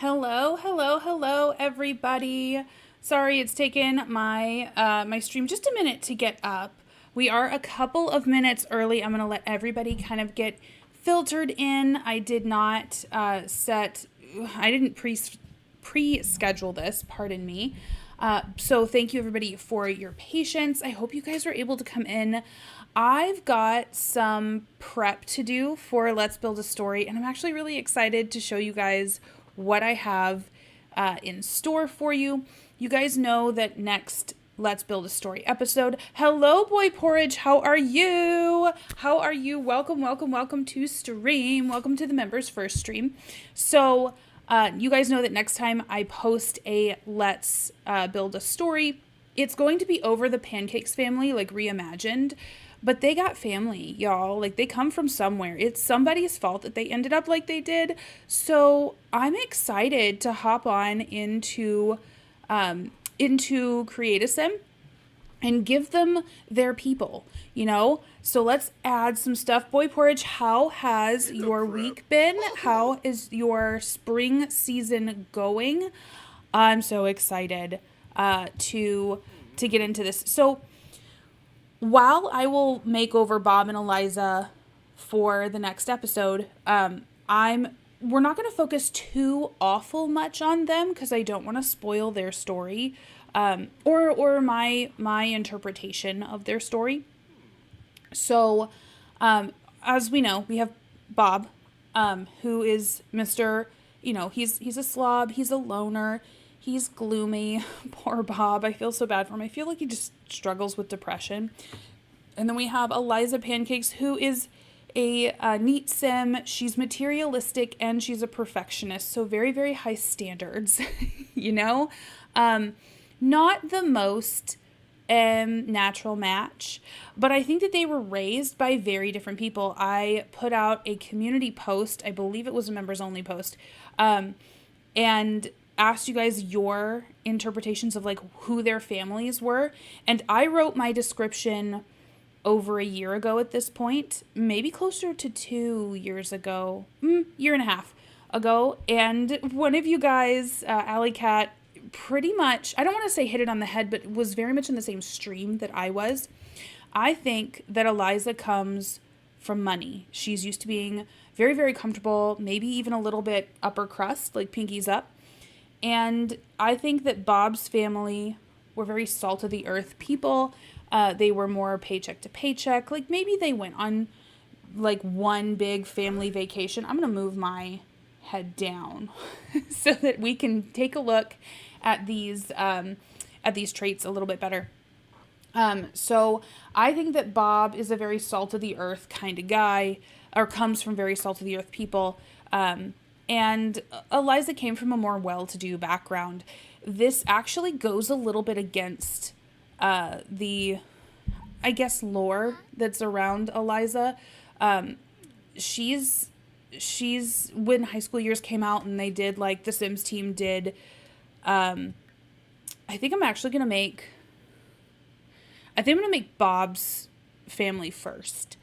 Hello, hello, hello, everybody. Sorry, it's taken my stream just a minute to get up. We are a couple of minutes early. I'm gonna let everybody kind of get filtered in. I did not I didn't pre-schedule this. Pardon me. So thank you everybody for your patience. I hope you guys are able to come in. I've got some prep to do for Let's Build a Story, and I'm actually really excited to show you guys what I have in store for you. You guys know that next Let's Build a Story episode. Hello, Boy Porridge. How are you? How are you? Welcome, welcome, welcome to stream. Welcome to the members first stream. So you guys know that next time I post a Let's Build a Story, it's going to be over the Pancakes family, like reimagined. But they got family, y'all. Like, they come from somewhere. It's somebody's fault that they ended up like they did. So I'm excited to hop on into Create a Sim and give them their people, you know? So let's add some stuff. Boy Porridge, how has your week been? How is your spring season going? I'm so excited to get into this. So while I will make over Bob and Eliza for the next episode, we're not going to focus too awful much on them because I don't want to spoil their story, or my interpretation of their story. So, as we know, we have Bob, who is Mr. He's a slob, he's a loner. He's gloomy. Poor Bob. I feel so bad for him. I feel like he just struggles with depression. And then we have Eliza Pancakes, who is a neat sim. She's materialistic and she's a perfectionist. So very, very high standards, you know? Not the most natural match, but I think that they were raised by very different people. I put out a community post. I believe it was a members only post. And asked you guys your interpretations of like who their families were. And I wrote my description over a year ago at this point, maybe closer to 2 years ago, year and a half ago. And one of you guys, Alley Cat, pretty much, I don't want to say hit it on the head, but was very much in the same stream that I was. I think that Eliza comes from money. She's used to being very, very comfortable, maybe even a little bit upper crust, like pinkies up. And I think that Bob's family were very salt of the earth people. They were more paycheck to paycheck. Like maybe they went on like one big family vacation. I'm going to move my head down so that we can take a look at these traits a little bit better. So I think that Bob is a very salt of the earth kind of guy, or comes from very salt of the earth people. And Eliza came from a more well-to-do background. This actually goes a little bit against the, I guess, lore that's around Eliza. She's when High School Years came out and they did, like, the Sims team did, I think I'm going to make Bob's family first.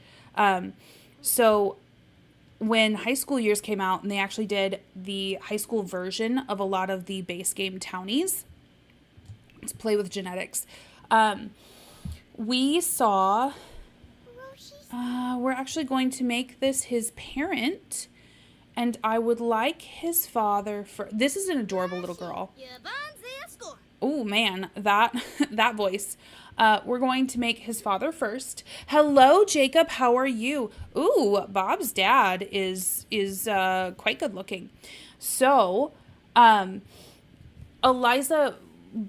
So when High School Years came out and they actually did the high school version of a lot of the base game townies to play with genetics, we saw, we're actually going to make this his parent, and I would like his father for, this is an adorable little girl. Oh man, that voice. We're going to make his father first. Hello, Jacob. How are you? Ooh, Bob's dad is quite good looking. So, Eliza,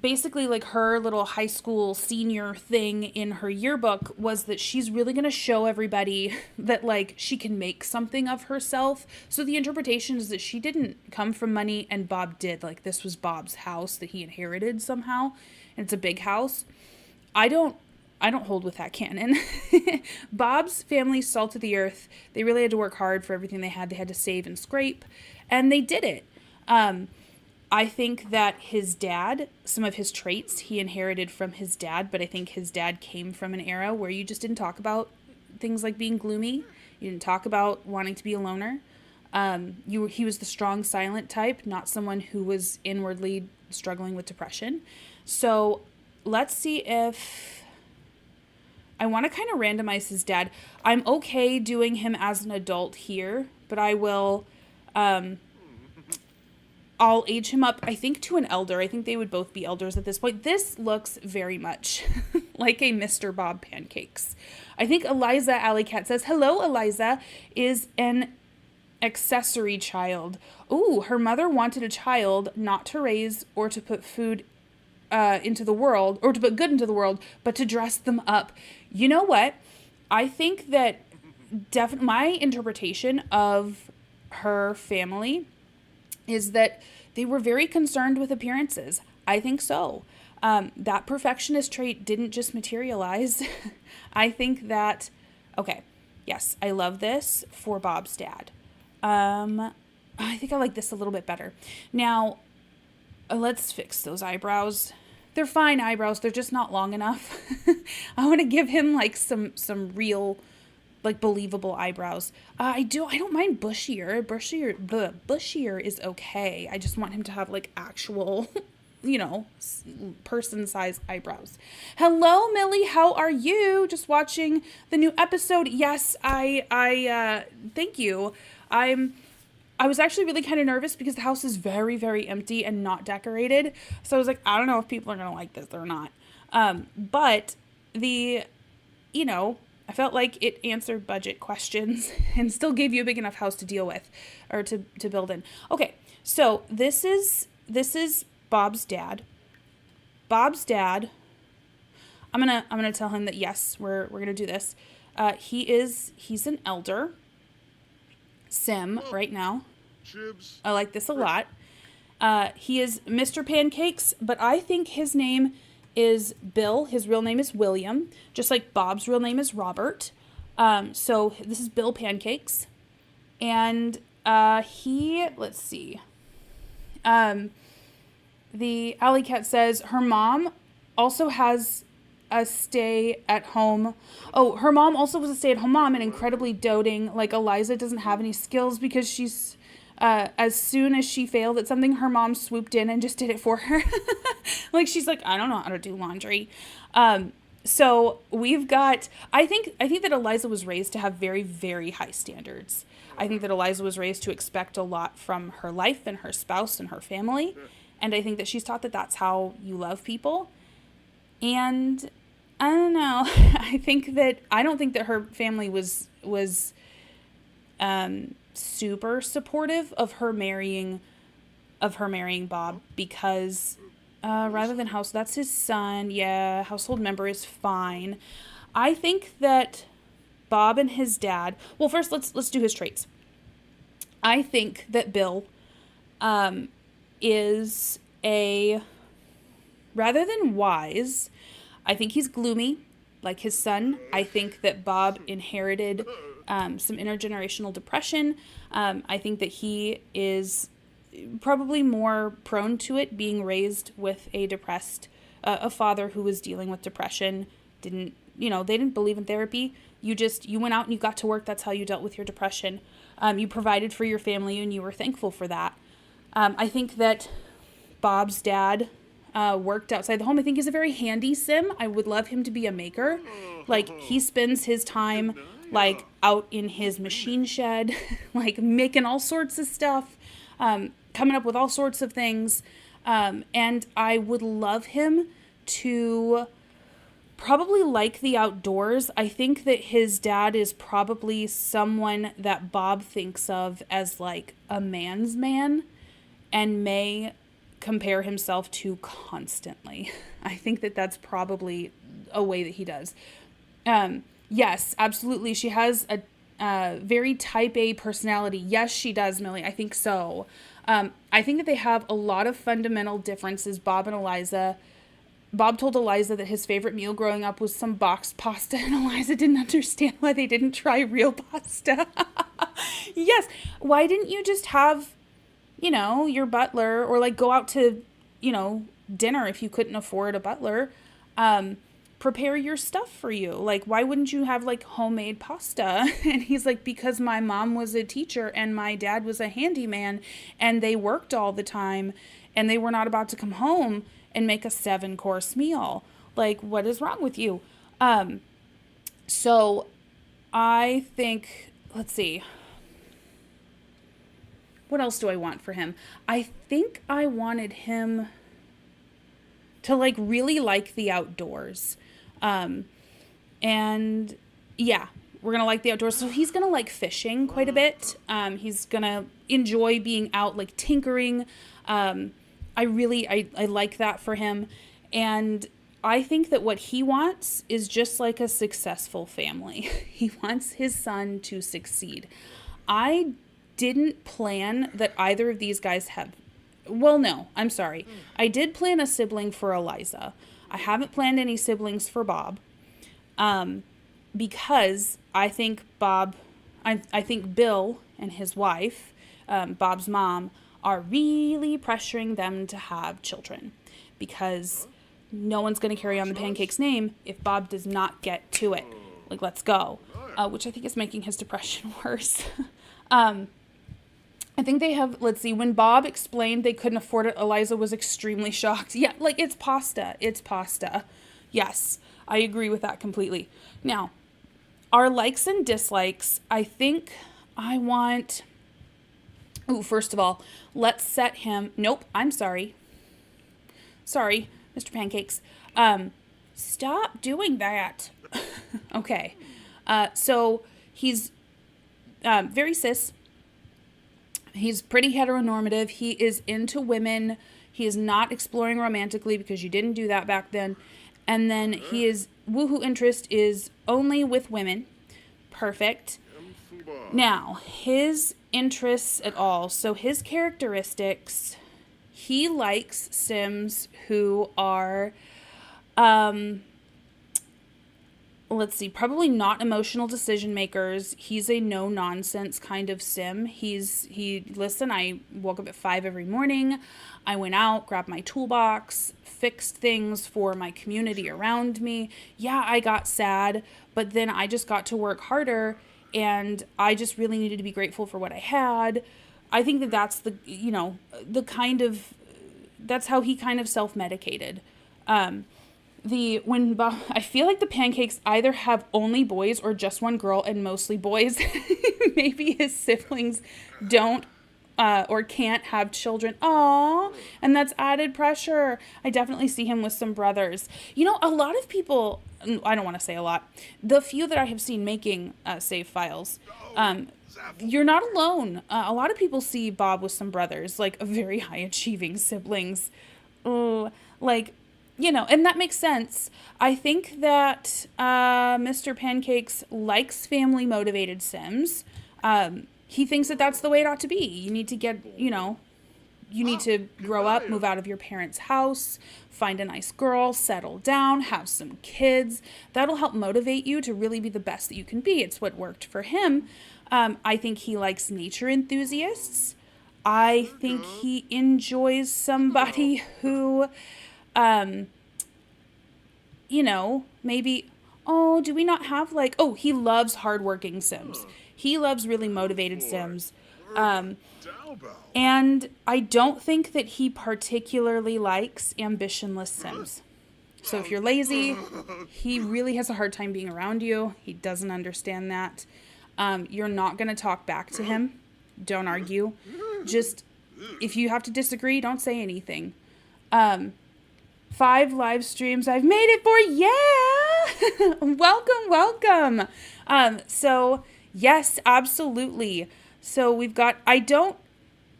basically, like, her little high school senior thing in her yearbook was that she's really going to show everybody that, like, she can make something of herself. So the interpretation is that she didn't come from money and Bob did. Like, this was Bob's house that he inherited somehow. And it's a big house. I don't hold with that canon. Bob's family, salt of the earth. They really had to work hard for everything they had. They had to save and scrape, and they did it. I think that his dad, some of his traits he inherited from his dad, but I think his dad came from an era where you just didn't talk about things like being gloomy. You didn't talk about wanting to be a loner. He was the strong, silent type, not someone who was inwardly struggling with depression. So let's see if I want to kind of randomize his dad. I'm okay doing him as an adult here, but I will, I'll age him up, I think, to an elder. I think they would both be elders at this point. This looks very much like a Mr. Bob Pancakes. I think Eliza Alley Cat says, hello, Eliza, is an accessory child. Ooh, her mother wanted a child not to raise or to put food into the world, or to put good into the world, but to dress them up. You know what? I think that my interpretation of her family is that they were very concerned with appearances. I think so. That perfectionist trait didn't just materialize. I think that, okay, yes, I love this for Bob's dad. I think I like this a little bit better. Now, let's fix those eyebrows. They're fine eyebrows. They're just not long enough. I want to give him like some real, like, believable eyebrows. I don't mind bushier. Bushier is okay. I just want him to have like actual, person-sized eyebrows. Hello, Millie. How are you? Just watching the new episode. Yes, I thank you. I was actually really kind of nervous because the house is very, very empty and not decorated. So I was like, I don't know if people are going to like this or not. But I felt like it answered budget questions and still gave you a big enough house to deal with or to build in. Okay. So this is Bob's dad. Bob's dad. I'm going to tell him that yes, we're going to do this. He's an elder sim right now. I like this a lot. He is Mr. Pancakes, but I think his name is Bill. His real name is William, just like Bob's real name is Robert. So this is Bill Pancakes. And let's see. The Alley Cat says her mom also has a stay-at-home. Oh, her mom also was a stay-at-home mom and incredibly doting. Like, Eliza doesn't have any skills because she's, as soon as she failed at something, her mom swooped in and just did it for her. Like, she's like, I don't know how to do laundry. So we've got, I think that Eliza was raised to have very, very high standards. I think that Eliza was raised to expect a lot from her life and her spouse and her family. And I think that she's taught that that's how you love people. And I don't know. I don't think that her family was super supportive of her marrying Bob because rather than that's his son. Yeah, household member is fine. I think that Bob and his dad. Well, first let's do his traits. I think that Bill is rather than wise, I think he's gloomy, like his son. I think that Bob inherited some intergenerational depression. I think that he is probably more prone to it, being raised with a father who was dealing with depression. They didn't believe in therapy. You went out and you got to work. That's how you dealt with your depression. You provided for your family and you were thankful for that. I think that Bob's dad worked outside the home. I think he's a very handy sim. I would love him to be a maker. Like, he spends his time like out in his machine shed, like making all sorts of stuff, coming up with all sorts of things. And I would love him to probably like the outdoors. I think that his dad is probably someone that Bob thinks of as like a man's man and may compare himself to constantly. I think that that's probably a way that he does. Yes, absolutely. She has a very type A personality. Yes, she does, Millie. I think so. I think that they have a lot of fundamental differences, Bob and Eliza. Bob told Eliza that his favorite meal growing up was some boxed pasta, and Eliza didn't understand why they didn't try real pasta. Yes. Why didn't you just have, your butler, or like go out to, dinner if you couldn't afford a butler? prepare your stuff for you. Like, why wouldn't you have like homemade pasta? And he's like, because my mom was a teacher and my dad was a handyman and they worked all the time and they were not about to come home and make a 7-course meal. Like, what is wrong with you? So I think, let's see. What else do I want for him? I think I wanted him to like really like the outdoors. And yeah, we're going to like the outdoors. So he's going to like fishing quite a bit. He's going to enjoy being out, like tinkering. I like that for him. And I think that what he wants is just like a successful family. He wants his son to succeed. I didn't plan that either of these guys have. Well, no, I'm sorry. I did plan a sibling for Eliza. I haven't planned any siblings for Bob. Because I think I think Bill and his wife, Bob's mom, are really pressuring them to have children. Because no one's going to carry on the Pancakes name if Bob does not get to it. Like, let's go. Which I think is making his depression worse. I think they have, let's see, when Bob explained they couldn't afford it, Eliza was extremely shocked. Yeah, like, it's pasta. It's pasta. Yes, I agree with that completely. Now, our likes and dislikes, I think I want... first of all, let's set him... Nope, I'm sorry. Sorry, Mr. Pancakes. Stop doing that. Okay. So, he's very cis. He's pretty heteronormative. He is into women. He is not exploring romantically because you didn't do that back then. And then his woohoo interest is only with women. Perfect. Now, his interests at all. So his characteristics, he likes Sims who are, let's see, probably not emotional decision makers. He's a no nonsense kind of Sim. Listen, I woke up at 5 every morning. I went out, grabbed my toolbox, fixed things for my community around me. Yeah, I got sad, but then I just got to work harder and I just really needed to be grateful for what I had. I think that that's that's how he kind of self-medicated. I feel like the Pancakes either have only boys or just one girl and mostly boys. Maybe his siblings don't or can't have children. Aww, and that's added pressure. I definitely see him with some brothers. You know, a lot of people, I don't want to say a lot, the few that I have seen making save files, you're not alone. A lot of people see Bob with some brothers, like very high achieving siblings. Like, you know, and that makes sense. I think that Mr. Pancakes likes family motivated Sims. He thinks that that's the way it ought to be. You need to you need to grow up, move out of your parents' house, find a nice girl, settle down, have some kids. That'll help motivate you to really be the best that you can be. It's what worked for him. I think he likes nature enthusiasts. I think he enjoys somebody who, maybe, do we not have he loves hardworking Sims. He loves really motivated Sims. And I don't think that he particularly likes ambitionless Sims. So if you're lazy, he really has a hard time being around you. He doesn't understand that. You're not going to talk back to him. Don't argue. Just, if you have to disagree, don't say anything. 5 live streams. I've made it for, yeah! Welcome. So, yes, absolutely. So we've got, I don't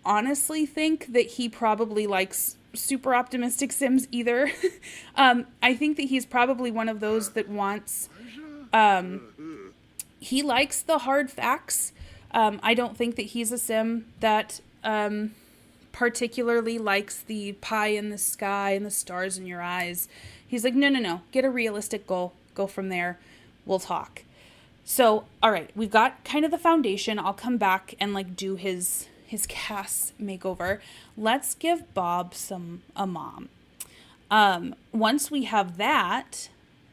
honestly think that he probably likes super optimistic Sims either. I think that he's probably one of those that wants, he likes the hard facts. I don't think that he's a Sim that particularly likes the pie in the sky and the stars in your eyes. He's like, no, get a realistic goal. Go from there. We'll talk. So, all right, we've got kind of the foundation. I'll come back and do his CAS makeover. Let's give Bob a mom. Once we have that,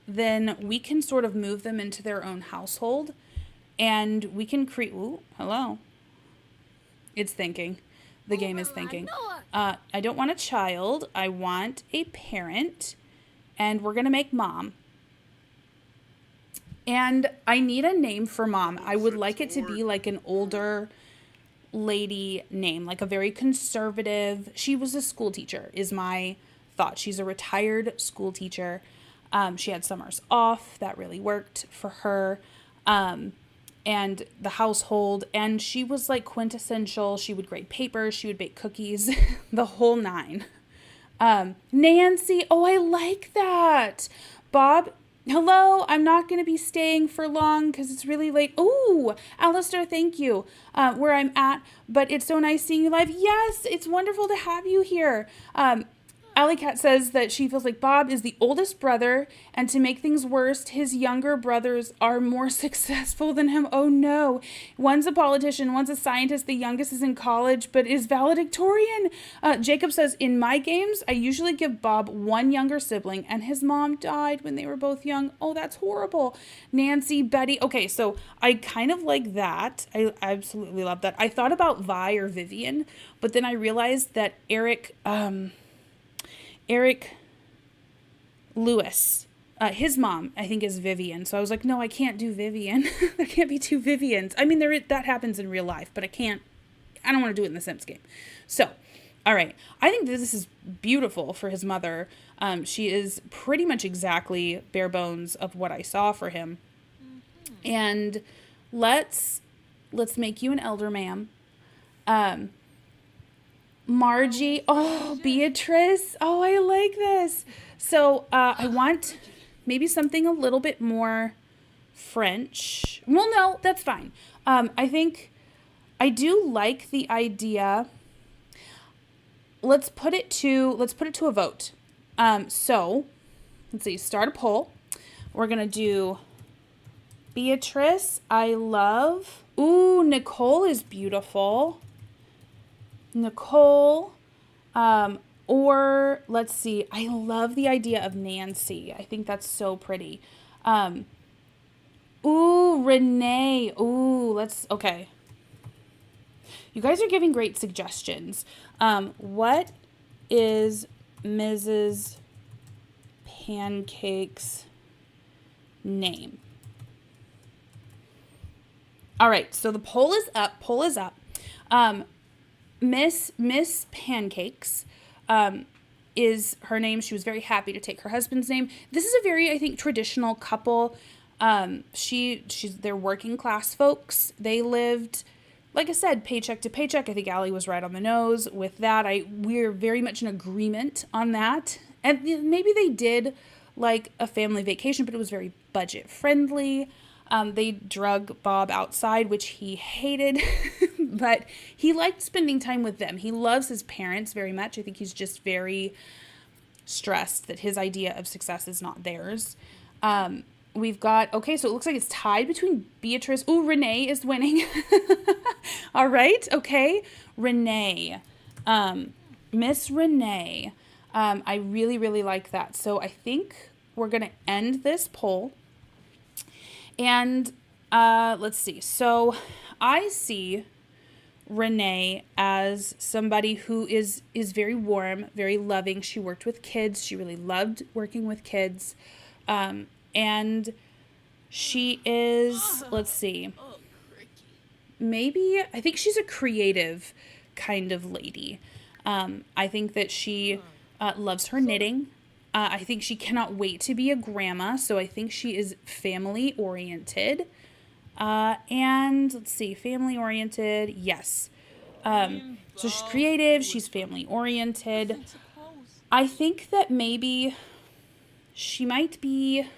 then we can sort of move them into their own household, and we can create, ooh, hello. It's thinking. The game is thinking. I don't want a child. I want a parent, and we're going to make mom. And I need a name for mom. I would like it to be like an older lady name, like a very conservative. She was a school teacher, is my thought. She's a retired school teacher. She had summers off. That really worked for her. And the household. And she was like quintessential. She would grade papers. She would bake cookies. The whole nine. Nancy. Oh, I like that. Bob. Hello, I'm not going to be staying for long because it's really late. Oh, Alistair, thank you, where I'm at. But it's so nice seeing you live. Yes, it's wonderful to have you here. Alley Cat says that she feels like Bob is the oldest brother, and to make things worse, his younger brothers are more successful than him. Oh no. One's a politician, one's a scientist, the youngest is in college, but is valedictorian. Jacob says, in my games, I usually give Bob one younger sibling, and his mom died when they were both young. Oh, that's horrible. Nancy, Betty. Okay, so I kind of like that. I absolutely love that. I thought about Vi or Vivian, but then I realized that Eric Lewis, his mom, I think, is Vivian. So I was like, no, I can't do Vivian. There can't be two Vivians. I mean, that happens in real life, but I don't want to do it in the Sims game. So, all right. I think this is beautiful for his mother. She is pretty much exactly bare bones of what I saw for him. And let's make you an elder ma'am. Margie. Oh, Beatrice. Oh, I like this. So I want maybe something a little bit more French. Well, no, that's fine. I think I do like the idea. Let's put it to a vote. So let's see. Start a poll. We're gonna do Beatrice. I love. Ooh, Nicole is beautiful. Nicole, or let's see, I love the idea of Nancy. I think that's so pretty. Ooh, Renee. Ooh, okay. You guys are giving great suggestions. What is Mrs. Pancakes' name? All right, so the poll is up. Miss Pancakes is her name. She was very happy to take her husband's name. This is a very, I think, traditional couple. They're working class folks. They lived, like I said, paycheck to paycheck. I think Allie was right on the nose with that. We're very much in agreement on that. And maybe they did like a family vacation, but it was very budget friendly. They drug Bob outside, which he hated, but he liked spending time with them. He loves his parents very much. I think he's just very stressed that his idea of success is not theirs. We've got, okay, so it looks like it's tied between Beatrice. Ooh, Renee is winning. All right, okay. Renee. Miss Renee. I really, really like that. So I think we're going to end this poll. And let's see. So I see Renee as somebody who is very warm, very loving. She worked with kids. She really loved working with kids. And she is, let's see, maybe, I think she's a creative kind of lady. I think that she loves her knitting. I think she cannot wait to be a grandma, so I think she is family-oriented. And let's see, family-oriented, yes. So she's creative, she's family-oriented. I think that maybe she might be...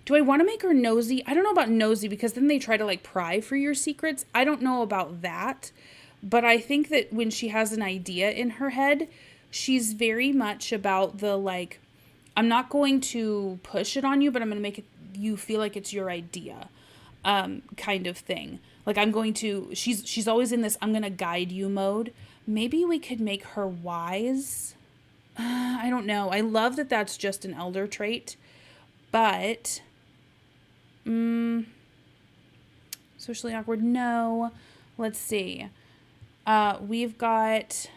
Do I want to make her nosy? I don't know about nosy because then they try to like pry for your secrets. I don't know about that. But I think that when she has an idea in her head, she's very much about the like, I'm not going to push it on you, but I'm going to make you feel like it's your idea kind of thing. Like she's always in this I'm going to guide you mode. Maybe we could make her wise. I don't know. I love that that's just an elder trait. But, socially awkward, no. Let's see. We've got,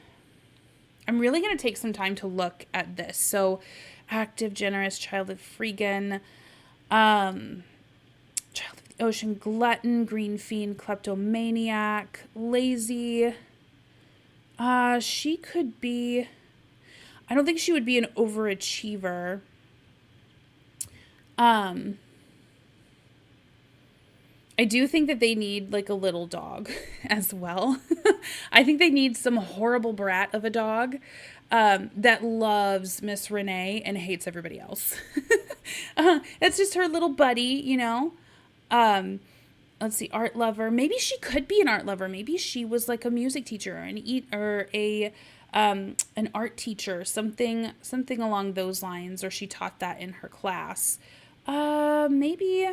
I'm really going to take some time to look at this. So, active, generous, child of freegan, child of the ocean, glutton, green fiend, kleptomaniac, lazy. She could be, I don't think she would be an overachiever. I do think that they need like a little dog as well. I think they need some horrible brat of a dog that loves Miss Renee and hates everybody else. That's just her little buddy, you know. Let's see, art lover. Maybe she could be an art lover. Maybe she was like a music teacher or an art teacher, something along those lines, or she taught that in her class. Maybe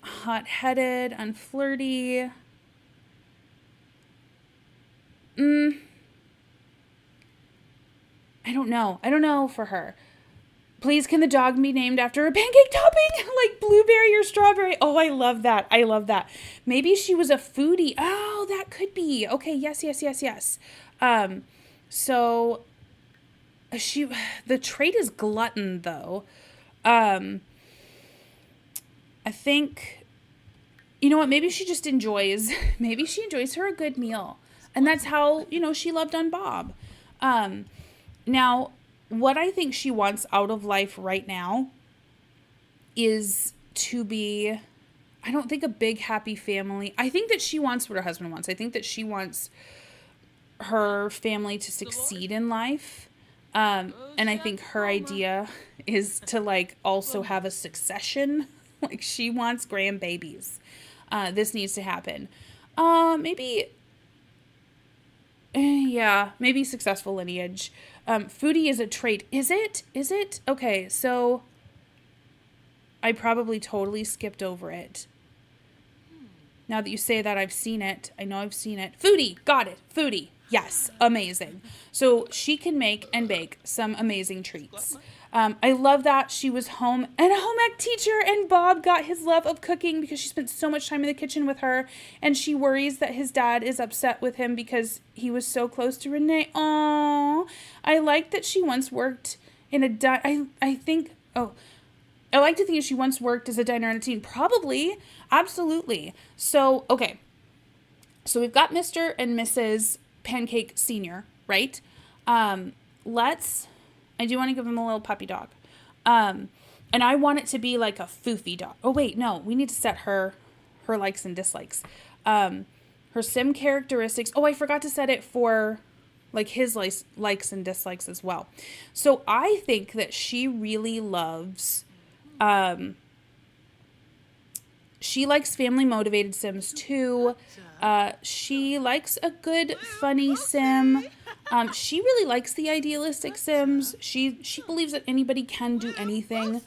hot-headed, unflirty. I don't know for her. Please, can the dog be named after a pancake topping? Like blueberry or strawberry? Oh, I love that. Maybe she was a foodie. Oh, that could be. Okay, yes. So the trait is glutton, though. I think, you know what? Maybe she enjoys her a good meal. And that's how, she loved on Bob. Now, what I think she wants out of life right now is to be, I don't think a big happy family. I think that she wants what her husband wants. I think that she wants her family to succeed in life. And I think her idea is to like also have a succession. Like she wants grandbabies. This needs to happen. Maybe successful lineage. Foodie is a trait. Is it? Okay, so I probably totally skipped over it. Now that you say that, I've seen it. I know I've seen it. Foodie. Got it. Foodie. Yes. Amazing. So she can make and bake some amazing treats. I love that she was home and a home ec teacher, and Bob got his love of cooking because she spent so much time in the kitchen with her, and she worries that his dad is upset with him because he was so close to Renee. Aww. I like that she once worked in a I like to think she once worked as a diner and a teen. Probably. Absolutely. So, okay. So we've got Mr. and Mrs. Pancake Sr., right? I do want to give him a little puppy dog. And I want it to be like a foofy dog. Oh, wait, no. We need to set her likes and dislikes. Her sim characteristics. Oh, I forgot to set it for like his likes and dislikes as well. So I think that she really loves... she likes family motivated sims too. She likes a good funny sim. She really likes the idealistic sims. She believes that anybody can do anything.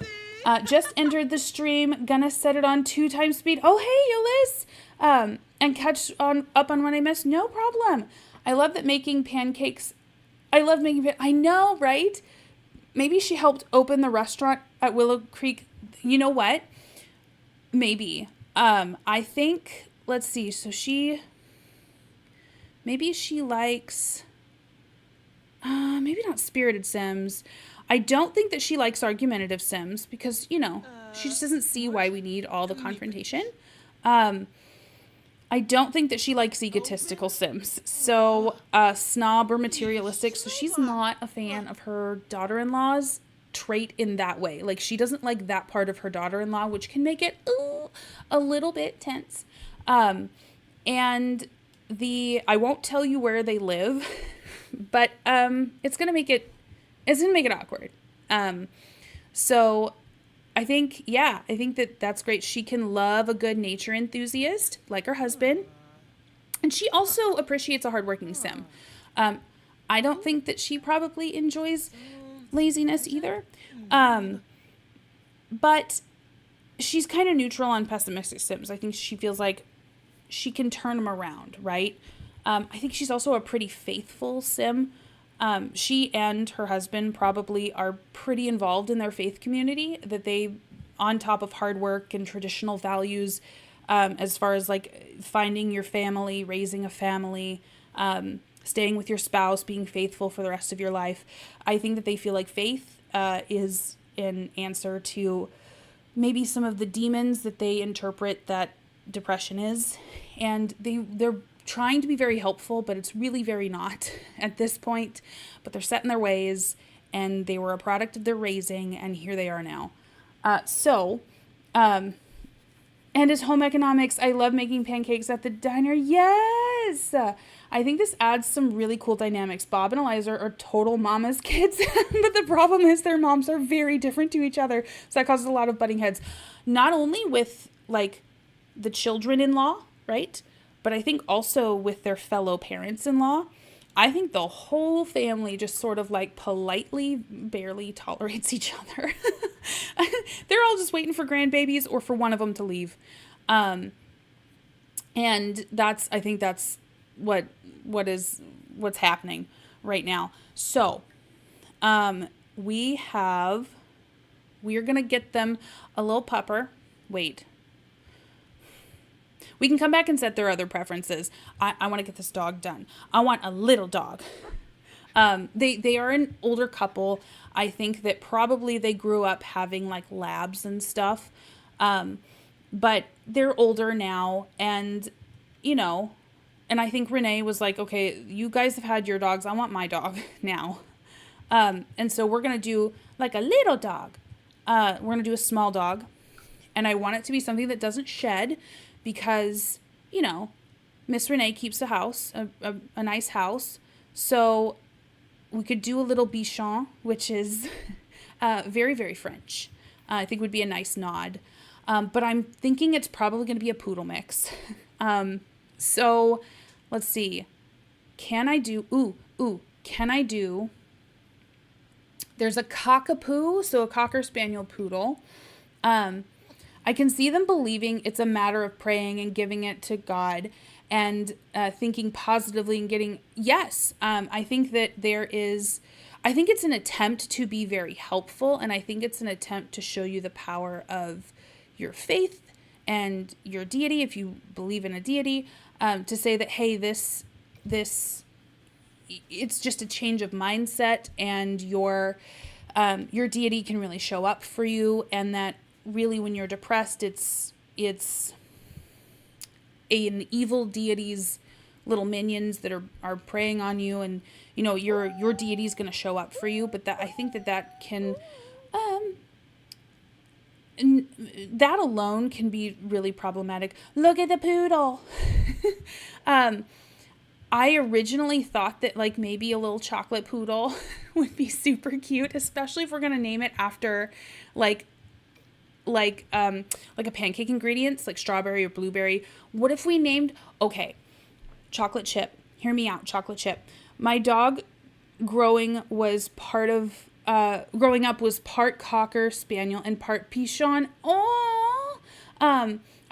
Just entered the stream. Gonna set it on 2x speed. Oh, hey, Eulys. And catch up on what I missed. No problem. I love that making pancakes. I love making I know, right? Maybe she helped open the restaurant at Willow Creek. You know what? Maybe. I think, let's see. So maybe she likes, maybe not spirited sims. I don't think that she likes argumentative sims because, she just doesn't see why we need all the confrontation. I don't think that she likes egotistical sims. So, snob or materialistic. So she's not a fan of her daughter-in-law's trait in that way. Like she doesn't like that part of her daughter-in-law, which can make it a little bit tense. And I won't tell you where they live, but it's gonna make it awkward. So I think that's great. She can love a good nature enthusiast like her husband, and she also appreciates a hardworking sim. I don't think that she probably enjoys laziness either. But she's kind of neutral on pessimistic sims. I think she feels like she can turn them around, right? I think she's also a pretty faithful sim. She and her husband probably are pretty involved in their faith community, that they, on top of hard work and traditional values, as far as like finding your family, raising a family, staying with your spouse, being faithful for the rest of your life. I think that they feel like faith is an answer to maybe some of the demons that they interpret that depression is. And they're trying to be very helpful, but it's really very not at this point. But they're set in their ways, and they were a product of their raising, and here they are now. And as home economics, I love making pancakes at the diner. Yes! I think this adds some really cool dynamics. Bob and Eliza are total mama's kids, but the problem is their moms are very different to each other. So that causes a lot of butting heads. Not only with, like, the children-in-law, right? But I think also with their fellow parents-in-law. I think the whole family just sort of, like, politely barely tolerates each other. They're all just waiting for grandbabies or for one of them to leave. And I think that's what's happening right now. So, we are going to get them a little pupper. Wait. We can come back and set their other preferences. I want to get this dog done. I want a little dog. They are an older couple. I think that probably they grew up having like labs and stuff. But they're older now, and I think Renee was like, okay, you guys have had your dogs. I want my dog now. And so we're going to do like a little dog. We're going to do a small dog, and I want it to be something that doesn't shed, because, Miss Renee keeps a house, a nice house. So we could do a little Bichon, which is very, very French. I think would be a nice nod. But I'm thinking it's probably going to be a poodle mix. So let's see. Can I do, there's a cockapoo, so a Cocker Spaniel poodle. I can see them believing it's a matter of praying and giving it to God and thinking positively and getting, yes. I think that I think it's an attempt to be very helpful, and I think it's an attempt to show you the power of your faith and your deity, if you believe in a deity, to say that, hey, this it's just a change of mindset, and your deity can really show up for you, and that really when you're depressed, it's an evil deity's little minions that are preying on you, and your deity is going to show up for you. But that, I think that can that alone can be really problematic. Look at the poodle. I originally thought that like maybe a little chocolate poodle would be super cute, especially if we're going to name it after like a pancake ingredients, like strawberry or blueberry. What if we named, chocolate chip. Hear me out, chocolate chip. My dog growing up was part Cocker Spaniel and part Bichon.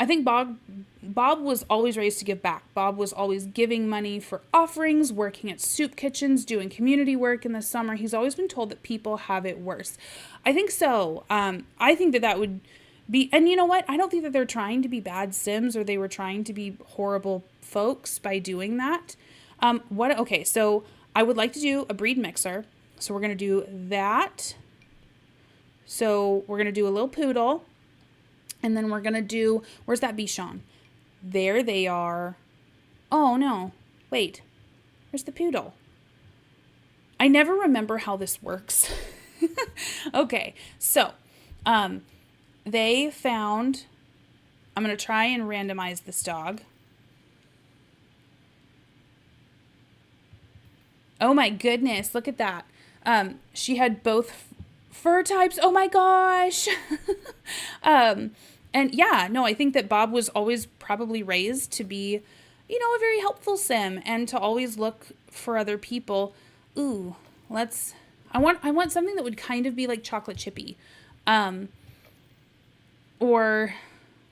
I think Bob was always raised to give back. Bob was always giving money for offerings, working at soup kitchens, doing community work in the summer. He's always been told that people have it worse. I think so. I think that would be, and you know what? I don't think that they're trying to be bad Sims or they were trying to be horrible folks by doing that. So I would like to do a breed mixer. So we're going to do that. So we're going to do a little poodle. And then we're going to do, where's that Bichon? There they are. Oh, no. Wait. Where's the poodle? I never remember how this works. Okay. So, they found, I'm going to try and randomize this dog. Oh my goodness. Look at that. She had both fur types. Oh my gosh. And yeah, no, I think that Bob was always probably raised to be, a very helpful sim and to always look for other people. Ooh, I want something that would kind of be like chocolate chippy. Or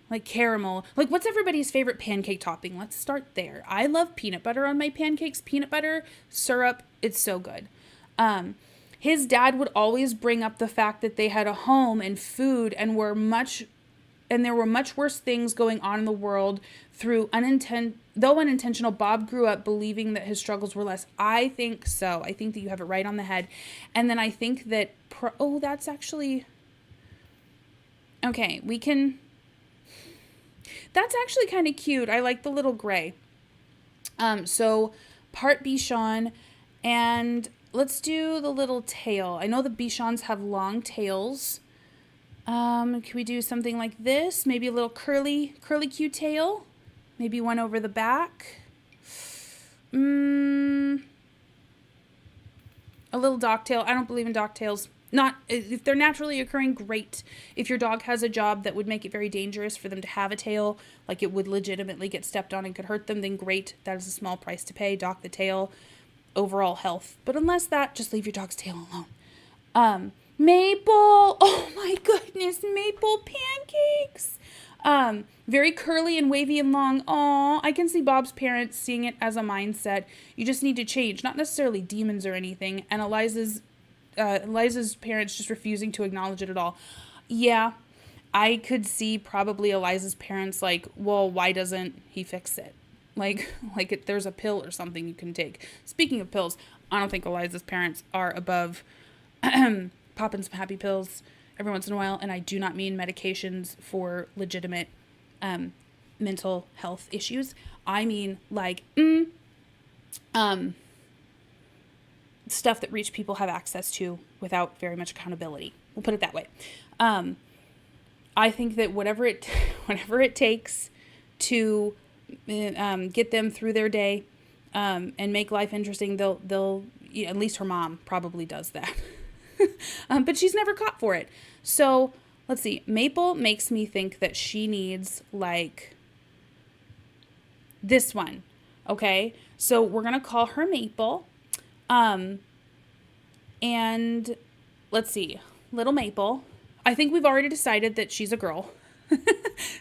like caramel. Like, what's everybody's favorite pancake topping? Let's start there. I love peanut butter on my pancakes. Peanut butter, syrup, it's so good. His dad would always bring up the fact that they had a home and food and there were much worse things going on in the world through though unintentional. Bob grew up believing that his struggles were less. I think so. I think that you have it right on the head. And then I think that, that's actually, okay, that's actually kind of cute. I like the little gray. So part Bichon, and let's do the little tail. I know the Bichons have long tails. Can we do something like this? Maybe a little curly cute tail. Maybe one over the back. A little docktail. I don't believe in docktails. Not if they're naturally occurring, great. If your dog has a job that would make it very dangerous for them to have a tail, like it would legitimately get stepped on and could hurt them, then great. That is a small price to pay. Dock the tail. Overall health. But unless that, just leave your dog's tail alone. Maple. Oh my goodness. Maple Pancakes. Very curly and wavy and long. Aw, I can see Bob's parents seeing it as a mindset. You just need to change. Not necessarily demons or anything. And Eliza's parents just refusing to acknowledge it at all. Yeah, I could see probably Eliza's parents like, well, why doesn't he fix it? There's a pill or something you can take. Speaking of pills, I don't think Eliza's parents are above popping some happy pills every once in a while. And I do not mean medications for legitimate mental health issues. I mean stuff that rich people have access to without very much accountability. We'll put it that way. I think that whatever it takes to get them through their day and make life interesting, they'll at least her mom probably does that. But she's never caught for it. So let's see. Maple makes me think that she needs this one. Okay. So we're going to call her Maple. And let's see, little Maple. I think we've already decided that she's a girl.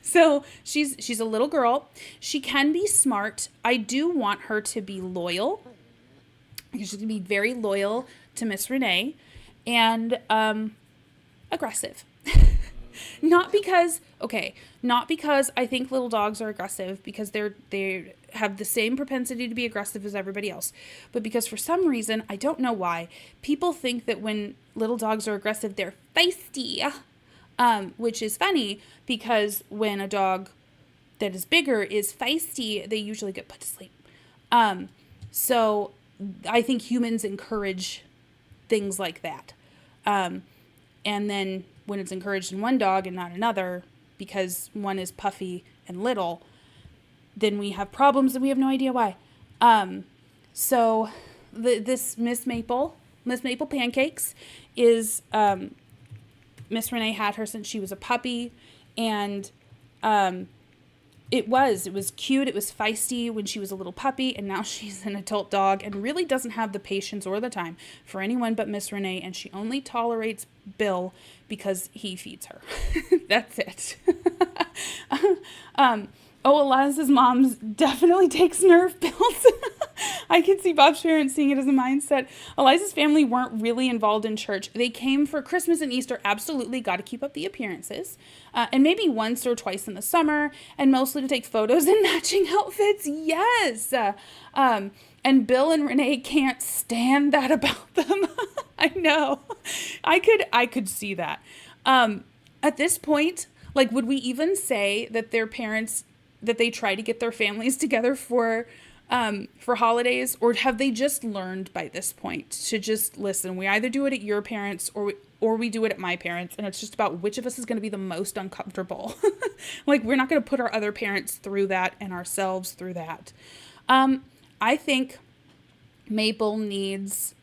So she's a little girl. She can be smart. I do want her to be loyal. She's going to be very loyal to Miss Renee and, aggressive. Not because I think little dogs are aggressive because they have the same propensity to be aggressive as everybody else. But because for some reason, I don't know why, people think that when little dogs are aggressive, they're feisty. Which is funny because when a dog that is bigger is feisty, they usually get put to sleep. So I think humans encourage things like that. And then when it's encouraged in one dog and not another, because one is puffy and little, then we have problems and we have no idea why. So this Miss Maple Pancakes is, Miss Renee had her since she was a puppy, and it was cute. It was feisty when she was a little puppy, and now she's an adult dog and really doesn't have the patience or the time for anyone but Miss Renee, and she only tolerates Bill because he feeds her. That's it. Eliza's mom definitely takes nerve pills. I can see Bob's parents seeing it as a mindset. Eliza's family weren't really involved in church. They came for Christmas and Easter. Absolutely got to keep up the appearances. And maybe once or twice in the summer, and mostly to take photos in matching outfits. Yes. And Bill and Renee can't stand that about them. I know. I could see that. At this point, would we even say that their parents, that they try to get their families together for holidays, or have they just learned by this point to just listen? We either do it at your parents or we do it at my parents, and it's just about which of us is going to be the most uncomfortable. We're not going to put our other parents through that and ourselves through that. I think Maple needs,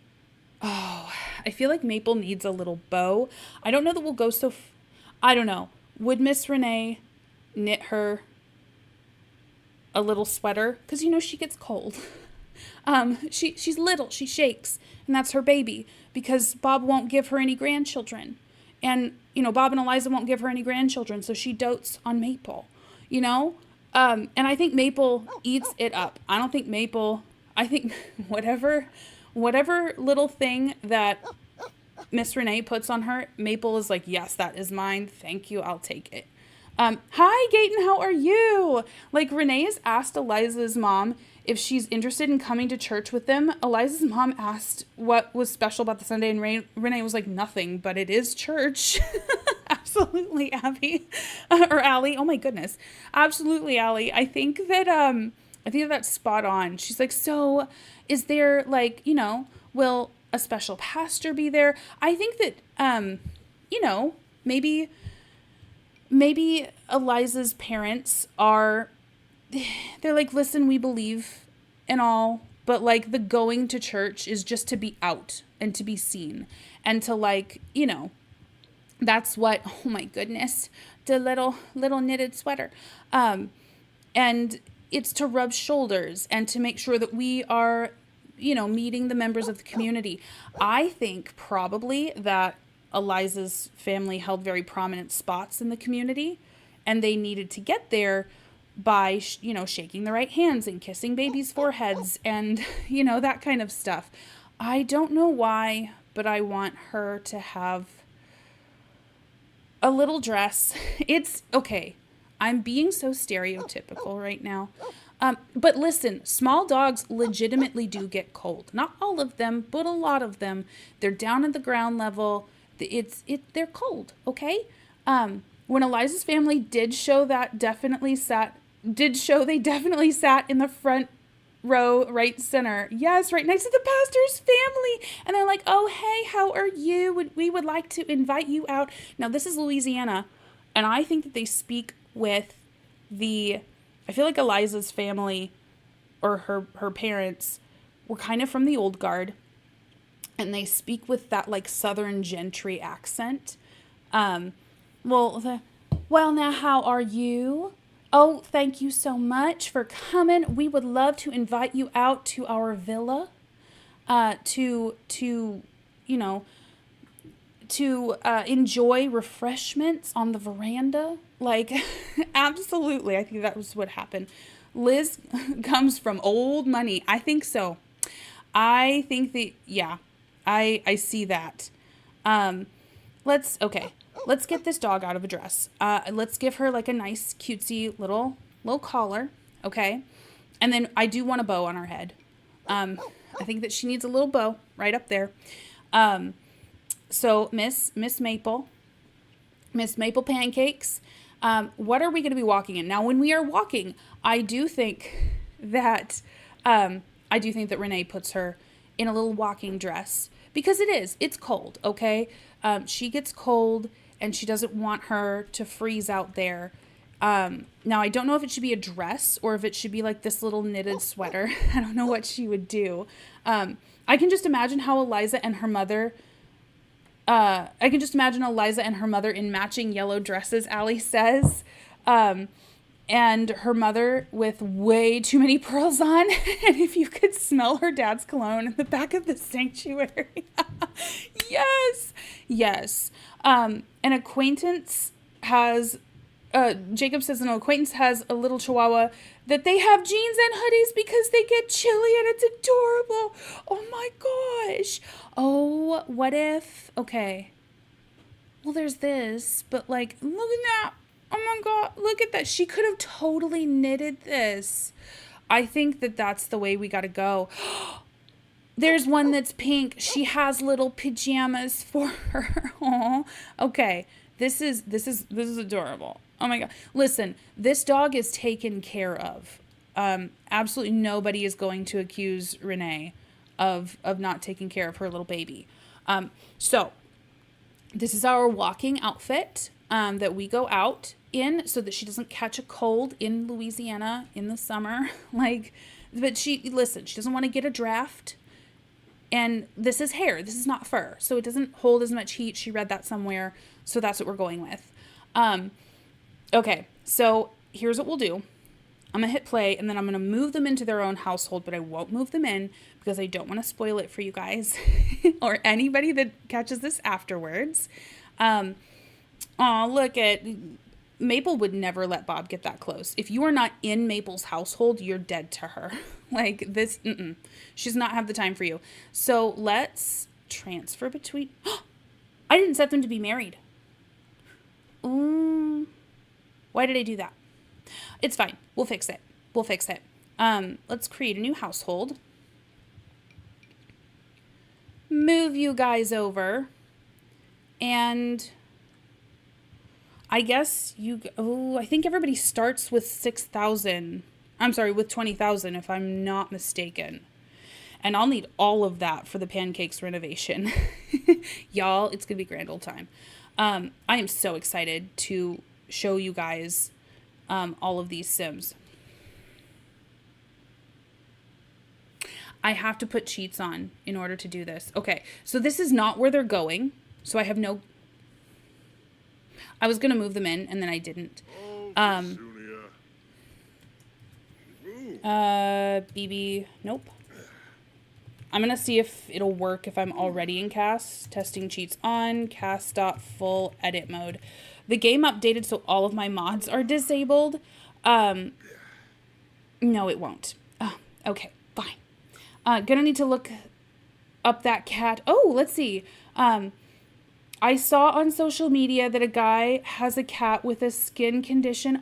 I feel like Maple needs a little bow. I don't know that we'll go I don't know. Would Miss Renee knit her a little sweater? Because, she gets cold. She's little. She shakes. And that's her baby. Because Bob won't give her any grandchildren. And, Bob and Eliza won't give her any grandchildren. So she dotes on Maple. And I think Maple eats it up. I think whatever whatever little thing that Miss Renee puts on her, Maple is like, yes, that is mine. Thank you. I'll take it. Hi, Gaten, how are you? Like, Renee has asked Eliza's mom if she's interested in coming to church with them. Eliza's mom asked what was special about the Sunday, and Renee was like, nothing, but it is church. Absolutely, Abby. Or Allie. Oh my goodness. Absolutely, Allie. I think that's spot on. She's like, so is there, like, will a special pastor be there? I think that, maybe Eliza's parents they're like, listen, we believe in all, but like the going to church is just to be out and to be seen and to like, that's what, oh my goodness, the little knitted sweater. And it's to rub shoulders and to make sure that we are, meeting the members of the community. I think probably that Eliza's family held very prominent spots in the community, and they needed to get there by, shaking the right hands and kissing babies' foreheads and, that kind of stuff. I don't know why, but I want her to have a little dress. It's okay. I'm being so stereotypical right now. But listen, small dogs legitimately do get cold. Not all of them, but a lot of them. They're down at the ground level. They're cold, okay? When Eliza's family did show they definitely sat in the front row, right center. Yes, right next to the pastor's family. And they're like, oh, hey, how are you? We would like to invite you out. Now, this is Louisiana, and I think that they speak with I feel like Eliza's family or her parents were kind of from the old guard, and they speak with that like Southern gentry accent. Well, now, how are you? Oh, thank you so much for coming. We would love to invite you out to our villa, to enjoy refreshments on the veranda. Like, absolutely. I think that was what happened. Liz comes from old money. I think so. I think that, yeah, I see that. Let's get this dog out of a dress. Let's give her like a nice cutesy little collar. Okay. And then I do want a bow on her head. I think that she needs a little bow right up there. So Miss Maple Pancakes, what are we going to be walking in? Now, when we are walking, I do think that Renee puts her in a little walking dress because it's cold. Okay. She gets cold and she doesn't want her to freeze out there. Now I don't know if it should be a dress or if it should be like this little knitted sweater. I don't know what she would do. I can just imagine how Eliza and her mother in matching yellow dresses, Allie says. And her mother with way too many pearls on. And if you could smell her dad's cologne in the back of the sanctuary. Yes. An acquaintance has, Jacob says an acquaintance has a little chihuahua that they have jeans and hoodies because they get chilly and it's adorable. Oh my gosh. Oh, what if, okay. Well, there's this, but like, look at that. Oh my God, look at that. She could have totally knitted this. I think that that's the way we got to go. There's one that's pink. She has little pajamas for her. Aww. Okay. This is adorable. Oh my God. Listen, this dog is taken care of. Absolutely nobody is going to accuse Renee of not taking care of her little baby. So this is our walking outfit that we go out in so that she doesn't catch a cold in Louisiana in the summer. But she doesn't want to get a draft. And this is hair. This is not fur. So it doesn't hold as much heat. She read that somewhere. So that's what we're going with. Okay. So here's what we'll do. I'm going to hit play and then I'm going to move them into their own household, but I won't move them in because I don't want to spoil it for you guys or anybody that catches this afterwards. Look at Maple would never let Bob get that close. If you are not in Maple's household, you're dead to her. Like this, she does not have the time for you. So let's transfer between. I didn't set them to be married. Why did I do that? It's fine. We'll fix it. Let's create a new household. Move you guys over. And I guess I think everybody starts with 6,000. I'm sorry, with 20,000 if I'm not mistaken. And I'll need all of that for the Pancakes renovation. Y'all, it's going to be a grand old time. I am so excited to show you guys all of these Sims. I have to put cheats on in order to do this. Okay, so this is not where they're going. So I have no... I was going to move them in, and then I didn't. BB, nope. I'm going to see if it'll work if I'm already in CAS. Testing cheats on, CAS.full edit mode. The game updated so all of my mods are disabled. No, it won't. Oh, okay, fine. Gonna need to look up that cat. Oh, let's see. I saw on social media that a guy has a cat with a skin condition,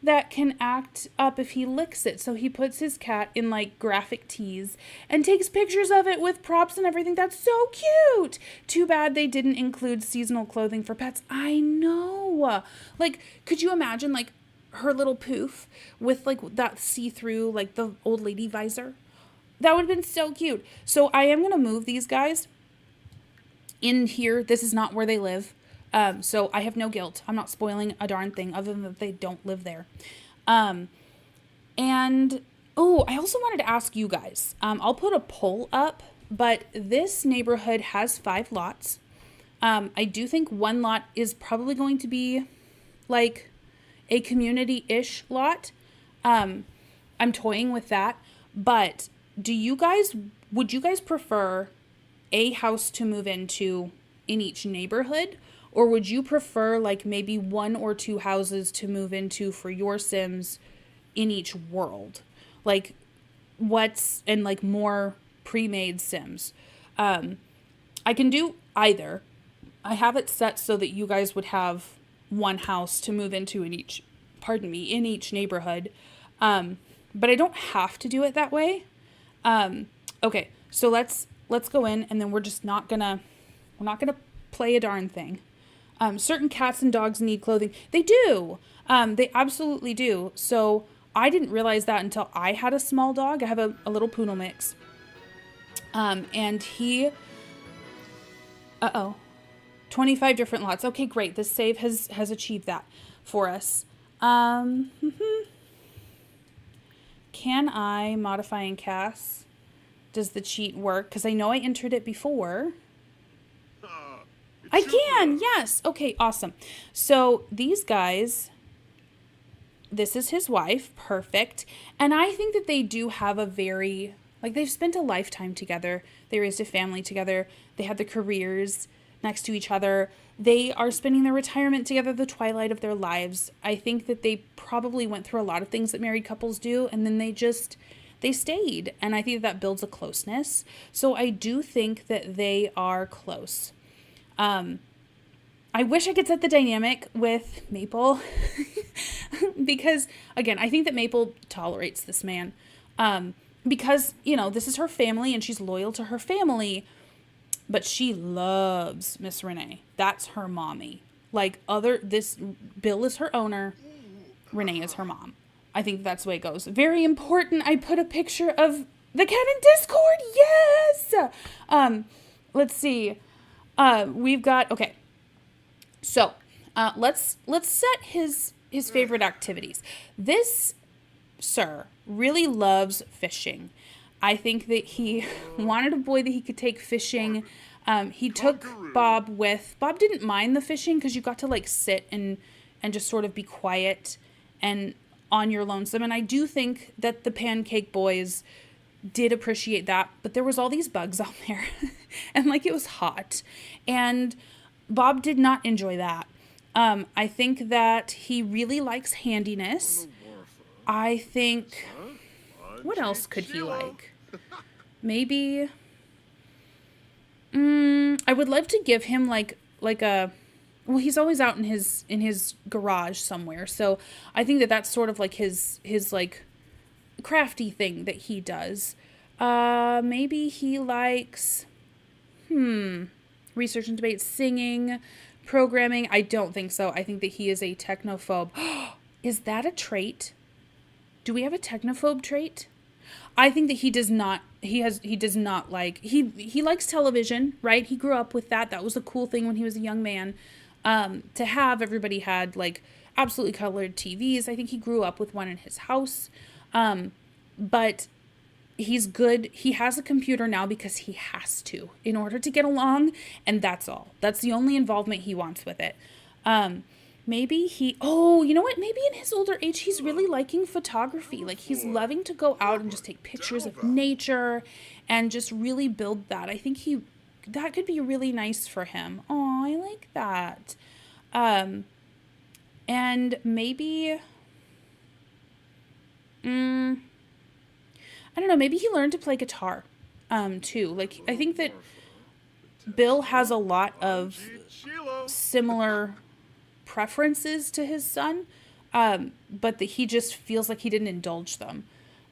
that can act up if he licks it. So he puts his cat in like graphic tees and takes pictures of it with props and everything. That's so cute. Too bad they didn't include seasonal clothing for pets. I know. Like, could you imagine like her little poof with like that see-through, like the old lady visor? That would have been so cute. So I am going to move these guys in here. This is not where they live. So I have no guilt. I'm not spoiling a darn thing other than that they don't live there. I also wanted to ask you guys, I'll put a poll up, but this neighborhood has 5 lots. I do think one lot is probably going to be like a community-ish lot. I'm toying with that, but would you guys prefer a house to move into in each neighborhood, or would you prefer like maybe 1 or 2 houses to move into for your Sims in each world? Like like more pre-made Sims. I can do either. I have it set so that you guys would have 1 house to move into in each neighborhood. But I don't have to do it that way. Okay, so let's go in, and then we're not gonna play a darn thing. Certain cats and dogs need clothing. They do. They absolutely do. So I didn't realize that until I had a small dog. I have a little poodle mix. And he, 25 different lots. Okay, great. This save has achieved that for us. Can I modify in CAS? Does the cheat work? Because I know I entered it before. I can, yes. Okay, awesome. So these guys, this is his wife, perfect. And I think that they do have a very, like they've spent a lifetime together. They raised a family together. They had the careers next to each other. They are spending their retirement together, the twilight of their lives. I think that they probably went through a lot of things that married couples do, and then they stayed. And I think that builds a closeness. So I do think that they are close. I wish I could set the dynamic with Maple because, again, I think that Maple tolerates this man because, this is her family and she's loyal to her family, but she loves Miss Renee. That's her mommy. Bill is her owner. Renee is her mom. I think that's the way it goes. Very important. I put a picture of the cat in Discord. Yes. Let's see. We've got, okay. So, let's set his favorite activities. This sir really loves fishing. I think that he wanted a boy that he could take fishing. He took Bob with. Bob didn't mind the fishing because you got to sit and just sort of be quiet and on your lonesome. And I do think that the Pancake boys did appreciate that, but there was all these bugs out there and it was hot, and Bob did not enjoy that. I think that he really likes handiness. I think, what else could he like? Maybe, I would love to give him like a, well, he's always out in his garage somewhere. So I think that that's sort of like his like crafty thing that he does. Maybe he likes, research and debate, singing, programming. I don't think so. I think that he is a technophobe. Is that a trait? Do we have a technophobe trait? I think that he does not. He does not like. He likes television, right? He grew up with that. That was a cool thing when he was a young man. To have, everybody had like absolutely colored TVs. I think he grew up with one in his house. But he's good. He has a computer now because he has to in order to get along, and that's all. That's the only involvement he wants with it. Maybe he, oh, you know what? Maybe in his older age, he's really liking photography. Like he's loving to go out and just take pictures of nature and just really build that. I think that could be really nice for him. Oh, I like that. And maybe, I don't know, maybe he learned to play guitar, too. Like, I think that Bill has a lot of similar preferences to his son, but that he just feels like he didn't indulge them.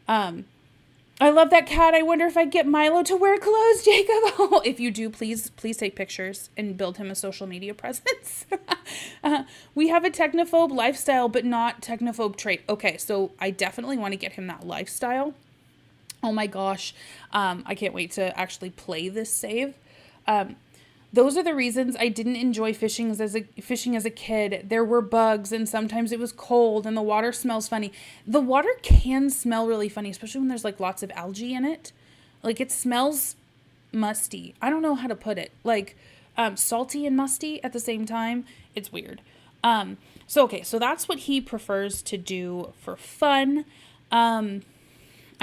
I love that cat. I wonder if I get Milo to wear clothes, Jacob. Oh, if you do, please take pictures and build him a social media presence. We have a technophobe lifestyle, but not technophobe trait. Okay, so I definitely want to get him that lifestyle. Oh my gosh. I can't wait to actually play this save. Those are the reasons I didn't enjoy fishing as a kid. There were bugs and sometimes it was cold and the water smells funny. The water can smell really funny, especially when there's like lots of algae in it. Like it smells musty. I don't know how to put it. Like salty and musty at the same time. It's weird. So that's what he prefers to do for fun.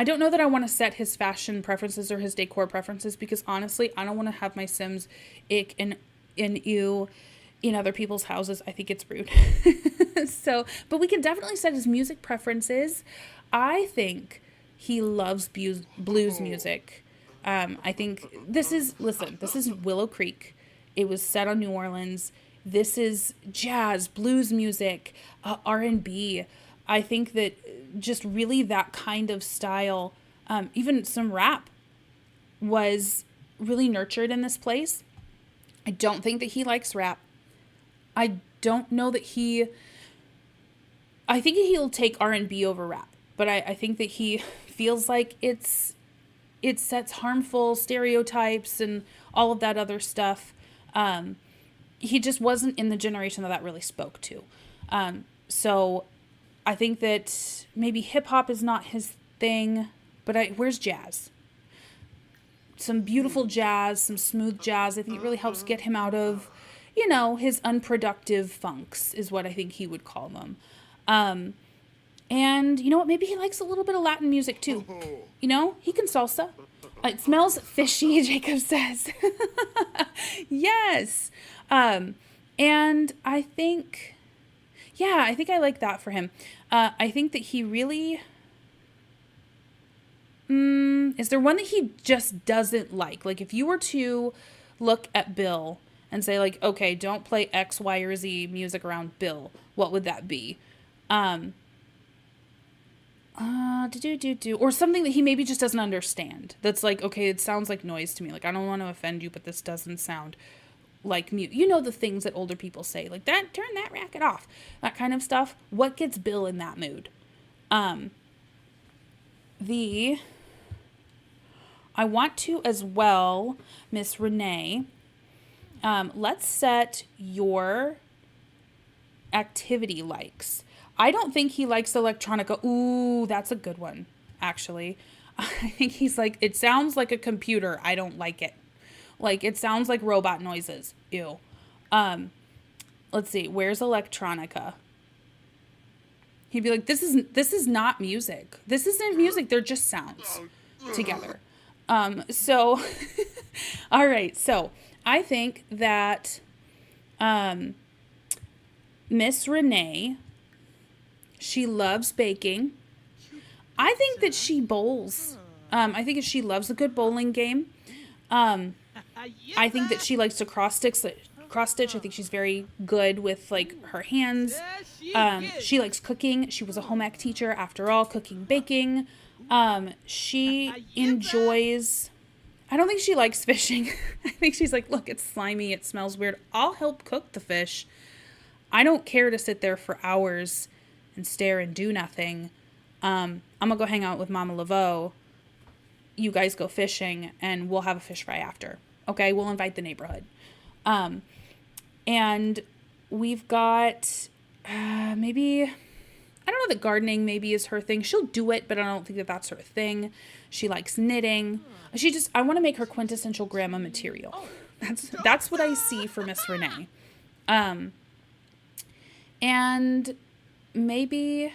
I don't know that I want to set his fashion preferences or his decor preferences because honestly, I don't want to have my Sims ick and ew in other people's houses. I think it's rude. But we can definitely set his music preferences. I think he loves blues music. I think this is Willow Creek. It was set on New Orleans. This is jazz, blues music, R&B. I think that just really that kind of style, even some rap was really nurtured in this place. I don't think that he likes rap. I don't know that I think he'll take R&B over rap, but I think that he feels like it sets harmful stereotypes and all of that other stuff. He just wasn't in the generation that really spoke to. So I think that maybe hip hop is not his thing, but where's jazz? Some beautiful jazz, some smooth jazz. I think it really helps get him out of, his unproductive funks is what I think he would call them. And you know what? Maybe he likes a little bit of Latin music too. He can salsa. It smells fishy, Jacob says. Yes. And I think I like that for him. I think that he really... is there one that he just doesn't like? Like, if you were to look at Bill and say, like, okay, don't play X, Y, or Z music around Bill, what would that be? Or something that he maybe just doesn't understand. That's like, okay, it sounds like noise to me. Like, I don't want to offend you, but this doesn't sound like mute. The things that older people say, like that, turn that racket off, that kind of stuff. What gets Bill in that mood? I want to as well, Miss Renee, let's set your activity likes. I don't think he likes electronica. Ooh, that's a good one, actually. I think he's like, it sounds like a computer. I don't like it. Like, it sounds like robot noises. Ew. Let's see. Where's electronica? He'd be like, this is not music. This isn't music. They're just sounds together. So, all right. So I think that, Miss Renee, she loves baking. I think that she bowls. I think that she loves a good bowling game. I think that she likes to cross stitch. I think she's very good with like her hands. She likes cooking. She was a home ec teacher after all, cooking, baking. She enjoys. I don't think she likes fishing. I think she's like, look, it's slimy. It smells weird. I'll help cook the fish. I don't care to sit there for hours and stare and do nothing. I'm going to go hang out with Mama Laveau. You guys go fishing and we'll have a fish fry after. Okay, we'll invite the neighborhood. And we've got maybe, I don't know that gardening maybe is her thing. She'll do it, but I don't think that that's her thing. She likes knitting. I want to make her quintessential grandma material. That's what I see for Miss Renee. And maybe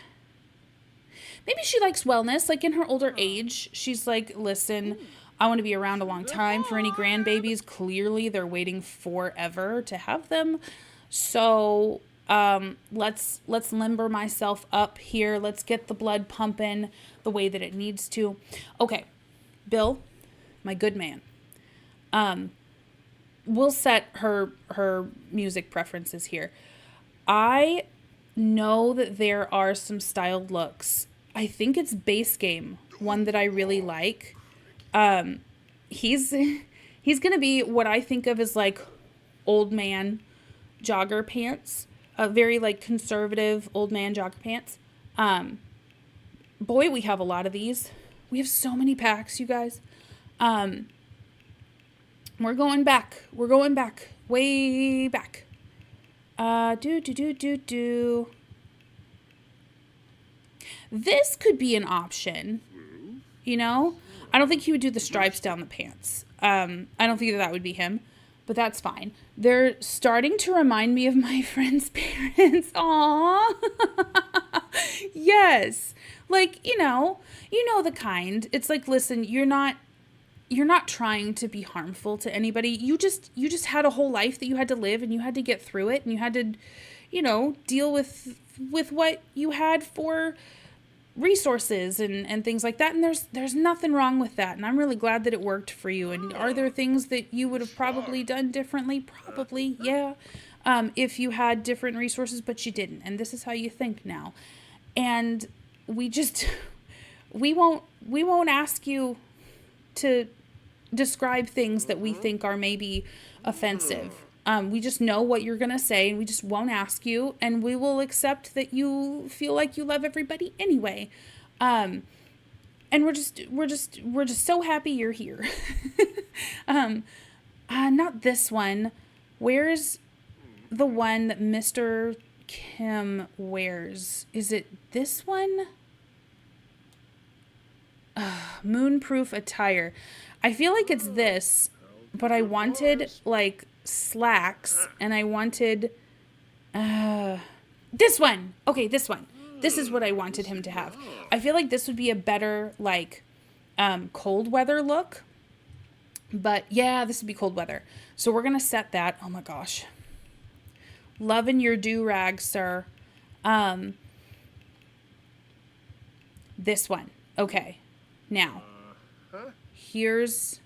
she likes wellness. Like in her older age, she's like, listen, I want to be around a long time for any grandbabies. Clearly, they're waiting forever to have them. So let's limber myself up here. Let's get the blood pumping the way that it needs to. Okay, Bill, my good man. We'll set her music preferences here. I know that there are some styled looks. I think it's Base Game, one that I really like. He's gonna be what I think of as like old man jogger pants, a very like conservative old man jogger pants. Boy, we have a lot of these. We have so many packs, you guys. We're going back, way back. This could be an option, you know? I don't think he would do the stripes down the pants. I don't think that would be him, but that's fine. They're starting to remind me of my friend's parents. Aww. Yes. Like, you know the kind. It's like, listen, you're not trying to be harmful to anybody. You just had a whole life that you had to live and you had to get through it and you had to, deal with what you had for resources and things like that. And there's nothing wrong with that. And I'm really glad that it worked for you. And are there things that you would have probably done differently? Probably. Yeah. If you had different resources, but you didn't. And this is how you think now. And we won't ask you to describe things that we think are maybe offensive. We just know what you're going to say and we just won't ask you, and we will accept that you feel like you love everybody anyway. And we're just so happy you're here. Not this one. Where's the one that Mr. Kim wears? Is it this one? Moonproof attire. I feel like it's this, but I wanted like slacks and I wanted this one. Okay, this one. This is what I wanted him to have. I feel like this would be a better like cold weather look. But yeah, this would be cold weather. So we're going to set that. Oh my gosh. Loving your do-rag, sir. This one. Okay. Now, here's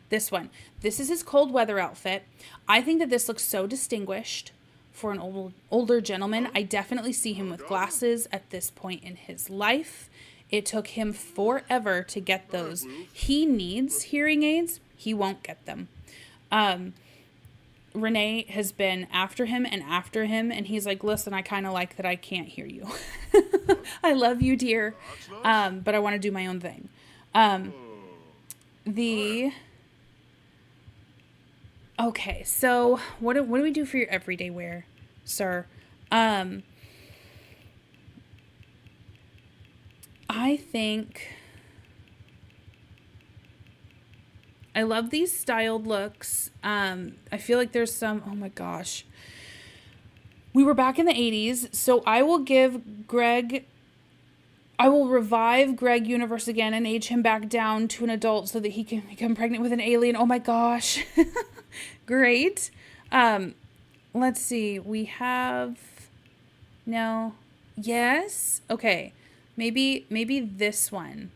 this one. This is his cold weather outfit. I think that this looks so distinguished for an older gentleman. I definitely see him with glasses at this point in his life. It took him forever to get those. He needs hearing aids. He won't get them. Renee has been after him, and he's like, listen, I kind of like that I can't hear you. I love you, dear, but I want to do my own thing. Okay, so what do we do for your everyday wear, sir? I think I love these styled looks. I feel like there's some, oh my gosh. We were back in the 80s, so I will revive Greg Universe again and age him back down to an adult so that he can become pregnant with an alien. Oh my gosh. Great. Let's see. We have No. Yes? Okay. Maybe this one.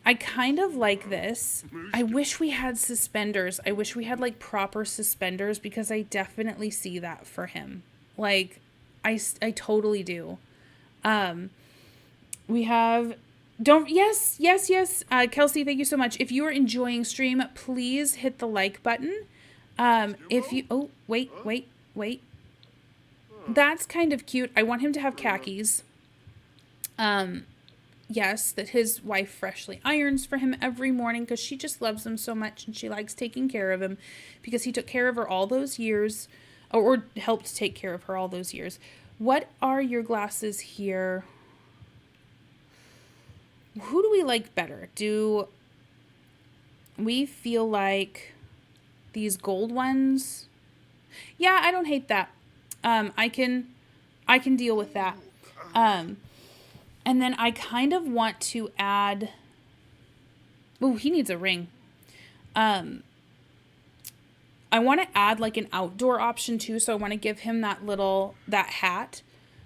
I kind of like this. I wish we had suspenders. I wish we had like proper suspenders because I definitely see that for him. Like I totally do. Um we have don't yes. Kelsey, thank you so much. If you are enjoying stream, please hit the like button. If you wait. That's kind of cute. I want him to have khakis. Yes, that his wife freshly irons for him every morning because she just loves him so much and she likes taking care of him because he took care of her all those years or helped take care of her all those years. What are your glasses here? Who do we like better? Do we feel like these gold ones? Yeah, I don't hate that. I can deal with that. And then I kind of want to add... Oh, he needs a ring. I want to add like an outdoor option too. So I want to give him that hat.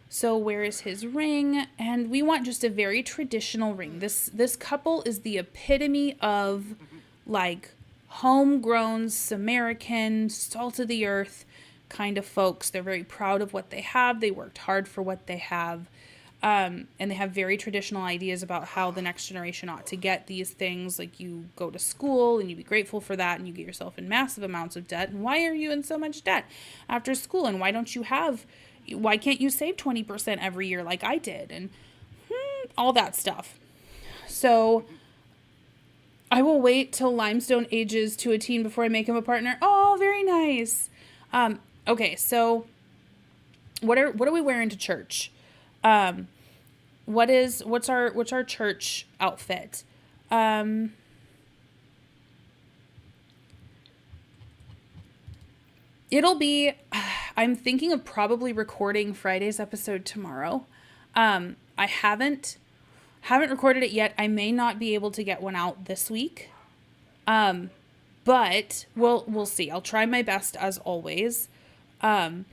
So where is his ring? And we want just a very traditional ring. This couple is the epitome of like homegrown, Samaritan, salt of the earth kind of folks. They're very proud of what they have. They worked hard for what they have. And they have very traditional ideas about how the next generation ought to get these things. Like you go to school and you be grateful for that and you get yourself in massive amounts of debt. And why are you in so much debt after school? And why can't you save 20% every year like I did? And all that stuff. So I will wait till Limestone ages to a teen before I make him a partner. Oh, very nice. Okay, so what are we wearing to church? What's our church outfit? It'll be, I'm thinking of probably recording Friday's episode tomorrow. I haven't recorded it yet. I may not be able to get one out this week. But we'll see. I'll try my best as always. What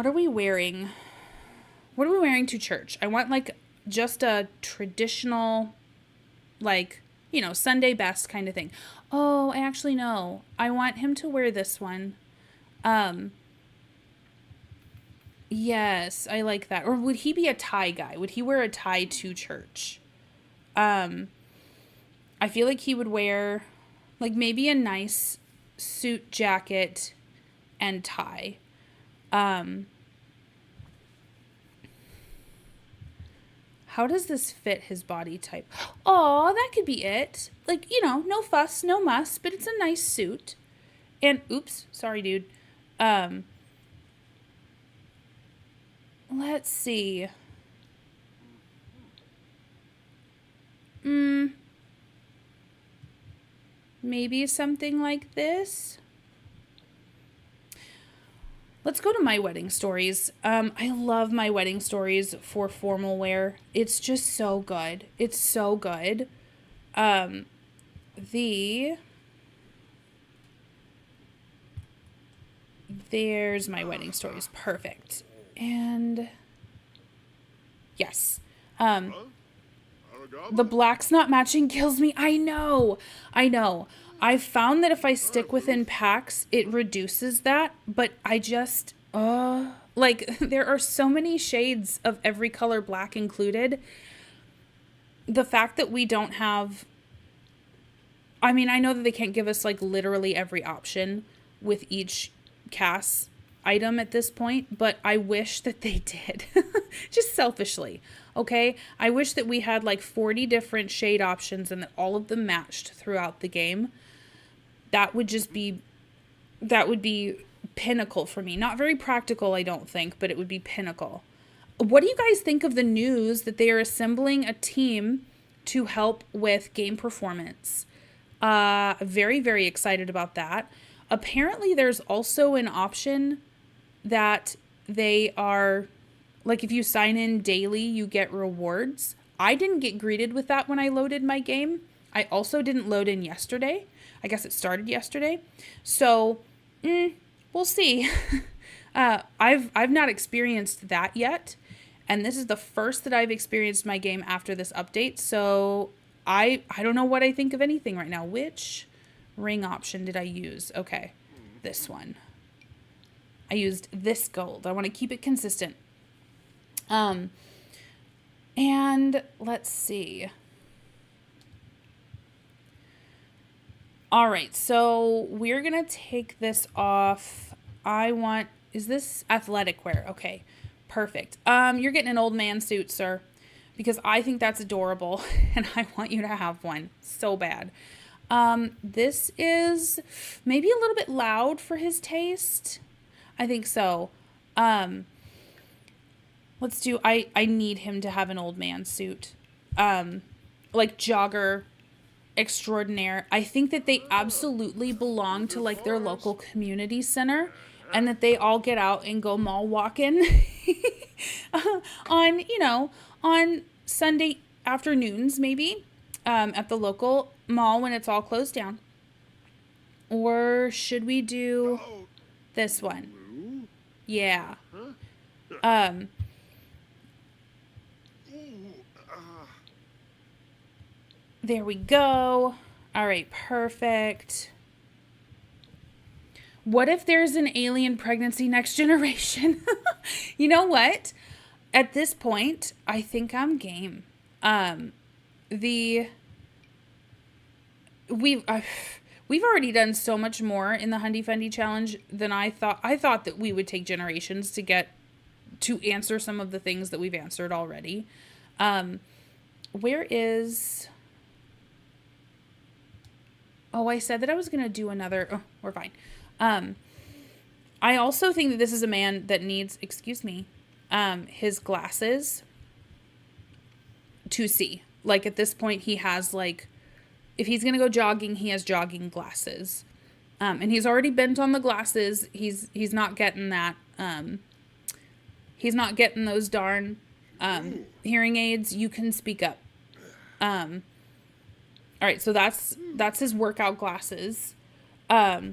are we wearing? What are we wearing to church? I want like just a traditional, like, Sunday best kind of thing. Oh, I actually know. I want him to wear this one. Yes, I like that. Or would he be a tie guy? Would he wear a tie to church? I feel like he would wear like maybe a nice suit jacket and tie. How does this fit his body type? Oh, that could be it. Like, no fuss, no muss, but it's a nice suit. And, oops, sorry, dude. Let's see. Maybe something like this. Let's go to my wedding stories. I love my wedding stories for formal wear. It's just so good. It's so good. There's my wedding stories. Perfect. And yes. The black's not matching kills me. I know. I've found that if I stick within packs, it reduces that, but I just, like, there are so many shades of every color black included. The fact that we don't have, I mean, I know that they can't give us, like, literally every option with each CAS item at this point, but I wish that they did. Just selfishly, okay? I wish that we had, like, 40 different shade options and that all of them matched throughout the game. That would be pinnacle for me. Not very practical, I don't think, but it would be pinnacle. What do you guys think of the news that they are assembling a team to help with game performance? Very, very excited about that. Apparently, there's also an option that they are, like, if you sign in daily, you get rewards. I didn't get greeted with that when I loaded my game. I also didn't load in yesterday. I guess it started yesterday. So, we'll see. I've not experienced that yet, and this is the first that I've experienced my game after this update. So I don't know what I think of anything right now. Which ring option did I use? Okay, this one. I used this gold. I want to keep it consistent. And let's see. All right, so we're going to take this off. Is this athletic wear? Okay, perfect. You're getting an old man suit, sir, because I think that's adorable and I want you to have one so bad. This is maybe a little bit loud for his taste. I think so. Let's do, I need him to have an old man suit. Like jogger extraordinaire. I think that they absolutely belong to like their local community center, and that they all get out and go mall walking on Sunday afternoons, maybe, at the local mall when it's all closed down. Or should we do this one? Yeah. There we go. All right, perfect. What if there's an alien pregnancy next generation? You know what? At this point, I think I'm game. We've already done so much more in the Hundy Fundy challenge than I thought. I thought that we would take generations to answer some of the things that we've answered already. Where is... Oh, I said that I was going to do another... Oh, we're fine. I also think that this is a man that needs, his glasses to see. Like, at this point, he has, like... If he's going to go jogging, he has jogging glasses. And he's already bent on the glasses. He's not getting that. He's not getting those darn hearing aids. You can speak up. All right, so that's his workout glasses. I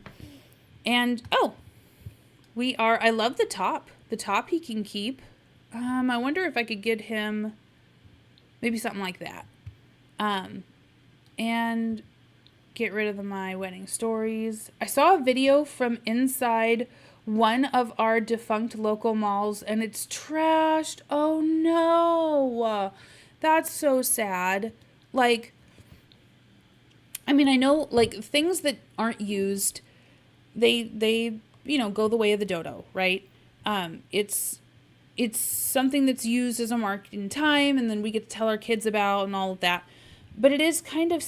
love the top. The top he can keep. I wonder if I could get him maybe something like that. And get rid of my wedding stories. I saw a video from inside one of our defunct local malls, and it's trashed. Oh no. That's so sad. Like, I mean, I know, like, things that aren't used, they go the way of the dodo, right? It's something that's used as a marketing time, and then we get to tell our kids about and all of that. But it is kind of,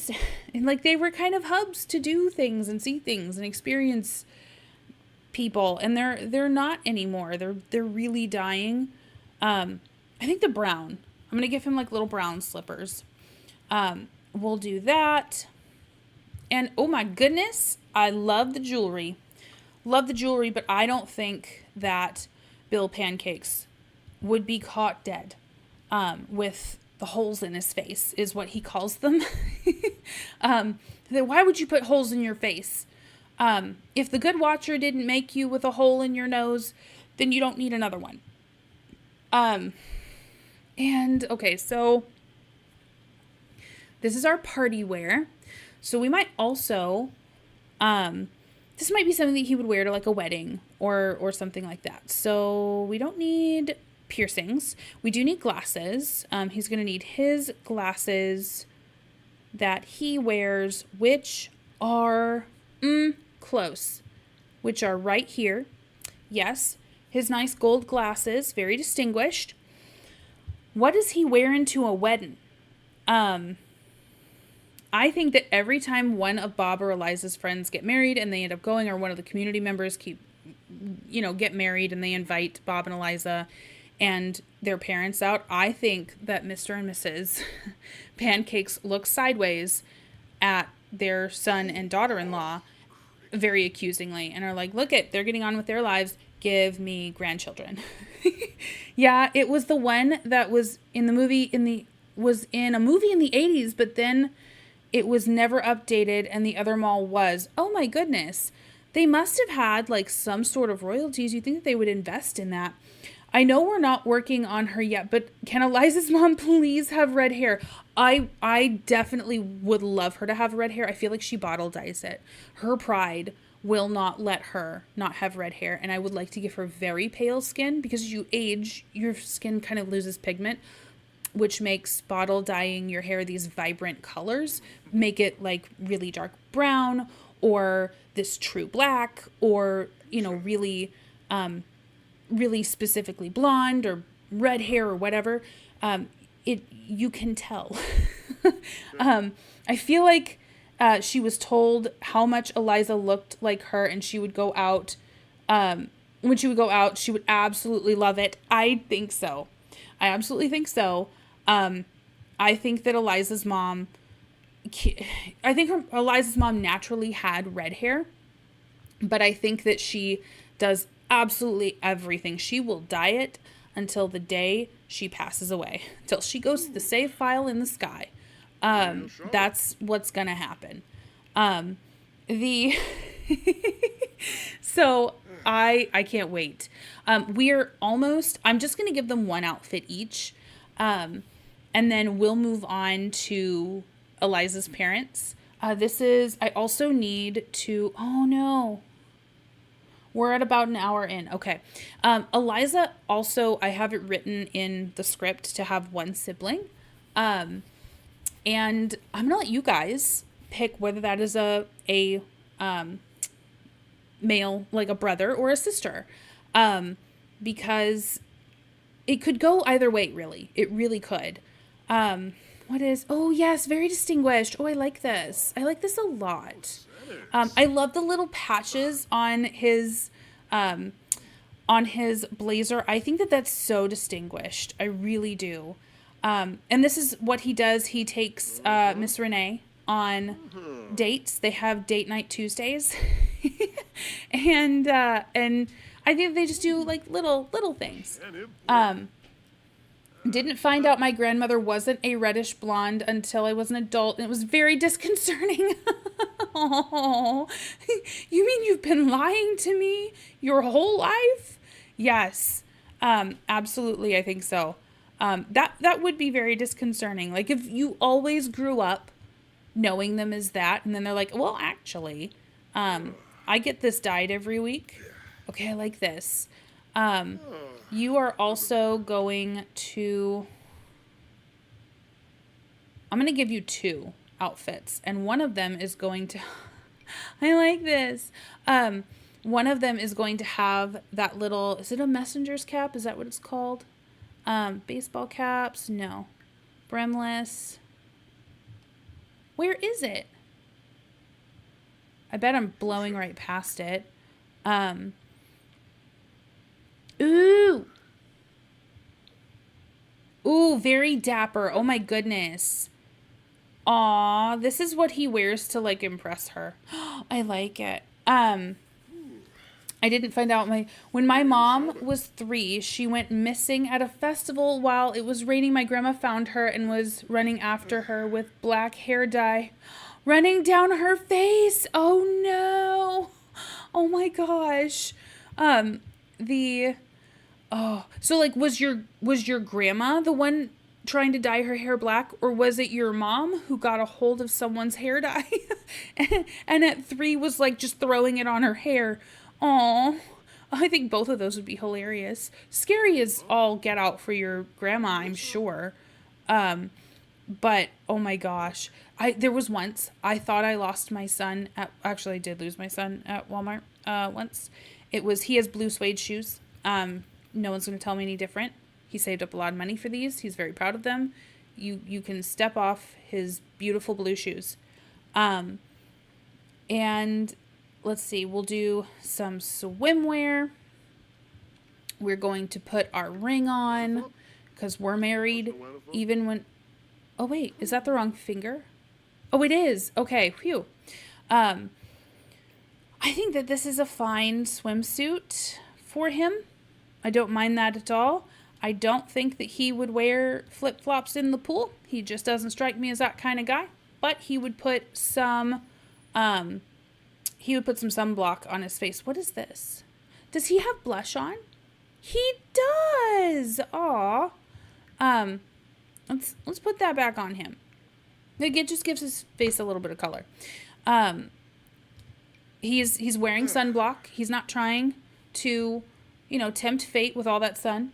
like, they were kind of hubs to do things and see things and experience people, and they're not anymore. They're really dying. I think the brown. I'm gonna give him like little brown slippers. We'll do that. And oh my goodness, I love the jewelry. Love the jewelry, but I don't think that Bill Pancakes would be caught dead with the holes in his face, is what he calls them. Why would you put holes in your face? If the good watcher didn't make you with a hole in your nose, then you don't need another one. And okay, so this is our party wear. So we might also, this might be something that he would wear to like a wedding or something like that. So we don't need piercings. We do need glasses. He's going to need his glasses that he wears, which are close, which are right here. Yes, his nice gold glasses, very distinguished. What does he wear into a wedding? I think that every time one of Bob or Eliza's friends get married and they end up going, or one of the community members get married and they invite Bob and Eliza and their parents out, I think that Mr. and Mrs. Pancakes look sideways at their son and daughter-in-law very accusingly and are like, look it, they're getting on with their lives. Give me grandchildren. Yeah, it was the one that was in a movie in the 80s, but then it was never updated and the other mall was. Oh my goodness. They must have had like some sort of royalties. You think that they would invest in that. I know we're not working on her yet, but can Eliza's mom please have red hair? I definitely would love her to have red hair. I feel like she bottle dyes it. Her pride will not let her not have red hair, and I would like to give her very pale skin, because as you age, your skin kind of loses pigment, which makes bottle dyeing your hair these vibrant colors make it like really dark brown, or this true black, or really really specifically blonde or red hair or whatever. You can tell. I feel like she was told how much Eliza looked like her, and she would go out. When she would go out, she would absolutely love it. I think so. I absolutely think so. I think that Eliza's mom naturally had red hair, but I think that she does absolutely everything. She will dye it until the day she passes away, until she goes to the save file in the sky. That's what's gonna happen. So I can't wait. I'm just gonna give them one outfit each, and then we'll move on to Eliza's parents. I also need to, oh no, we're at about an hour in. Okay. Eliza also, I have it written in the script to have one sibling. And I'm going to let you guys pick whether that is a male, like a brother or a sister. Because it could go either way, really. It really could. Oh yes, very distinguished. Oh, I like this. I like this a lot. I love the little patches on his blazer. I think that that's so distinguished. I really do. And this is what he does. He takes Miss Renee on dates. They have date night Tuesdays, and I think they just do like little things. Didn't find out my grandmother wasn't a reddish blonde until I was an adult, and it was very disconcerting. Oh, you mean you've been lying to me your whole life? Yes, absolutely. I think so. That would be very disconcerting. Like if you always grew up knowing them as that, and then they're like, well, actually, I get this dyed every week. Okay, I like this. You are also going to, I'm going to give you 2 outfits, and one of them is going to, I like this. One of them is going to have that little, is it a messenger's cap? Is that what it's called? Baseball caps? No. Brimless. Where is it? I bet I'm blowing right past it. Ooh. Ooh, very dapper. Oh my goodness. Aw, this is what he wears to like impress her. I like it. I didn't find out when my mom was 3, she went missing at a festival while it was raining. My grandma found her and was running after her with black hair dye running down her face. Oh no. Oh my gosh. So like was your grandma the one trying to dye her hair black, or was it your mom who got a hold of someone's hair dye and at 3 was like just throwing it on her hair? Aw, I think both of those would be hilarious. Scary as all get out for your grandma, I'm sure. But oh my gosh, there was once I thought I lost my son actually I did lose my son at Walmart once. He has blue suede shoes. No one's going to tell me any different. He saved up a lot of money for these. He's very proud of them. You can step off his beautiful blue shoes. And let's see, we'll do some swimwear. We're going to put our ring on because we're married even when, oh wait, is that the wrong finger? Oh, it is. Okay. Phew. I think that this is a fine swimsuit for him. I don't mind that at all. I don't think that he would wear flip-flops in the pool. He just doesn't strike me as that kind of guy. But he would put some he would put some sunblock on his face. What is this? Does he have blush on? He does. Aw. Let's put that back on him. Like, it just gives his face a little bit of color. He's wearing sunblock. He's not trying to, tempt fate with all that sun.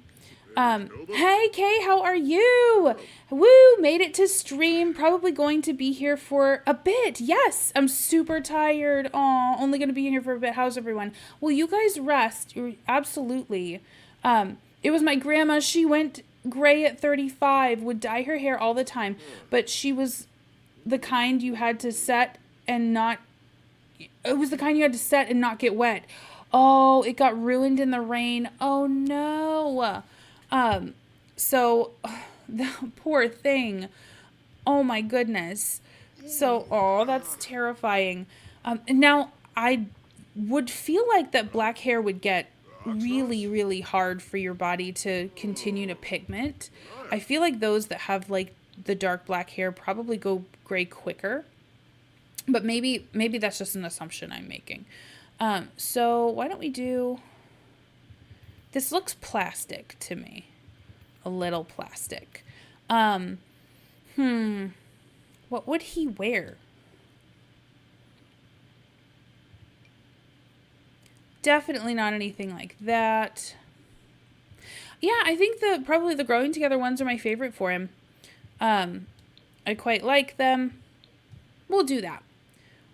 Hey, Kay, how are you? Woo, made it to stream. Probably going to be here for a bit. Yes, I'm super tired. Aw, only going to be here for a bit. How's everyone? Well, you guys rest. Absolutely. It was my grandma. She went gray at 35, would dye her hair all the time, but she was the kind you had to set and not, it was the kind you had to set and not get wet. Oh, it got ruined in the rain. Oh no. So the poor thing. Oh my goodness. So, that's terrifying. Now I would feel like that black hair would get really, really hard for your body to continue to pigment. I feel like those that have like the dark black hair probably go gray quicker, but maybe that's just an assumption I'm making. So why don't we do, this looks plastic to me, a little plastic. What would he wear? Definitely not anything like that. Yeah, I think probably the growing together ones are my favorite for him. I quite like them. We'll do that.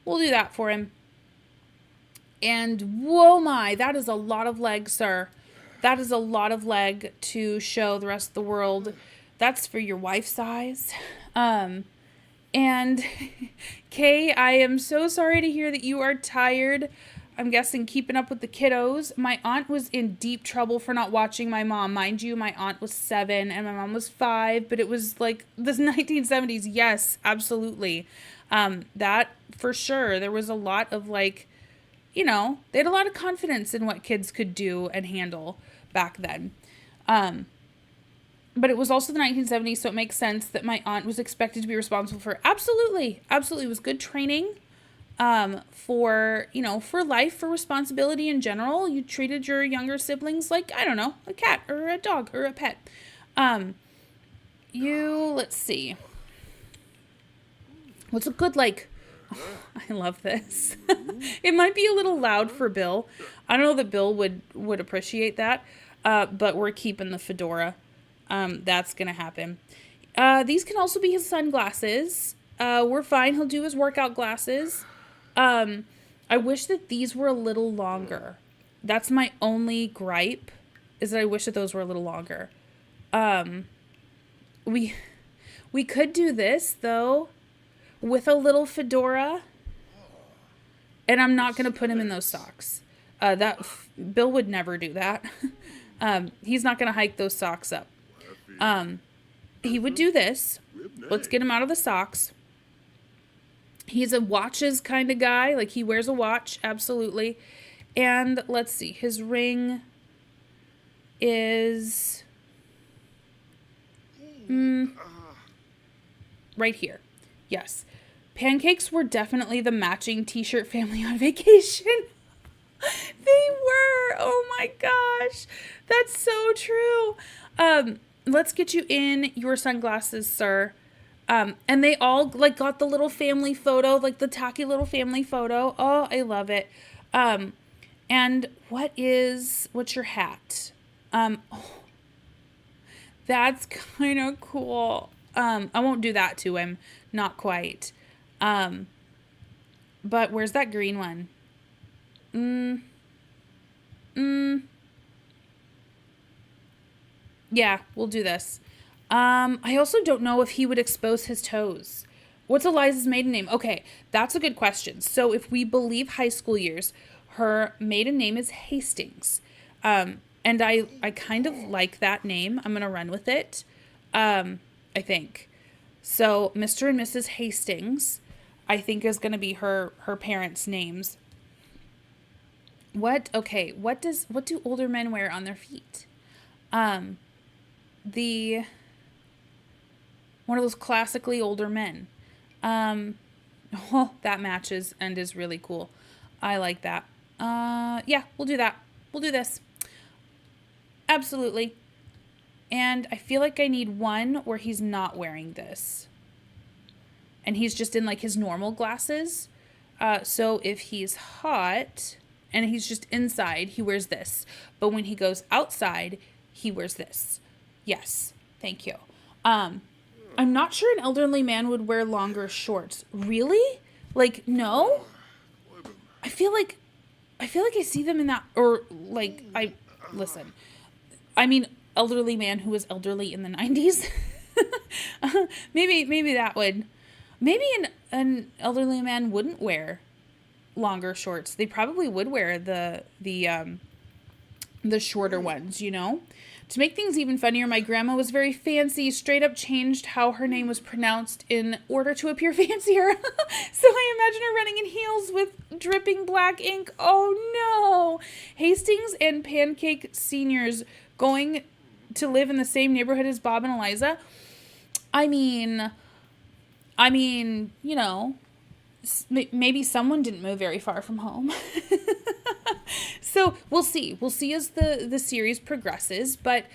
We'll do that for him. And whoa my, that is a lot of leg, sir. That is a lot of leg to show the rest of the world. That's for your wife's eyes. And Kay, I am so sorry to hear that you are tired. I'm guessing keeping up with the kiddos. My aunt was in deep trouble for not watching my mom. Mind you, my aunt was 7 and my mom was 5, but it was like the 1970s. Yes, absolutely. That for sure. There was a lot of like, they had a lot of confidence in what kids could do and handle back then. But it was also the 1970s, so it makes sense that my aunt was expected to be responsible for absolutely. It was good training. For life, for responsibility in general. You treated your younger siblings like, I don't know, a cat or a dog or a pet. Let's see. What's a good, I love this. It might be a little loud for Bill. I don't know that Bill would appreciate that. But we're keeping the fedora. That's going to happen. These can also be his sunglasses. We're fine. He'll do his workout glasses. I wish that these were a little longer. That's my only gripe, is that I wish that those were a little longer. We could do this though, with a little fedora, and I'm not going to put him in those socks. Bill would never do that. He's not going to hike those socks up. He would do this. Let's get him out of the socks. He's a watches kind of guy. Like, he wears a watch. Absolutely. And let's see. His ring is right here. Yes. Pancakes were definitely the matching t-shirt family on vacation. They were. Oh my gosh. That's so true. Let's get you in your sunglasses, sir. And they all got the little family photo, the tacky little family photo. Oh, I love it. And what's your hat? That's kind of cool. I won't do that to him. Not quite. But where's that green one? Yeah, we'll do this. I also don't know if he would expose his toes. What's Eliza's maiden name? Okay, that's a good question. So if we believe high school years, her maiden name is Hastings. And I kind of like that name. I'm going to run with it. I think. So Mr. and Mrs. Hastings, I think, is going to be her parents' names. What do older men wear on their feet? One of those classically older men. That matches and is really cool. I like that. Yeah, we'll do that. We'll do this. Absolutely. And I feel like I need one where he's not wearing this. And he's just in like his normal glasses. So if he's hot and he's just inside, he wears this. But when he goes outside, he wears this. Yes. Thank you. I'm not sure an elderly man would wear longer shorts. Really? Like, no? I feel like I see them in that, or like, listen, I mean, elderly man who was elderly in the 90s. Maybe that would, maybe an elderly man wouldn't wear longer shorts. They probably would wear the shorter ones, you know? To make things even funnier, my grandma was very fancy, straight up changed how her name was pronounced in order to appear fancier. So I imagine her running in heels with dripping black ink. Oh no! Hastings and Pancake seniors going to live in the same neighborhood as Bob and Eliza. I mean, you know, maybe someone didn't move very far from home. So we'll see. We'll see as the series progresses. But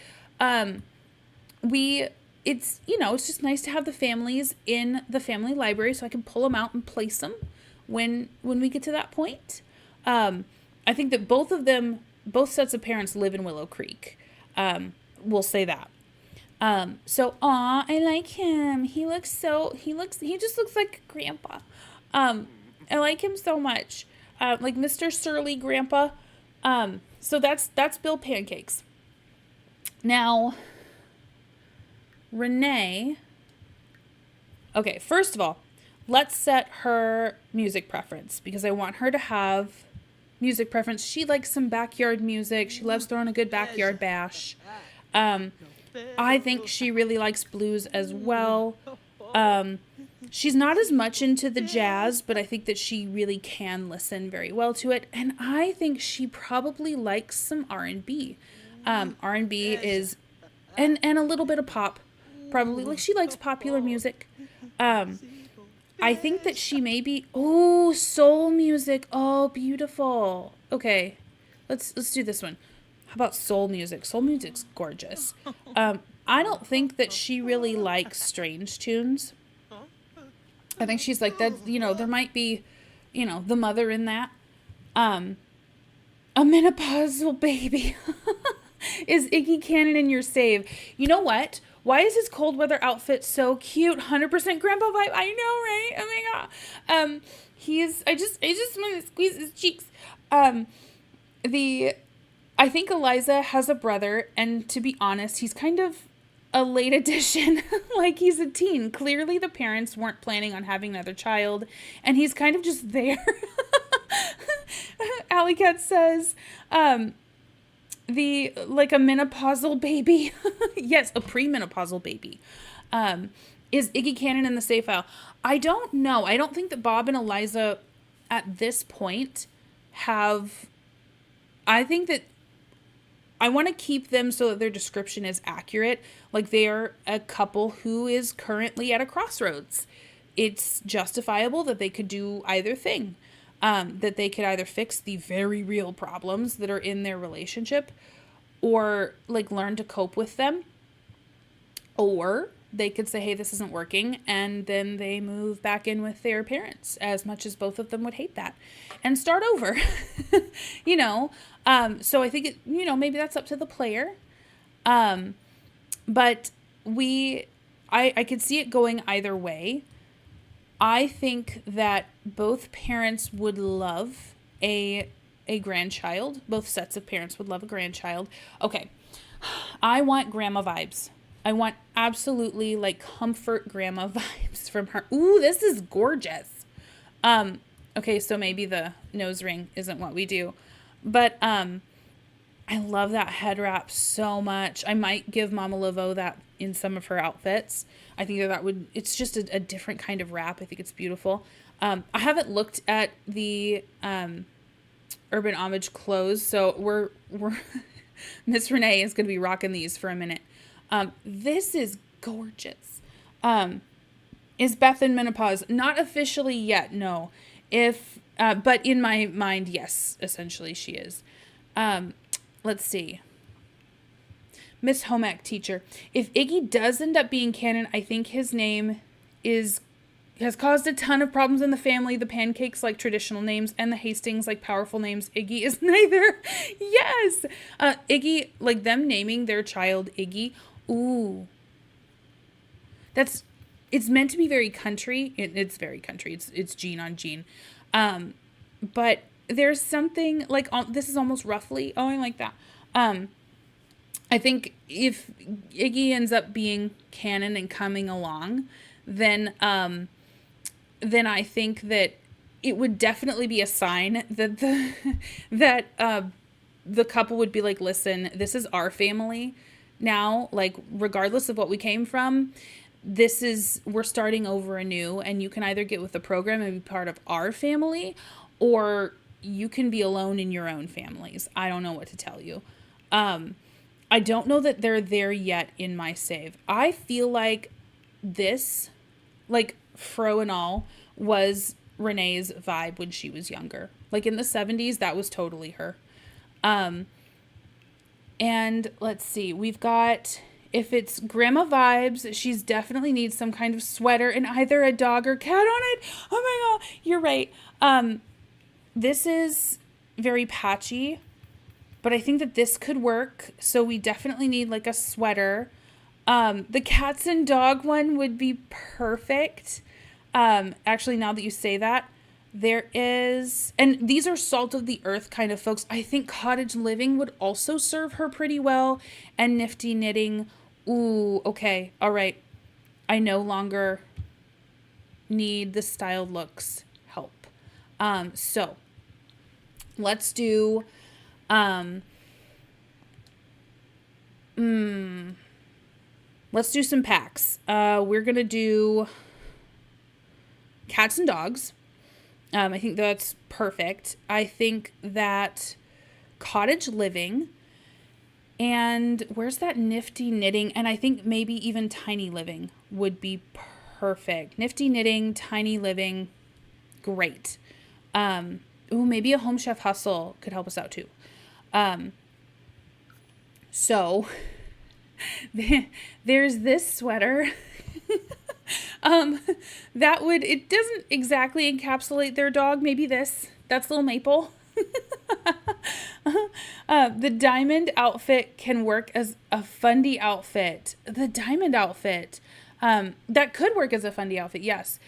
it's just nice to have the families in the family library so I can pull them out and place them when we get to that point. I think that both sets of parents live in Willow Creek. We'll say that. I like him. He just looks like Grandpa. I like him so much. Like Mr. Surly Grandpa. So that's Bill Pancakes. Now, Renee. Okay, first of all, let's set her music preference because I want her to have music preference. She likes some backyard music. She loves throwing a good backyard bash. I think she really likes blues as well. She's not as much into the jazz, but I think that she really can listen very well to it. And I think she probably likes some R&B. R&B is, and a little bit of pop, probably. Like, she likes popular music. I think that she may be, soul music. Oh, beautiful. Okay, let's do this one. How about soul music? Soul music's gorgeous. I don't think that she really likes strange tunes. I think she's like that, there might be, the mother in that. A menopausal baby. Is Iggy Cannon in your save? You know what? Why is his cold weather outfit so cute? 100% grandpa vibe. I know, right? Oh my god. I just want to squeeze his cheeks. I think Eliza has a brother, and to be honest, he's kind of a late addition. Like, he's a teen. Clearly the parents weren't planning on having another child, and he's kind of just there. Alley Cat says, a menopausal baby. Yes, a premenopausal baby. Is Iggy Cannon in the save file? I don't know. I don't think that Bob and Eliza at this point I think that I want to keep them so that their description is accurate. Like, they're a couple who is currently at a crossroads. It's justifiable that they could do either thing. That they could either fix the very real problems that are in their relationship, or like learn to cope with them. Or they could say, hey, this isn't working, and then they move back in with their parents, as much as both of them would hate that, and start over. So I think maybe that's up to the player. But I could see it going either way. I think that both parents would love a grandchild. Both sets of parents would love a grandchild. Okay. I want grandma vibes. I want absolutely like comfort grandma vibes from her. Ooh, this is gorgeous. Okay, so maybe the nose ring isn't what we do, but I love that head wrap so much. I might give Mama Laveau that in some of her outfits. I think it's just a different kind of wrap. I think it's beautiful. I haven't looked at the Urban Homage clothes, so we're Miss Renee is going to be rocking these for a minute. This is gorgeous. Is Beth in menopause? Not officially yet, no. If But in my mind, yes, essentially she is. Let's see. Miss Homack teacher. If Iggy does end up being canon, I think his name has caused a ton of problems in the family. The Pancakes like traditional names and the Hastings like powerful names. Iggy is neither. Yes. Iggy, like them naming their child Iggy. Ooh. It's meant to be very country. It's very country. It's Gene on Gene. But there's something like, this is almost roughly. Oh, I like that. I think if Iggy ends up being canon and coming along, then I think that it would definitely be a sign that the couple would be like, listen, this is our family now, like regardless of what we came from, we're starting over anew, and you can either get with the program and be part of our family, or you can be alone in your own families. I don't know what to tell you. I don't know that they're there yet in my save. I feel like this, like Fro and all, was Renee's vibe when she was younger. Like in the 70s, that was totally her. And let's see, we've got, if it's grandma vibes, she's definitely needs some kind of sweater and either a dog or cat on it. Oh my God, you're right. This is very patchy, but I think that this could work. So we definitely need like a sweater. The cats and dog one would be perfect. Actually, now that you say that, there is, and these are salt of the earth kind of folks. I think cottage living would also serve her pretty well, and nifty knitting. Ooh, okay. All right. I no longer need the styled looks help. So let's do, let's do some packs. We're going to do cats and dogs. I think that's perfect. I think that cottage living, and where's that nifty knitting? And I think maybe even tiny living would be perfect. Nifty knitting, tiny living, great. Maybe a home chef hustle could help us out too. So there's this sweater. It doesn't exactly encapsulate their dog. Maybe that's Little Maple. The diamond outfit can work as a fundy outfit. The diamond outfit, that could work as a fundy outfit. Yes.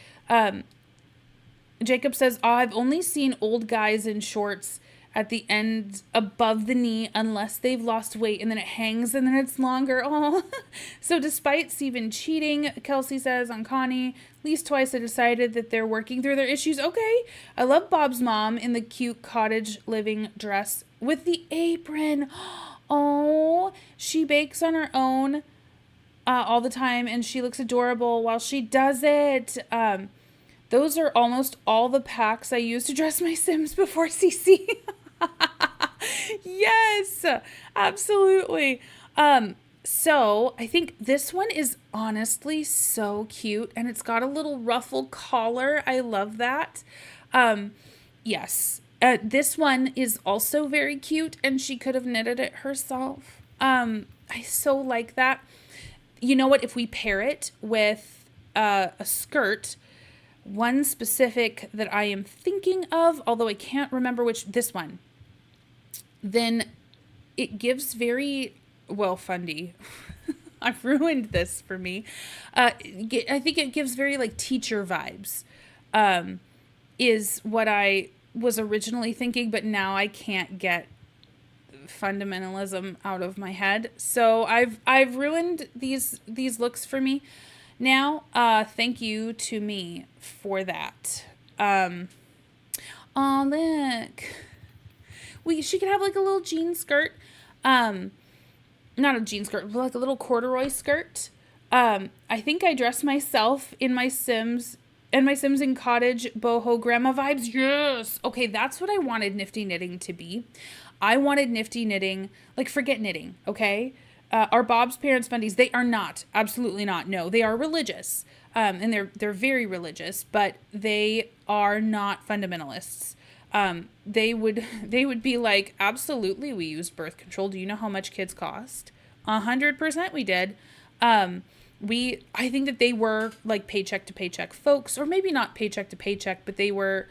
Jacob says, I've only seen old guys in shorts at the end above the knee unless they've lost weight, and then it hangs and then it's longer. Oh, so despite Steven cheating, Kelsey says on Connie, at least twice I decided that they're working through their issues. Okay. I love Bob's mom in the cute cottage living dress with the apron. Oh, she bakes on her own all the time, and she looks adorable while she does it. Those are almost all the packs I use to dress my Sims before CC. Yes, absolutely. So I think this one is honestly so cute, and it's got a little ruffle collar. I love that. Yes. This one is also very cute, and she could have knitted it herself. I so like that. You know what? If we pair it with a skirt, one specific that I am thinking of, although I can't remember this one, then it gives very, well, fundy. I've ruined this for me. I think it gives very like teacher vibes, is what I was originally thinking, but now I can't get fundamentalism out of my head. So I've ruined these looks for me. Now, thank you to me for that. Oh, look. She could have like a little jean skirt. Not a jean skirt, but like a little corduroy skirt. I think I dress myself in my Sims in cottage boho grandma vibes. Yes. Okay, that's what I wanted nifty knitting to be. I wanted nifty knitting, like forget knitting, okay? Are Bob's parents fundies? They are not. Absolutely not. No, they are religious. And they're very religious, but they are not fundamentalists. They would be like, absolutely, we use birth control. Do you know how much kids cost? 100% we did. I think that they were like paycheck to paycheck folks, or maybe not paycheck to paycheck, but they were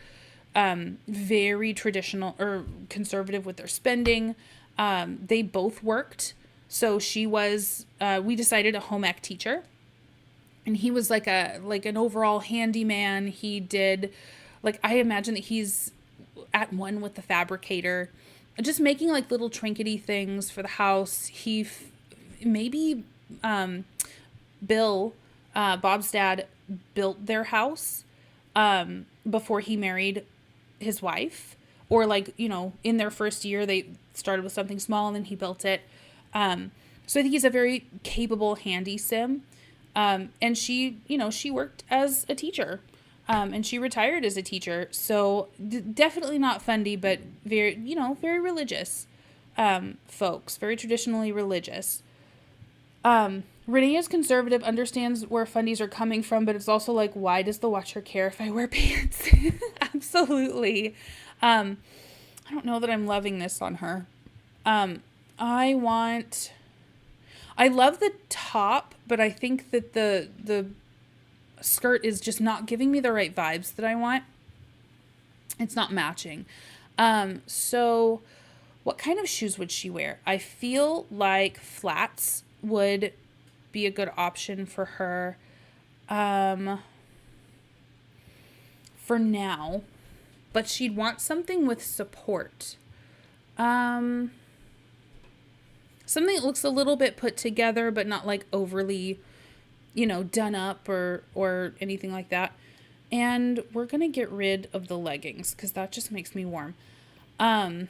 very traditional or conservative with their spending. They both worked. So we decided a home ec teacher, and he was like an overall handyman. He did, like, I imagine that he's at one with the fabricator, just making like little trinkety things for the house. Maybe Bill, Bob's dad, built their house before he married his wife, or like, in their first year they started with something small and then he built it. So I think he's a very capable handy sim. And she worked as a teacher, and she retired as a teacher. So definitely not fundy, but very, very religious, folks, very traditionally religious. Renee is conservative, understands where fundies are coming from, but it's also like, why does the watcher care if I wear pants? Absolutely. I don't know that I'm loving this on her. I love the top, but I think that the skirt is just not giving me the right vibes that I want. It's not matching. So what kind of shoes would she wear? I feel like flats would be a good option for her for now, but she'd want something with support. Something that looks a little bit put together, but not like overly, done up or anything like that. And we're going to get rid of the leggings because that just makes me warm. I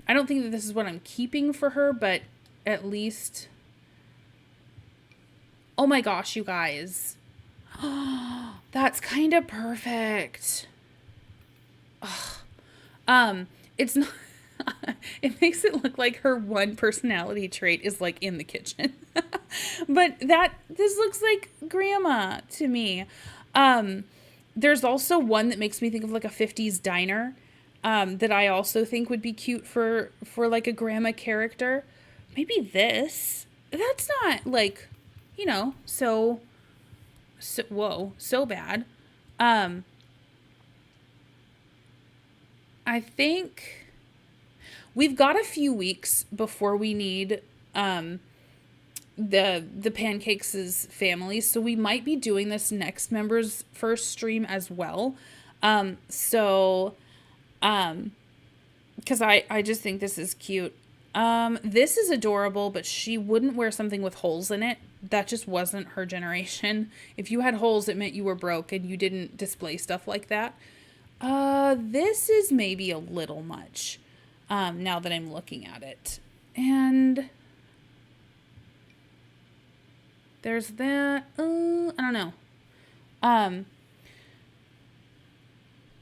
don't think that this is what I'm keeping for her, but at least... Oh my gosh, you guys. That's kind of perfect. It's not... It makes it look like her one personality trait is like in the kitchen. But this looks like grandma to me. There's also one that makes me think of like a 50s diner, that I also think would be cute for like a grandma character. Maybe this. That's not like, so bad. I think we've got a few weeks before we need the Pancakes' family, so we might be doing this next member's first stream as well. Because I just think this is cute. This is adorable, but she wouldn't wear something with holes in it. That just wasn't her generation. If you had holes, it meant you were broke and you didn't display stuff like that. This is maybe a little much. Now that I'm looking at it. And there's that. I don't know.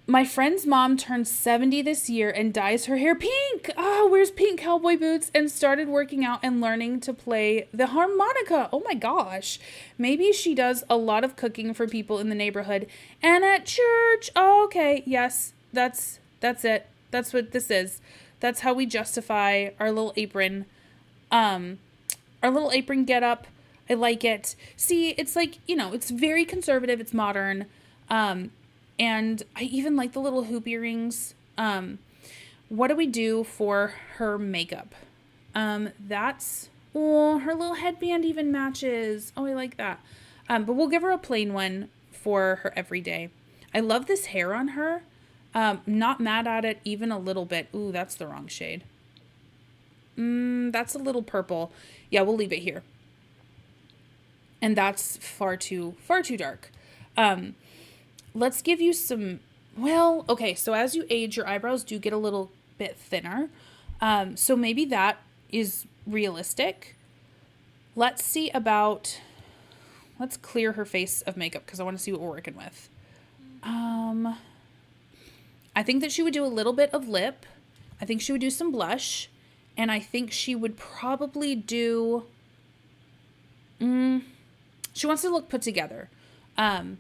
My friend's mom turned 70 this year and dyes her hair pink. Wears pink cowboy boots and started working out and learning to play the harmonica. Oh my gosh. Maybe she does a lot of cooking for people in the neighborhood and at church. Oh, okay. Yes, that's it. That's what this is. That's how we justify our little apron. Our little apron get up. I like it. See, it's like, it's very conservative. It's modern. And I even like the little hoop earrings. What do we do for her makeup? Her little headband even matches. Oh, I like that. But we'll give her a plain one for her everyday. I love this hair on her. Not mad at it even a little bit. Ooh, that's the wrong shade. That's a little purple. Yeah, we'll leave it here. And that's far too dark. Let's give you some, okay, so as you age, your eyebrows do get a little bit thinner. So maybe that is realistic. Let's clear her face of makeup because I want to see what we're working with. I think that she would do a little bit of lip. I think she would do some blush. And I think she would probably do She wants to look put together. I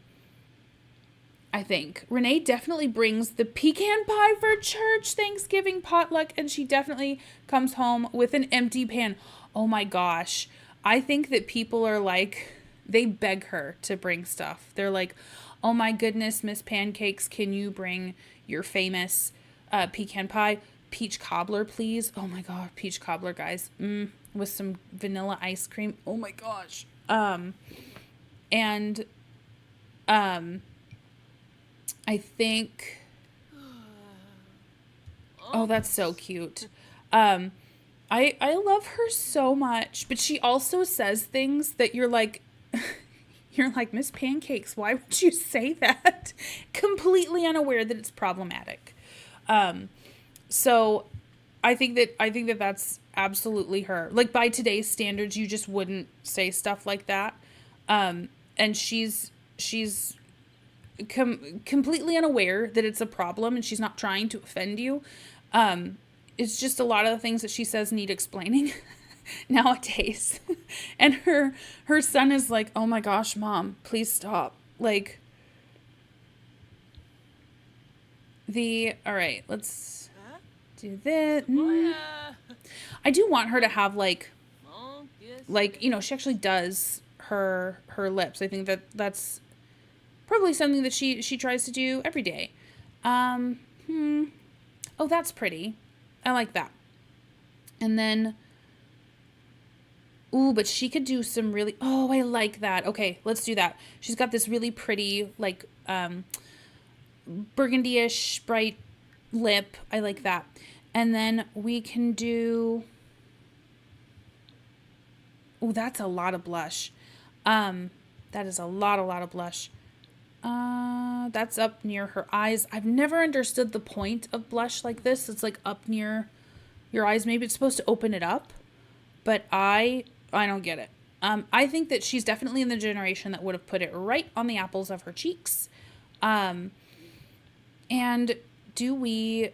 think Renee definitely brings the pecan pie for church Thanksgiving potluck, and she definitely comes home with an empty pan. Oh my gosh. I think that people are like, they beg her to bring stuff. They're like, oh my goodness, Miss Pancakes, can you bring your famous pecan pie? Peach cobbler, please. Oh my god, peach cobbler, guys. With some vanilla ice cream. Oh my gosh. And I think, oh, that's so cute. I love her so much, but she also says things that you're like, Miss Pancakes, why would you say that? Completely unaware that it's problematic. So I think that that's absolutely her. Like, by today's standards, you just wouldn't say stuff like that. And she's completely unaware that it's a problem, and she's not trying to offend you. It's just a lot of the things that she says need explaining nowadays. And her son is like, oh my gosh, Mom, please stop. Like, all right, let's do this. I do want her to have like, she actually does her lips. I think that's probably something that she tries to do every day. Oh, that's pretty. I like that. And then, ooh, but she could do some really, oh, I like that. Okay, let's do that. She's got this really pretty, like, burgundy-ish bright lip. I like that. And then we can do, oh, that's a lot of blush. That is a lot of blush. That's up near her eyes. I've never understood the point of blush like this. It's like up near your eyes. Maybe it's supposed to open it up, but I don't get it. I think that she's definitely in the generation that would have put it right on the apples of her cheeks. And do we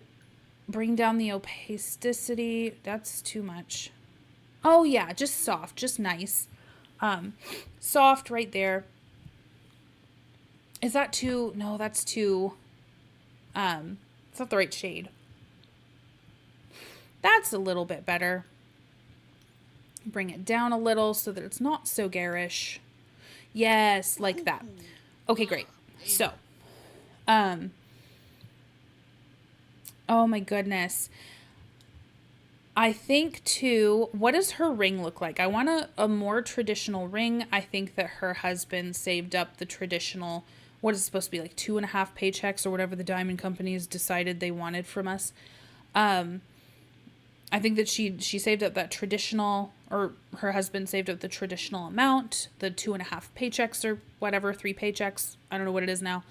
bring down the opacity? That's too much. Oh yeah, just soft, just nice. Soft right there. Is that too, no, that's too, it's not the right shade. That's a little bit better. Bring it down a little so that it's not so garish. Yes, like that. Okay, great. So, oh my goodness. I think too, what does her ring look like? I want a more traditional ring. I think that her husband saved up the traditional, what is it supposed to be, like 2.5 paychecks or whatever the diamond companies decided they wanted from us. I think that she saved up that traditional, or her husband saved up the traditional amount, the 2.5 paychecks or whatever, 3 paychecks, I don't know what it is now,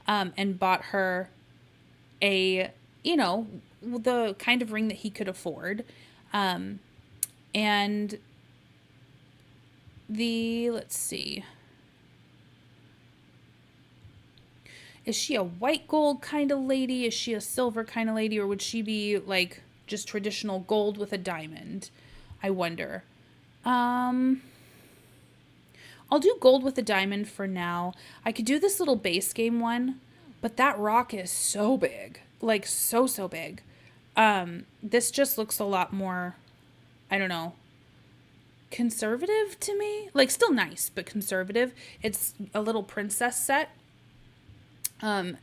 and bought her a, the kind of ring that he could afford. And let's see. Is she a white gold kind of lady? Is she a silver kind of lady? Or would she be like just traditional gold with a diamond? I wonder. I'll do gold with a diamond for now. I could do this little base game one, but that rock is so big. Like so big. This just looks a lot more, I don't know, conservative to me. Like still nice, but conservative. It's a little princess set. And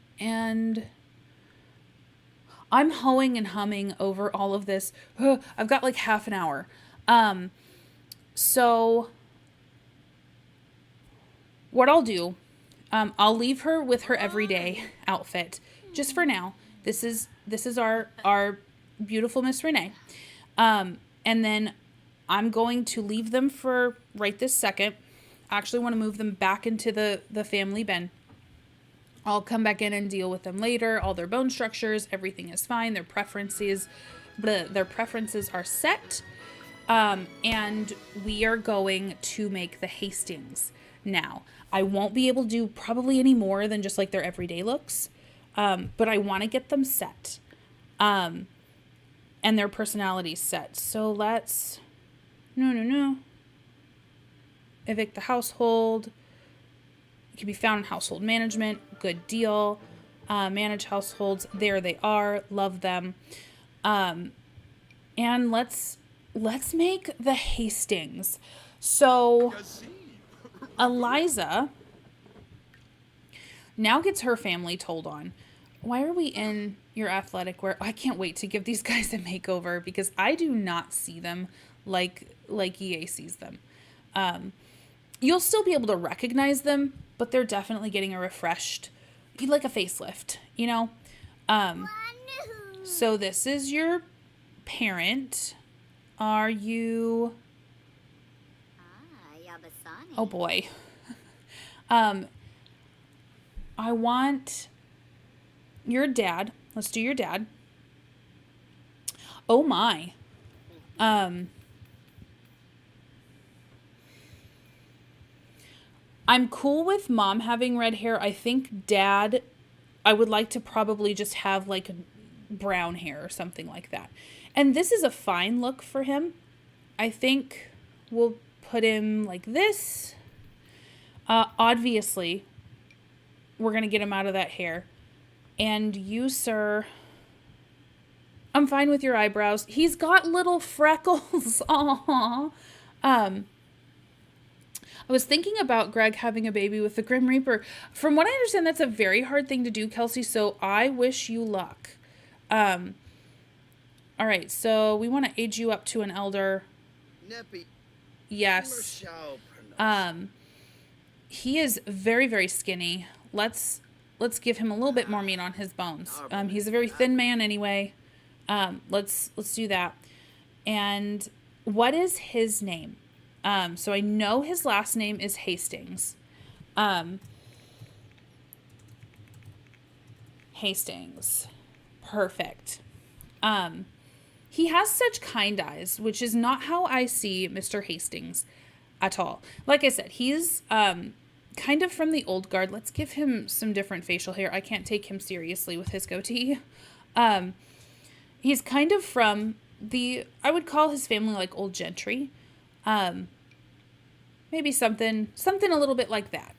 I'm hoeing and humming over all of this. I've got like half an hour. So what I'll do, I'll leave her with her everyday outfit just for now. This is our beautiful Miss Renee. And then I'm going to leave them for right this second. I actually want to move them back into the family bin. I'll come back in and deal with them later. All their bone structures, everything is fine. Their preferences are set. And we are going to make the Hastings now. I won't be able to do probably any more than just like their everyday looks. But I want to get them set. And their personalities set. So let's, no. evict the household. It can be found in household management. Good deal. Manage households. There they are. Love them. And let's make the Hastings. So Eliza now gets her family told on. Why are we in your athletic wear? I can't wait to give these guys a makeover because I do not see them like EA sees them. You'll still be able to recognize them, but they're definitely getting a refreshed, like a facelift, you know? So this is your parent. Are you... Oh boy. I want your dad. Let's do your dad. Oh my. I'm cool with mom having red hair. I think dad, I would like to probably just have like brown hair or something like that. And this is a fine look for him. I think we'll put him like this. Obviously, we're going to get him out of that hair. And you, sir, I'm fine with your eyebrows. He's got little freckles. Aww. I was thinking about Greg having a baby with the Grim Reaper. From what I understand, that's a very hard thing to do, Kelsey, so I wish you luck. All right, so we want to age you up to an elder. Yes. He is very, very skinny. Let's give him a little bit more meat on his bones. He's a very thin man anyway. Let's do that. And what is his name? So I know his last name is Hastings. Hastings. Perfect. He has such kind eyes, which is not how I see Mr. Hastings at all. Like I said, he's kind of from the old guard. Let's give him some different facial hair. I can't take him seriously with his goatee. He's kind of from I would call his family like old gentry. Maybe something a little bit like that.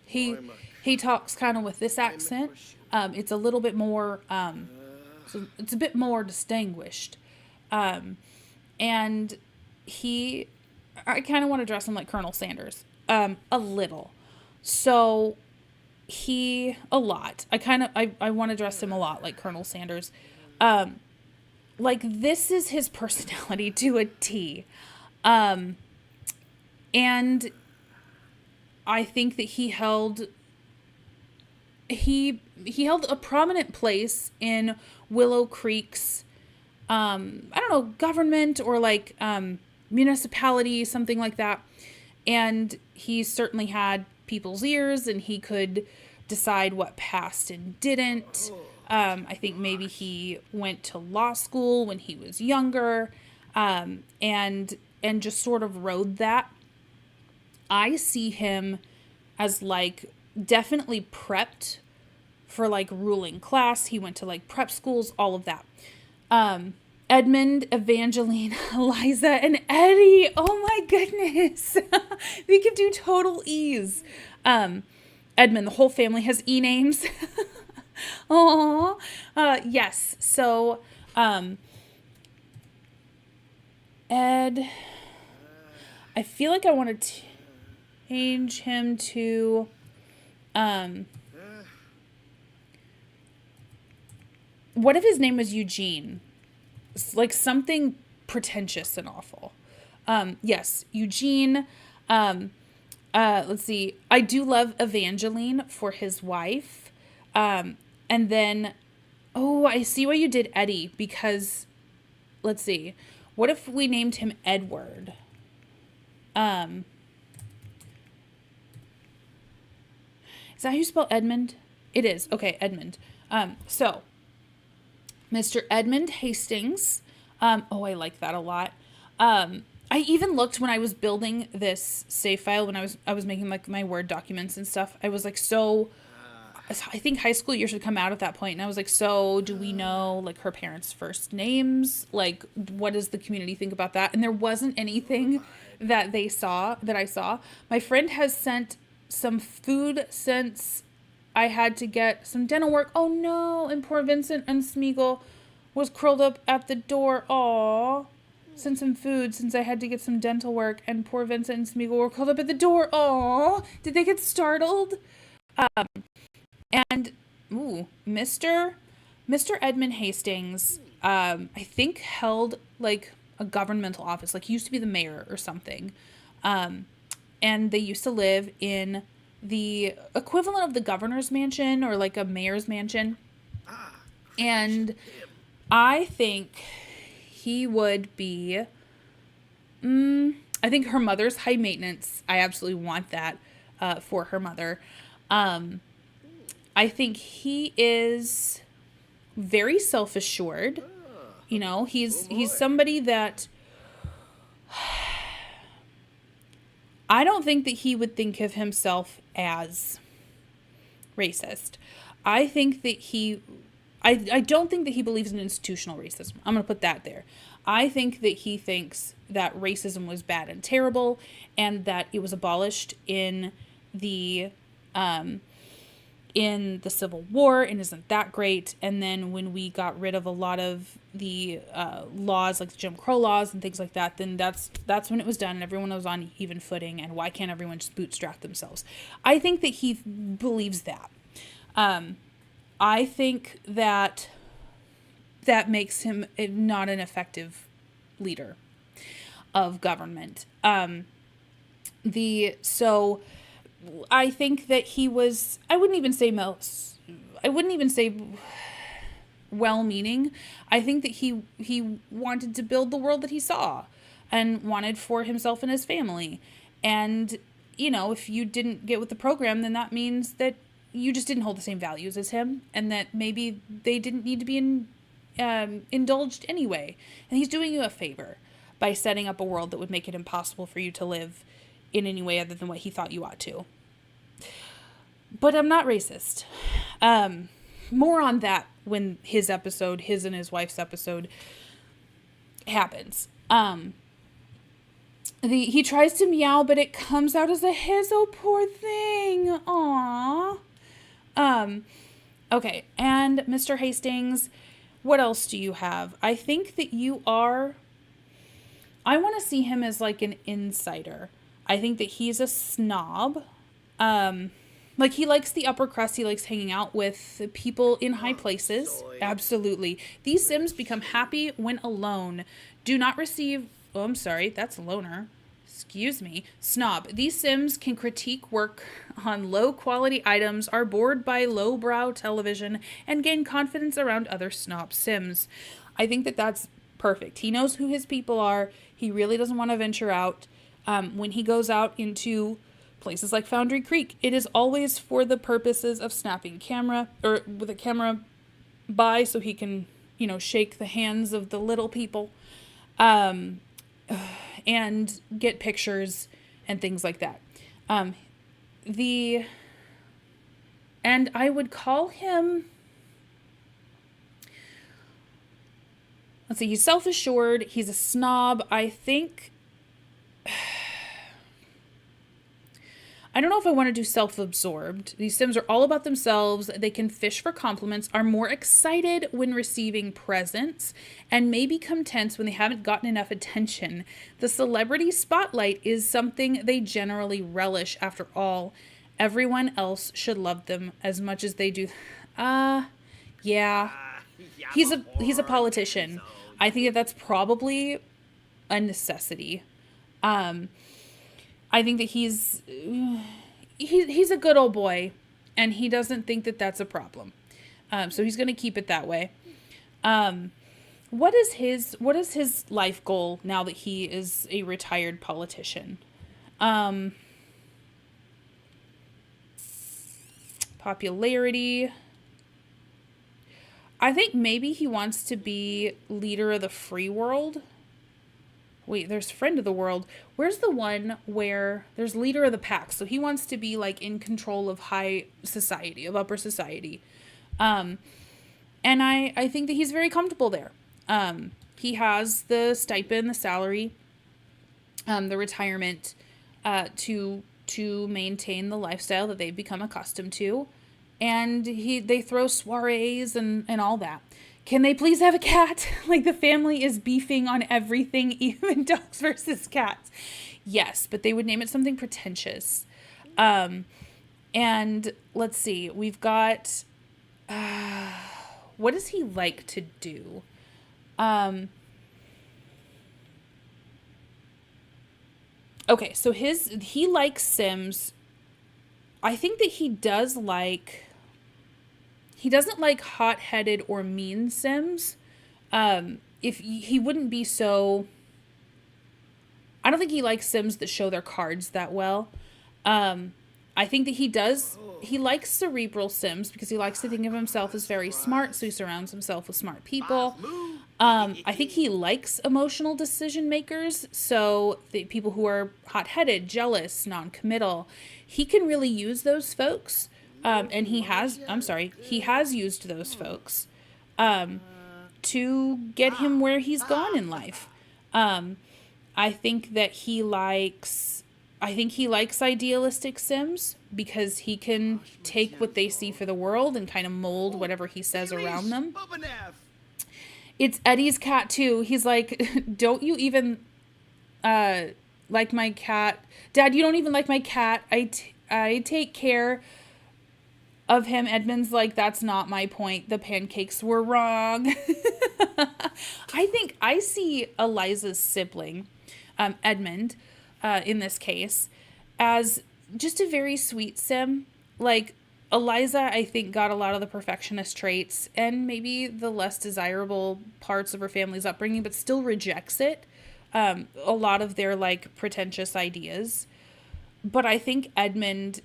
He talks kind of with this accent. It's a little bit more, so it's a bit more distinguished. And I kind of want to dress him like Colonel Sanders. A little. So a lot. I want to dress him a lot like Colonel Sanders. Like this is his personality to a T. And I think that he held a prominent place in Willow Creek's, I don't know, government or like, municipality, something like that. And he certainly had people's ears and he could decide what passed and didn't. I think maybe he went to law school when he was younger, and just sort of rode that. I see him as like definitely prepped for like ruling class. He went to like prep schools, all of that. Edmund, Evangeline, Eliza, and Eddie. Oh my goodness. We could do total E's. Edmund, the whole family has E names. Aww. Yes. So, Ed, I feel like I want to change him to, what if his name was Eugene? It's like something pretentious and awful. Yes, Eugene. Let's see. I do love Evangeline for his wife. And then, oh, I see why you did Eddie, because, let's see. What if we named him Edward? Is that how you spell Edmund? It is. Okay, Edmund. So, Mr. Edmund Hastings. Oh, I like that a lot. I even looked when I was building this save file, when I was making like my Word documents and stuff. I was like, so I think high school years had come out at that point, and I was like, so do we know like her parents' first names? Like, what does the community think about that? And there wasn't anything that I saw. My friend has sent some food since I had to get some dental work. Oh no, and poor Vincent and Smeagol was curled up at the door. Aw. Sent some food since I had to get some dental work, and poor Vincent and Smeagol were curled up at the door. Aw. Did they get startled? And Mr. Edmund Hastings, I think held like a governmental office, like he used to be the mayor or something. And they used to live in the equivalent of the governor's mansion or like a mayor's mansion. And I think he would be, I think her mother's high maintenance. I absolutely want that for her mother. I think he is very self-assured. You know, he's somebody that I don't think that he would think of himself as racist. I think that I don't think that he believes in institutional racism. I'm going to put that there. I think that he thinks that racism was bad and terrible, and that it was abolished in the Civil War and isn't that great. And then when we got rid of a lot of the laws, like the Jim Crow laws and things like that, then that's when it was done and everyone was on even footing. And why can't everyone just bootstrap themselves? I think that he believes that. I think that makes him not an effective leader of government. So I think that he was, I wouldn't even say well-meaning. I think that he wanted to build the world that he saw and wanted for himself and his family. And, you know, if you didn't get with the program, then that means that you just didn't hold the same values as him, and that maybe they didn't need to be indulged anyway. And he's doing you a favor by setting up a world that would make it impossible for you to live in any way other than what he thought you ought to. But I'm not racist. More on that when his and his wife's episode happens. He tries to meow, but it comes out as a hiss. Oh, poor thing. Aww. Okay, and Mr. Hastings, what else do you have? I think that I want to see him as like an insider. I think that he's a snob. Like he likes the upper crust. He likes hanging out with people in high places. Absolutely. These Sims become happy when alone. Do not receive... Oh, I'm sorry. That's loner. Excuse me. Snob. These Sims can critique work on low-quality items, are bored by lowbrow television, and gain confidence around other snob Sims. I think that that's perfect. He knows who his people are. He really doesn't want to venture out. When he goes out into places like Foundry Creek, it is always for the purposes of snapping camera, or with a camera by so he can, you know, shake the hands of the little people. And get pictures and things like that. And I would call him, let's see, he's self-assured, he's a snob. I think, I don't know if I want to do self-absorbed. These Sims are all about themselves. They can fish for compliments, are more excited when receiving presents, and may become tense when they haven't gotten enough attention. The celebrity spotlight is something they generally relish. After all, everyone else should love them as much as they do. Yeah. He's a politician. I think that that's probably a necessity. I think that he's a good old boy, and he doesn't think that that's a problem. So he's going to keep it that way. What is his life goal now that he is a retired politician? Popularity. I think maybe he wants to be leader of the free world. wait, there's friend of the world. Where's the one where there's leader of the pack? So he wants to be like in control of high society, of upper society. Um, and I think that he's very comfortable there. He has the stipend, the salary, the retirement, to maintain the lifestyle that they've become accustomed to. And they throw soirees and all that. Can they please have a cat? Like, the family is beefing on everything, even dogs versus cats. Yes, but they would name it something pretentious. And let's see, we've got, what does he like to do? Okay, so he likes Sims. I think that he doesn't like hot-headed or mean Sims. If he wouldn't be so, I don't think he likes Sims that show their cards that well. I think that he likes cerebral Sims because he likes to think of himself as very smart, so he surrounds himself with smart people. I think he likes emotional decision makers, so the people who are hot-headed, jealous, non-committal. He can really use those folks, and he has used those folks to get him where he's gone in life. I think he likes idealistic Sims because he can take what they see for the world and kind of mold whatever he says around them. It's Eddie's cat too. He's like, don't you even like my cat? Dad, you don't even like my cat. I take care of him. Edmund's like, that's not my point. The pancakes were wrong. I think I see Eliza's sibling, Edmund, in this case, as just a very sweet Sim. Like, Eliza, I think, got a lot of the perfectionist traits and maybe the less desirable parts of her family's upbringing, but still rejects it. A lot of their, like, pretentious ideas. But I think Edmund,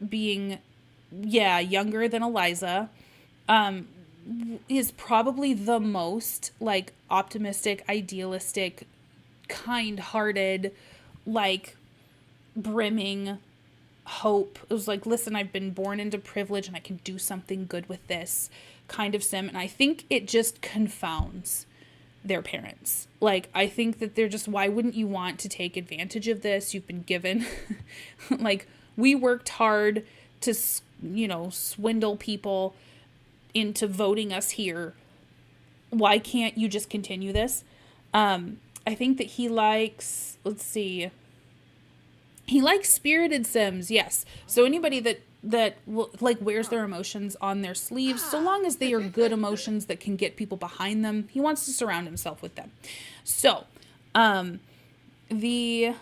being, younger than Eliza, is probably the most, like, optimistic, idealistic, kind-hearted, like, brimming hope. It was like, listen, I've been born into privilege and I can do something good with this kind of Sim. And I think it just confounds their parents. Like, I think that they're just, why wouldn't you want to take advantage of this? You've been given, like, we worked hard to, swindle people into voting us here. Why can't you just continue this? I think that he likes, he likes spirited Sims, yes. So anybody that like wears their emotions on their sleeves, so long as they are good emotions that can get people behind them, he wants to surround himself with them. So, he's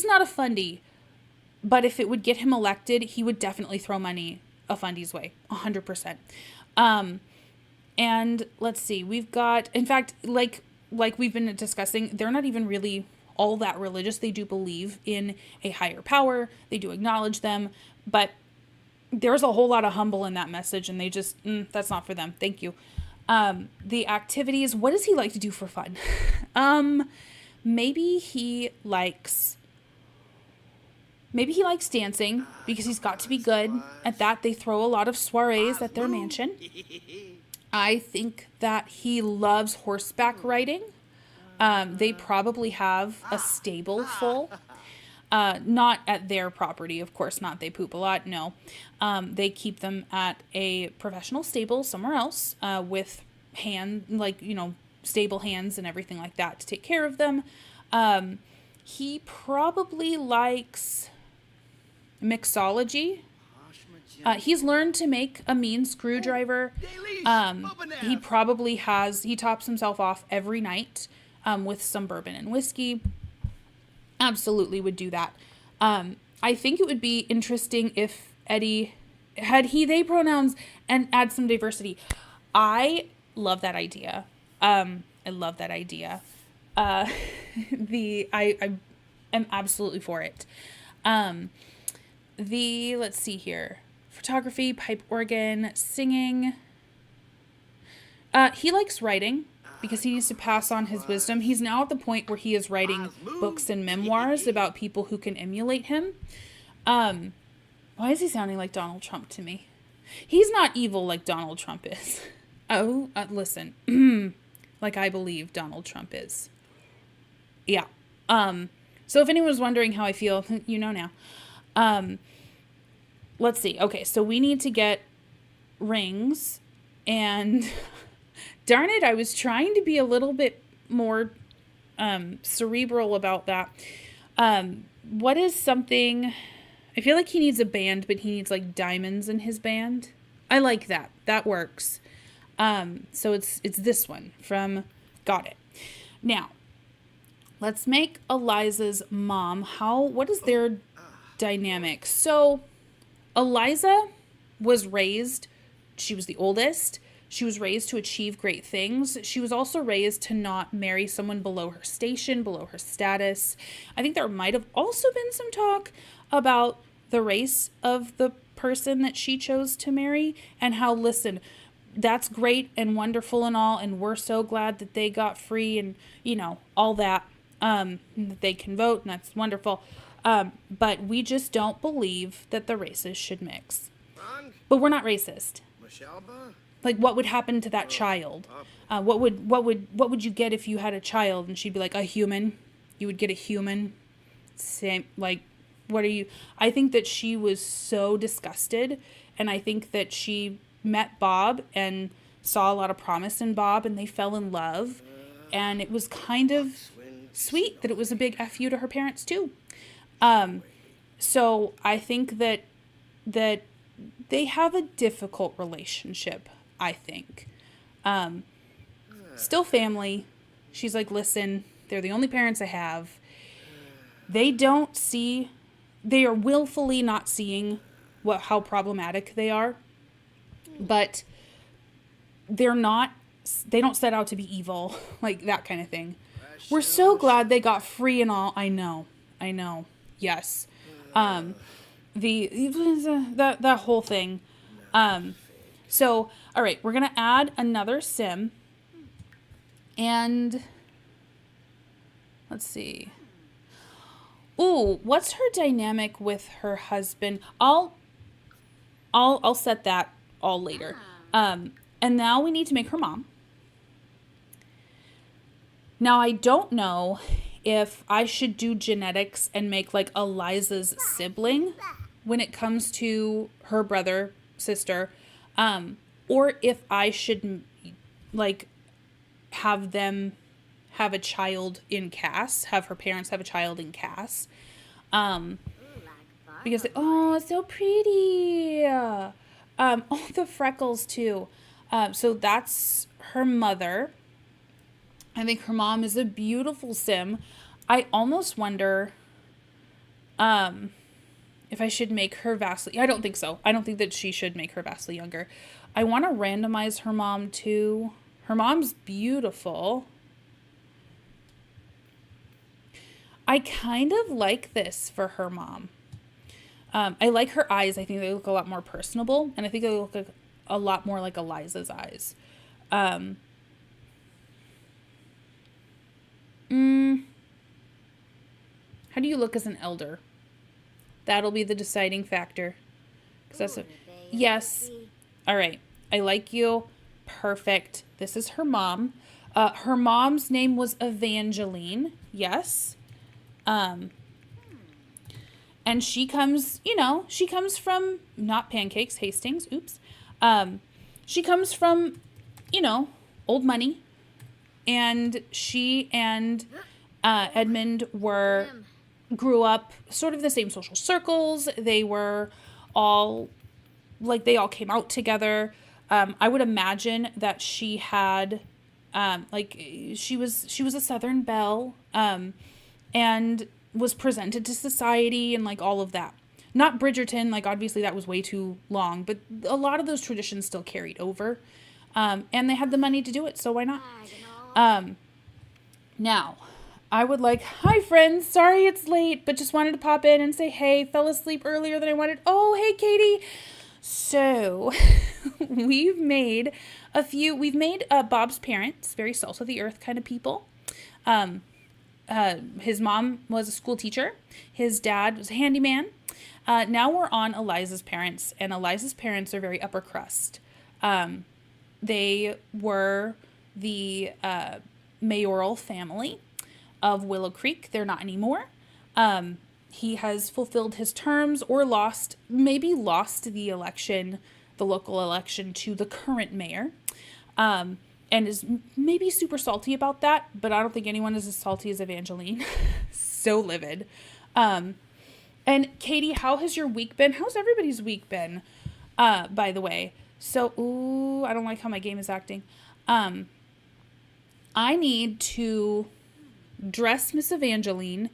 not a fundie, but if it would get him elected, he would definitely throw money a fundie's way, 100%. And let's see, we've got, in fact, like we've been discussing, they're not even really all that religious. They do believe in a higher power. They do acknowledge them, but there's a whole lot of humble in that message, and they just, that's not for them. Thank you. The activities, what does he like to do for fun? Maybe he likes dancing because he's got to be good at that. They throw a lot of soirees at their mansion. I think that he loves horseback riding. They probably have a stable full. Not at their property, of course not. They poop a lot. No. They keep them at a professional stable somewhere else, with stable hands and everything like that to take care of them. He probably likes mixology. He's learned to make a mean screwdriver. He tops himself off every night with some bourbon and whiskey. Absolutely would do that. I think it would be interesting if Eddie had they pronouns and add some diversity. I love that idea. I love that idea. I am absolutely for it. Let's see here. Photography, pipe organ, singing. He likes writing. because he needs to pass on his wisdom. He's now at the point where he is writing books and memoirs about people who can emulate him. Why is he sounding like Donald Trump to me? He's not evil like Donald Trump is. Oh, listen. Like I believe Donald Trump is. Yeah. So if anyone was wondering how I feel, you know now. Let's see. Okay, so we need to get rings. And darn it, I was trying to be a little bit more cerebral about that. What is something... I feel like he needs a band, but he needs like diamonds in his band. I like that. That works. So it's this one from Got It. Now, let's make Eliza's mom. What is their dynamic? So Eliza was raised, she was the oldest. She was raised to achieve great things. She was also raised to not marry someone below her station, below her status. I think there might have also been some talk about the race of the person that she chose to marry and how, listen, that's great and wonderful and all, and we're so glad that they got free and, you know, all that, that they can vote, and that's wonderful. But we just don't believe that the races should mix. But we're not racist. Like, what would happen to that child? What would you get if you had a child? And she'd be like, a human. You would get a human. Same, like, what are you? I think that she was so disgusted, and I think that she met Bob and saw a lot of promise in Bob, and they fell in love, and it was kind of sweet that it was a big F you to her parents too. So I think that they have a difficult relationship, I think. Still family. She's like, listen, they're the only parents I have. They are willfully not seeing how problematic they are, but they don't set out to be evil, like that kind of thing. We're so glad they got free and all. I know. Yes. That whole thing. So, all right, we're going to add another sim, and let's see. Ooh, what's her dynamic with her husband? I'll set that all later. And now we need to make her mom. Now, I don't know if I should do genetics and make like Eliza's sibling when it comes to her brother, sister, or if I should like have them have a child in CAS, have her parents have a child in CAS. Because, it's so pretty. The freckles too. So that's her mother. I think her mom is a beautiful sim. I almost wonder, if I should make her vastly, I don't think so. I don't think that she should make her vastly younger. I want to randomize her mom too. Her mom's beautiful. I kind of like this for her mom. I like her eyes. I think they look a lot more personable, and I think they look a lot more like Eliza's eyes. How do you look as an elder? That'll be the deciding factor. Yes. All right. I like you. Perfect. This is her mom. Her mom's name was Evangeline. Yes. And she comes from not Pancakes, Hastings. Oops. She comes from, old money. And she and Edmund grew up sort of the same social circles. They were all, they all came out together. I would imagine that she had, she was a Southern belle, and was presented to society and all of that. Not Bridgerton, obviously that was way too long, but a lot of those traditions still carried over. And they had the money to do it, so why not? Now, I would hi friends, sorry it's late, but just wanted to pop in and say hey, fell asleep earlier than I wanted. Oh, hey Katie. So we've made Bob's parents very salt of the earth kind of people. Um, his mom was a school teacher. His dad was a handyman. Now we're on Eliza's parents, and Eliza's parents are very upper crust. They were the mayoral family of Willow Creek. They're not anymore. He has fulfilled his terms or maybe lost the local election to the current mayor. And is maybe super salty about that, but I don't think anyone is as salty as Evangeline. So livid. And Katie, how has your week been? How's everybody's week been? By the way. So, I don't like how my game is acting. I need to dress Miss Evangeline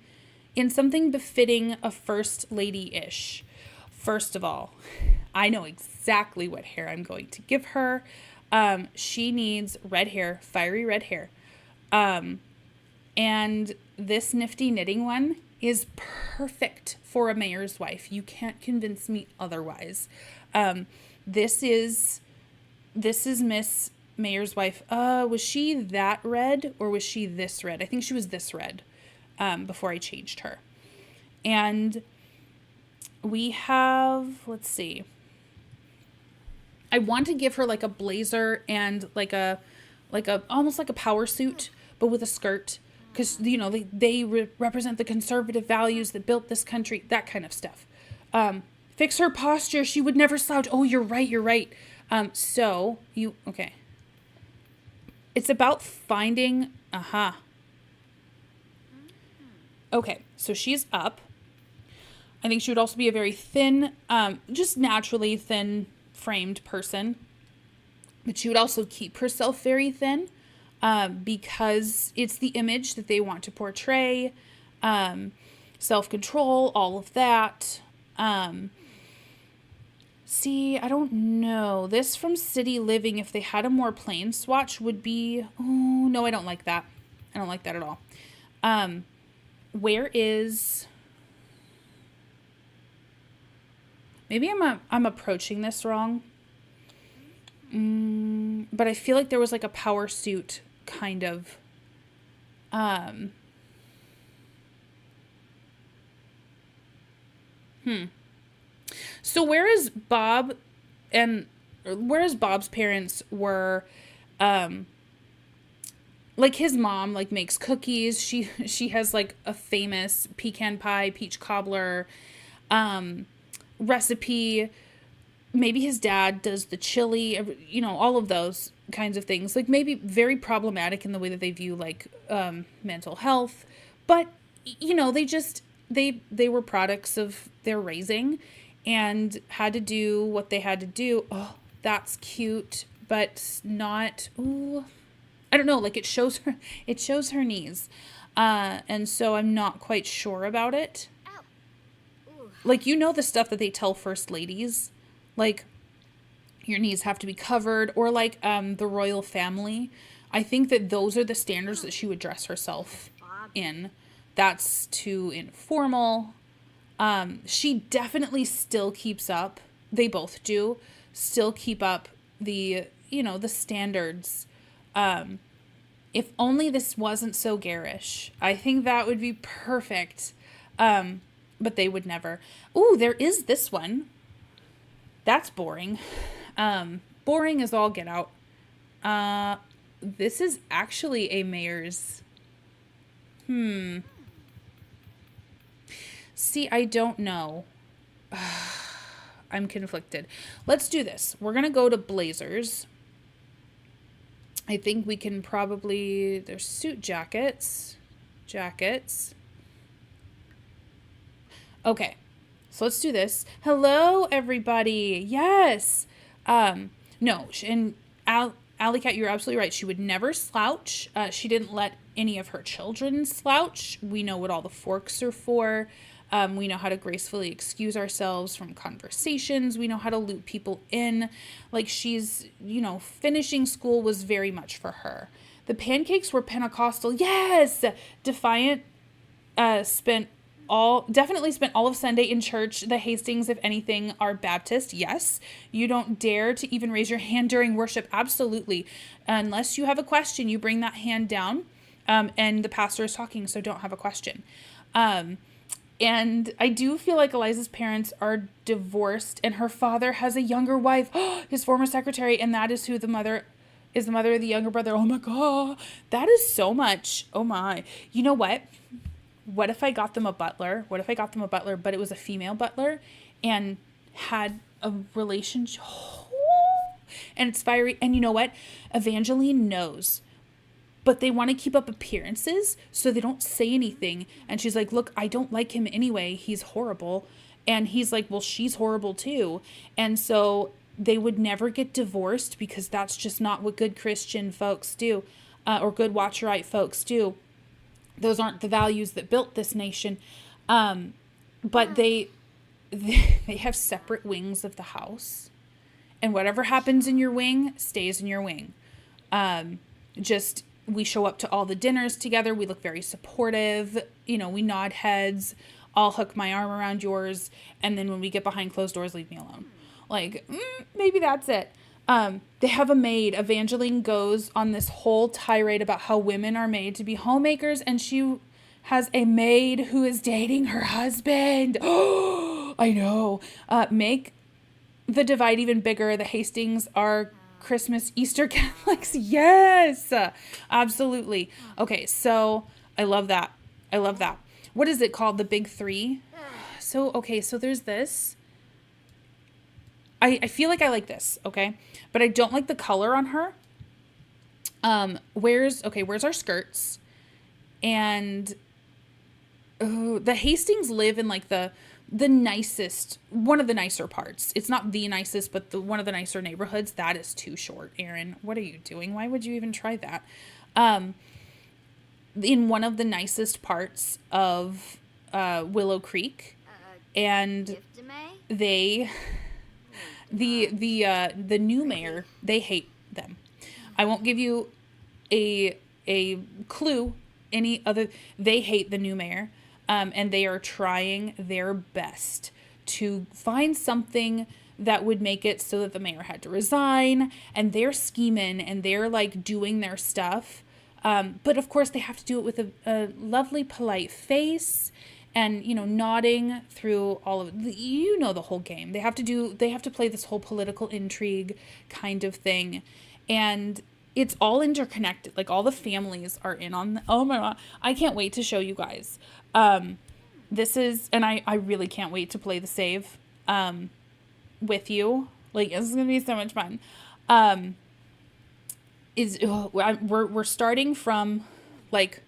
in something befitting a first lady-ish. First of all, I know exactly what hair I'm going to give her. She needs red hair, fiery red hair. And this nifty knitting one is perfect for a mayor's wife. You can't convince me otherwise. This is Miss Mayor's wife. Was she that red or was she this red? I think she was this red, before I changed her. And we have, let's see. I want to give her like a blazer and like a almost like a power suit, but with a skirt, because they represent the conservative values that built this country, that kind of stuff. Fix her posture. She would never slouch. Oh, you're right. Okay. It's about finding. Okay, so she's up. I think she would also be a very thin, just naturally thin framed person, but she would also keep herself very thin, because it's the image that they want to portray, self-control, all of that. See, I don't know. This from City Living, if they had a more plain swatch, would be, oh, no, I don't like that. I don't like that at all. Where is, maybe I'm approaching this wrong. But I feel like there was like a power suit kind of, So whereas Bob's parents were, like his mom like makes cookies. She has like a famous pecan pie, peach cobbler, recipe. Maybe his dad does the chili, all of those kinds of things. Like maybe very problematic in the way that they view like, mental health, but they were products of their raising and had to do what they had to do. Oh, that's cute, but not, ooh, I don't know. Like it shows her knees. And so I'm not quite sure about it. Like, the stuff that they tell first ladies, like your knees have to be covered, or like, the royal family. I think that those are the standards that she would dress herself in. That's too informal. She definitely still keeps up. They both do still keep up the standards. If only this wasn't so garish. I think that would be perfect. But they would never. Ooh, there is this one. That's boring. Boring as all get out. This is actually a mayor's. See, I don't know. I'm conflicted. Let's do this. We're going to go to blazers. I think we can probably, there's suit jackets. Okay. So let's do this. Hello, everybody. Yes. No, and Alley Cat, you're absolutely right. She would never slouch. She didn't let any of her children slouch. We know what all the forks are for. We know how to gracefully excuse ourselves from conversations. We know how to loop people in. Like she's, finishing school was very much for her. The pancakes were Pentecostal. Yes! Defiant spent definitely spent all of Sunday in church. The Hastings, if anything, are Baptist. Yes. You don't dare to even raise your hand during worship. Absolutely. Unless you have a question, you bring that hand down. And the pastor is talking, so don't have a question. And I do feel like Eliza's parents are divorced, and her father has a younger wife, his former secretary, and that is who the mother is, the mother of the younger brother. Oh my God. That is so much. Oh my. You know what? What if I got them a butler? What if I got them a butler, but it was a female butler and had a relationship? And it's fiery. And you know what? Evangeline knows, but they want to keep up appearances, so they don't say anything. And she's like, look, I don't like him anyway. He's horrible. And he's like, well, she's horrible too. And so they would never get divorced, because that's just not what good Christian folks do, or good Watcherite folks do. Those aren't the values that built this nation. But they have separate wings of the house. And whatever happens in your wing stays in your wing. We show up to all the dinners together. We look very supportive. We nod heads. I'll hook my arm around yours. And then when we get behind closed doors, leave me alone. Like, maybe that's it. They have a maid. Evangeline goes on this whole tirade about how women are made to be homemakers, and she has a maid who is dating her husband. Oh, I know. Make the divide even bigger. The Hastings are Christmas, Easter Catholics. Yes, absolutely. Okay, so I love that. What is it called? The big three? So there's this. I feel like I like this, okay? But I don't like the color on her. Where's our skirts? And the Hastings live in like the nicest, one of the nicer parts. It's not the nicest, but one of the nicer neighborhoods. That is too short, Erin. What are you doing? Why would you even try that? In one of the nicest parts of Willow Creek, and the new mayor, they hate them. I won't give you a clue. They hate the new mayor, and they are trying their best to find something that would make it so that the mayor had to resign, and they're scheming and they're like doing their stuff. But of course they have to do it with a lovely, polite face, and, nodding through all of the whole game. They have to play this whole political intrigue kind of thing. And it's all interconnected. Like, all the families are in on oh my God. I can't wait to show you guys. This is, and I really can't wait to play the save, with you. Like, this is going to be so much fun. We're starting from like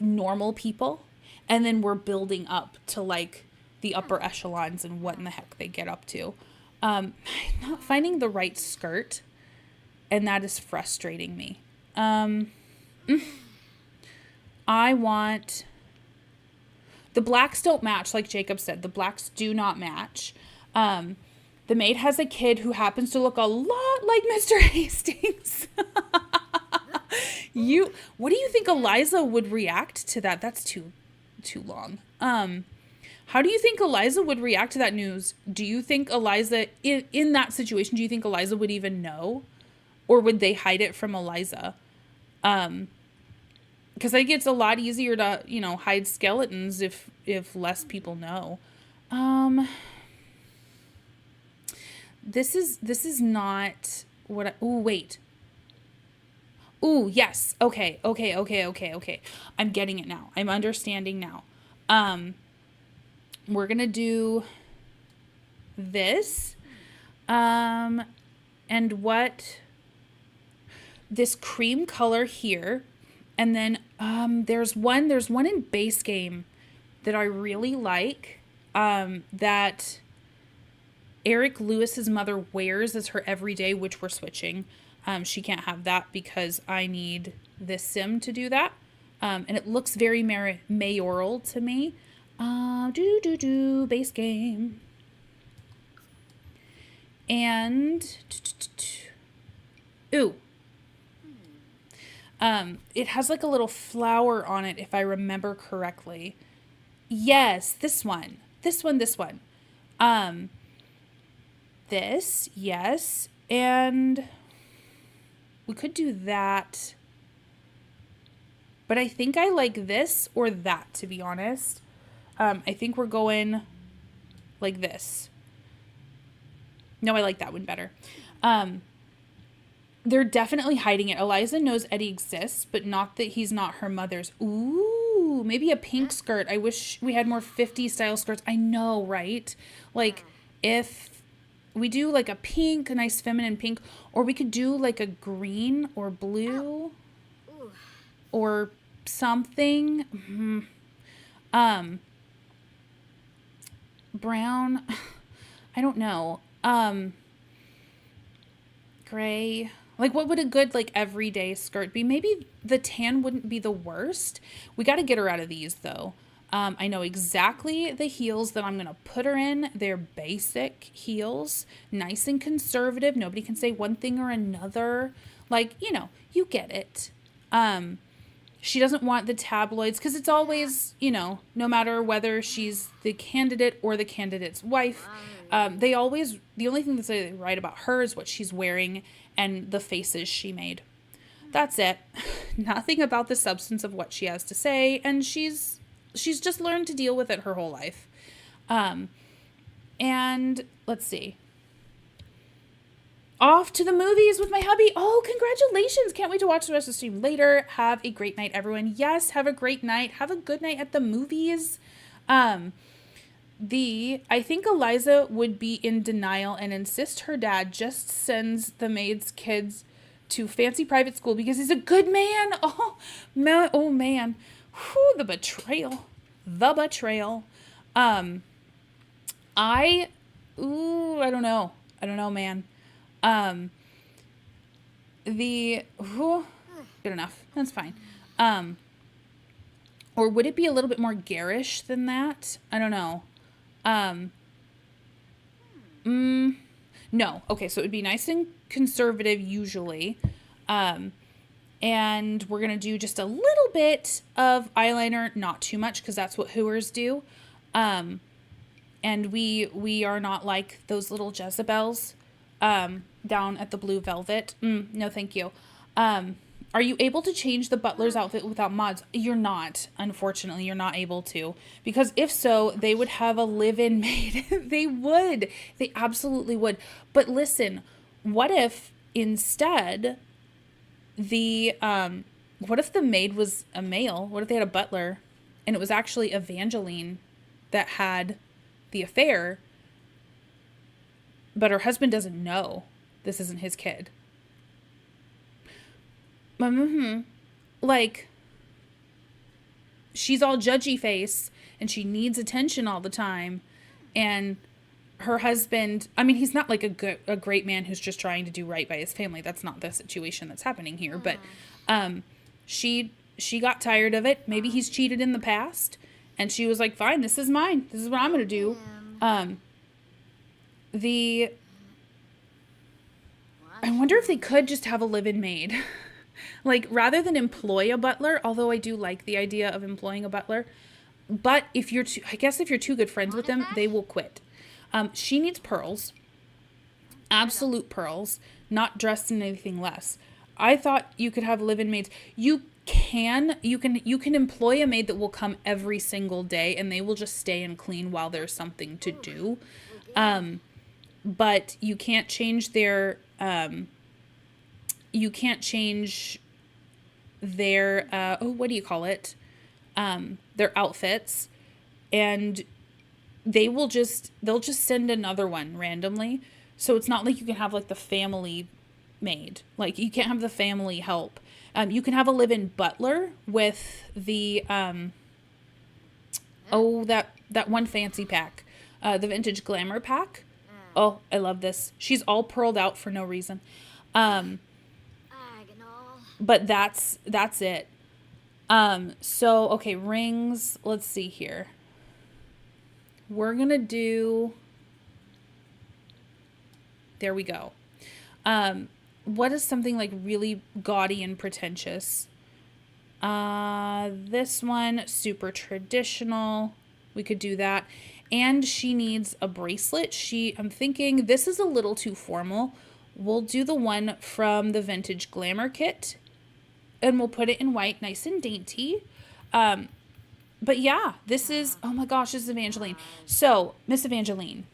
normal people, and then we're building up to like the upper echelons and what in the heck they get up to. Not finding the right skirt, and that is frustrating me. I want, the blacks don't match, like Jacob said. The blacks do not match. The maid has a kid who happens to look a lot like Mr. Hastings. What do you think Eliza would react to that? That's too long. How do you think Eliza would react to that news? Do you think Eliza, in that situation, do you think Eliza would even know? Or would they hide it from Eliza? Because I think it's a lot easier to, hide skeletons if less people know. This is not what wait. Ooh, yes. Okay. I'm getting it now. I'm understanding now. We're going to do this. And what, this cream color here. And then, there's one in base game that I really like, that Eric Lewis's mother wears as her everyday, which we're switching. She can't have that because I need this sim to do that. And it looks very mayoral to me. Base game. And, ooh. It has like a little flower on it, if I remember correctly. Yes, this one. This one. Um, this, yes. And we could do that. But I think I like this or that, to be honest. I think we're going like this. No, I like that one better. They're definitely hiding it. Eliza knows Eddie exists, but not that he's not her mother's. Ooh, maybe a pink skirt. I wish we had more 50s style skirts. I know, right? Like, if we do like a pink, a nice feminine pink, or we could do like a green or blue or something. Brown. I don't know. Gray. Like, what would a good, like, everyday skirt be? Maybe the tan wouldn't be the worst. We got to get her out of these, though. I know exactly the heels that I'm going to put her in. They're basic heels. Nice and conservative. Nobody can say one thing or another. Like, you know, you get it. She doesn't want the tabloids because it's always, you know, no matter whether she's the candidate or the candidate's wife, the only thing that they write about her is what she's wearing and the faces she made. That's it. Nothing about the substance of what she has to say, and she's just learned to deal with it her whole life. And let's see. Off to the movies with my hubby. Oh, congratulations. Can't wait to watch the rest of the stream later. Have a great night, everyone. Yes, have a great night. Have a good night at the movies. I think Eliza would be in denial and insist her dad just sends the maid's kids to fancy private school because he's a good man. Oh, man. Whew, the betrayal. I don't know. Man. Good enough. That's fine. Or would it be a little bit more garish than that? I don't know. No. Okay, so it would be nice and conservative usually. And we're going to do just a little bit of eyeliner, not too much because that's what hooers do. And we are not like those little Jezebels down at the Blue Velvet. No, thank you. Are you able to change the butler's outfit without mods? You're not. Unfortunately, you're not able to. Because if so, they would have a live-in maid. They would. They absolutely would. But listen, what if instead what if the maid was a male? What if they had a butler and it was actually Evangeline that had the affair, but her husband doesn't know this isn't his kid? Like, she's all judgy face and she needs attention all the time, and her husband, I mean, he's not like a great man who's just trying to do right by his family. That's not the situation that's happening here. But she got tired of it. Maybe he's cheated in the past, and she was like, fine, this is mine. This is what I'm going to do. I wonder if they could just have a live-in maid. Like, rather than employ a butler, although I do like the idea of employing a butler. But if you're too good friends with them, they will quit. She needs pearls. Absolute pearls. Not dressed in anything less. I thought you could have live-in maids. You can employ a maid that will come every single day, and they will just stay and clean while there's something to do. But you can't change their what do you call it? Their outfits, and they'll just send another one randomly. So it's not like you can have like the family maid. Like, you can't have the family help. You can have a live-in butler with the that one fancy pack, the vintage glamour pack. Oh, I love this. She's all pearled out for no reason. But that's it. So, okay, rings. Let's see here. We're going to do... There we go. What is something like really gaudy and pretentious? This one, super traditional. We could do that. And she needs a bracelet. I'm thinking this is a little too formal. We'll do the one from the Vintage Glamour kit. And we'll put it in white, nice and dainty. But yeah, this is, oh my gosh, this is Evangeline. So, Miss Evangeline,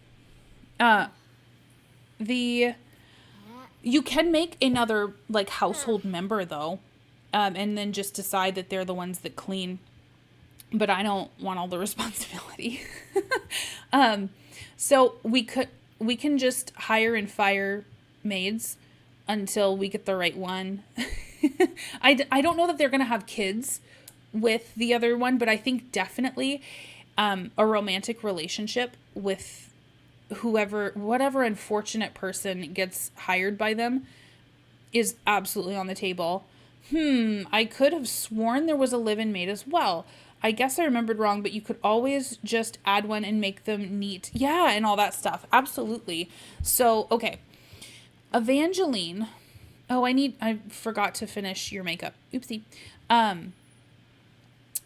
you can make another like household member though, and then just decide that they're the ones that clean. But I don't want all the responsibility. So we can just hire and fire maids until we get the right one. I don't know that they're going to have kids with the other one, but I think definitely a romantic relationship with whatever unfortunate person gets hired by them is absolutely on the table. I could have sworn there was a live-in maid as well. I guess I remembered wrong, but you could always just add one and make them neat. Yeah, and all that stuff. Absolutely. So, okay. Evangeline. Oh, I forgot to finish your makeup. Oopsie.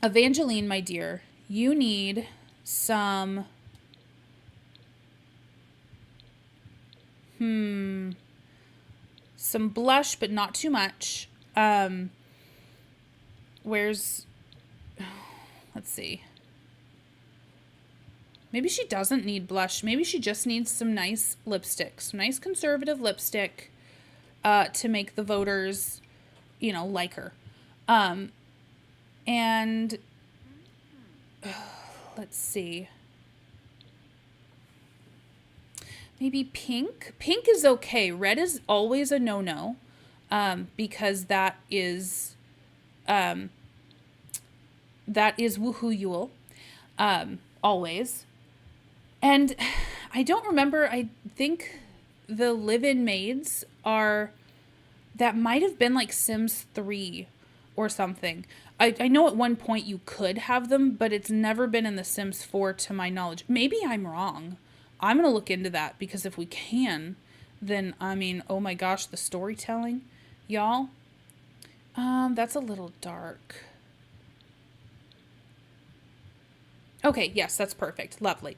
Evangeline, my dear, you need some... some blush, but not too much. Let's see. Maybe she doesn't need blush. Maybe she just needs some nice lipstick. Some nice conservative lipstick to make the voters, like her. And let's see. Maybe pink. Pink is okay. Red is always a no-no because that is woohoo Yule, always. And I don't remember, I think the live-in maids that might have been like Sims 3 or something. I know at one point you could have them, but it's never been in the Sims 4 to my knowledge. Maybe I'm wrong. I'm going to look into that because if we can, then, oh my gosh, the storytelling, y'all. That's a little dark. Okay, yes, that's perfect. Lovely.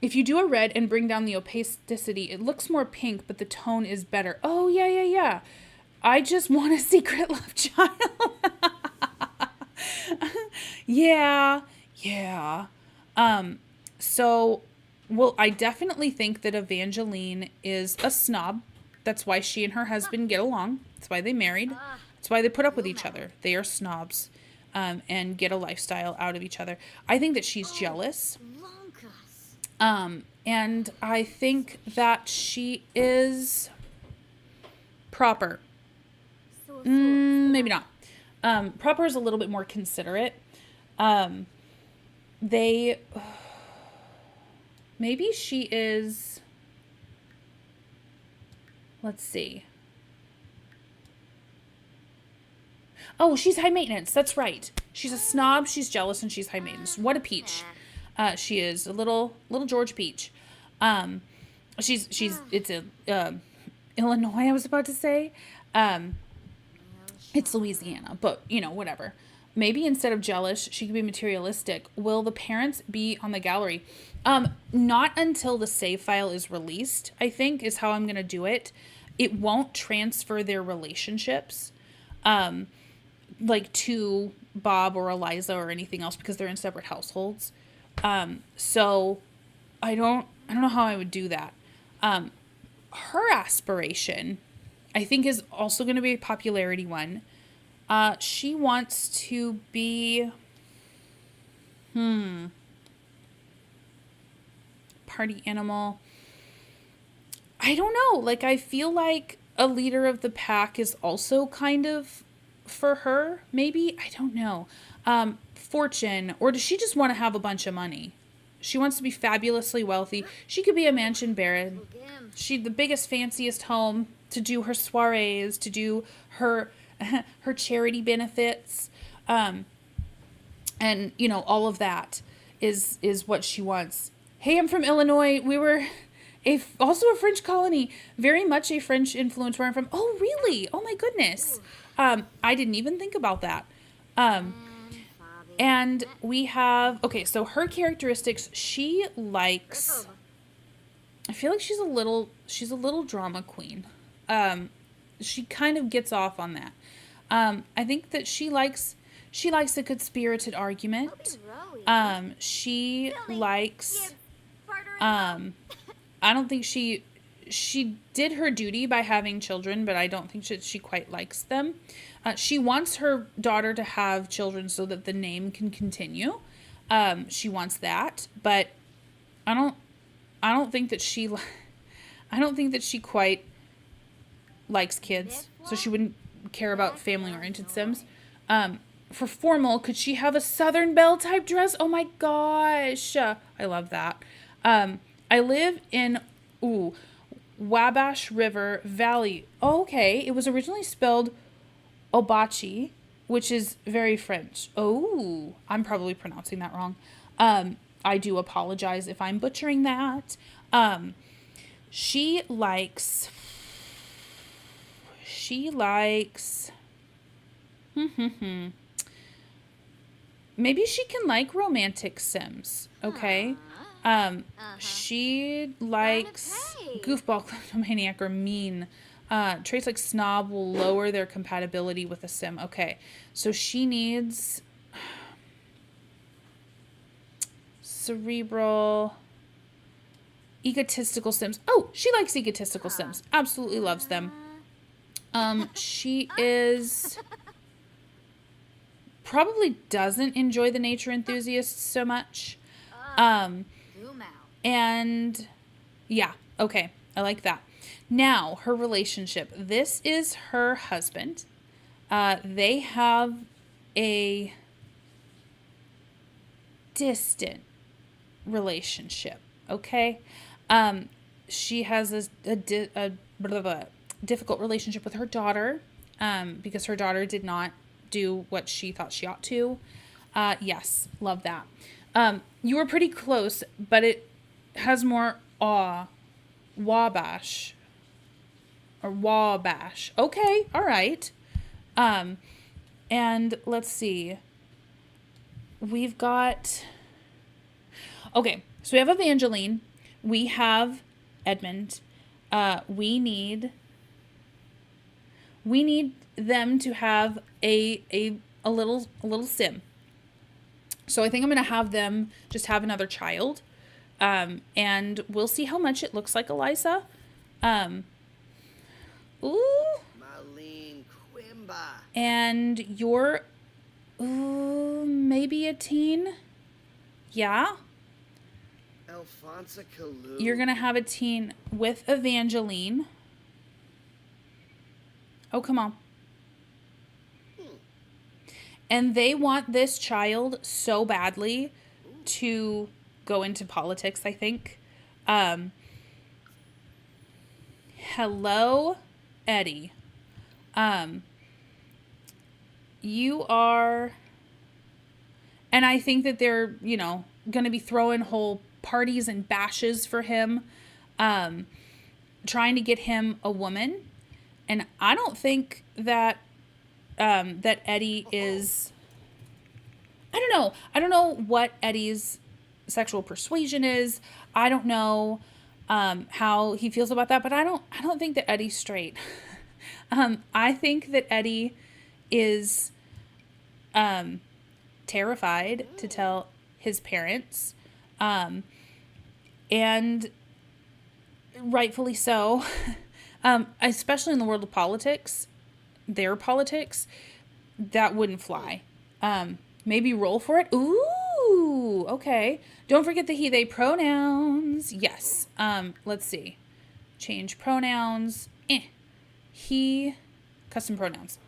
If you do a red and bring down the opacity, it looks more pink, but the tone is better. Oh, yeah. I just want a secret love child. Yeah. Well, I definitely think that Evangeline is a snob. That's why she and her husband get along. That's why they married. That's why they put up with each other. They are snobs. And get a lifestyle out of each other. I think that she's jealous. And I think that she is proper. Maybe not. Proper is a little bit more considerate. Maybe she is, let's see. Oh, she's high maintenance. That's right. She's a snob, she's jealous, and she's high maintenance. What a peach. She is a little George Peach. It's Illinois, I was about to say. It's Louisiana, but, whatever. Maybe instead of jealous, she could be materialistic. Will the parents be on the gallery? Not until the save file is released, I think, is how I'm going to do it. It won't transfer their relationships, like to Bob or Eliza or anything else because they're in separate households. So I don't know how I would do that. Her aspiration, I think, is also going to be a popularity one. She wants to be, party animal. I don't know. Like, I feel like a leader of the pack is also kind of for her, maybe. I don't know. Fortune, or does she just want to have a bunch of money? She wants to be fabulously wealthy. She could be a mansion baron. The biggest, fanciest home to do her soirees, to do her her charity benefits, and all of that is what she wants. Hey, I'm from Illinois. We were also a French colony, very much a French influence where I'm from. Oh, really? Oh my goodness. I didn't even think about that. And we have, okay, so her characteristics, she likes, I feel like she's a little drama queen. She kind of gets off on that. I think that she likes a good spirited argument. She likes, I don't think she did her duty by having children, but I don't think she quite likes them. She wants her daughter to have children so that the name can continue. She wants that, but I don't think that she quite likes kids, so she wouldn't care about family-oriented Sims. For formal, could she have a Southern Belle type dress? Oh my gosh, I love that. I live in Wabash River Valley. Oh, okay, it was originally spelled Obachi, which is very French. Oh, I'm probably pronouncing that wrong. I do apologize if I'm butchering that. She likes maybe she can like romantic Sims, okay? She likes goofball, kleptomaniac, or mean. Traits like snob will lower their compatibility with a Sim. Okay, so she needs cerebral, egotistical Sims. Oh, she likes egotistical Sims. Absolutely loves them. She is probably doesn't enjoy the nature enthusiasts so much. And yeah, okay, I like that. Now, her relationship. This is her husband. They have a distant relationship, okay? She has a difficult relationship with her daughter, because her daughter did not do what she thought she ought to. Yes, love that. You were pretty close, but it has more Wabash. Or Wabash. Okay, all right. And let's see. We've got... Okay, so we have Evangeline. We have Edmund. We need them to have a little Sim. So I think I'm going to have them just have another child. And we'll see how much it looks like Eliza. Ooh. And you're maybe a teen. Yeah. You're going to have a teen with Evangeline. Oh, come on. And they want this child so badly to go into politics, I think. Hello, Eddie. You are... And I think that they're, going to be throwing whole parties and bashes for him, trying to get him a woman. And I don't think that that Eddie is... I don't know what Eddie's sexual persuasion is. I don't know how he feels about that, but I don't think that Eddie's straight. I think that Eddie is terrified to tell his parents, and rightfully so. Especially in the world of politics, their politics, that wouldn't fly. Maybe roll for it. Ooh, okay. Don't forget the he, they pronouns. Yes. Let's see. Change pronouns. He, custom pronouns.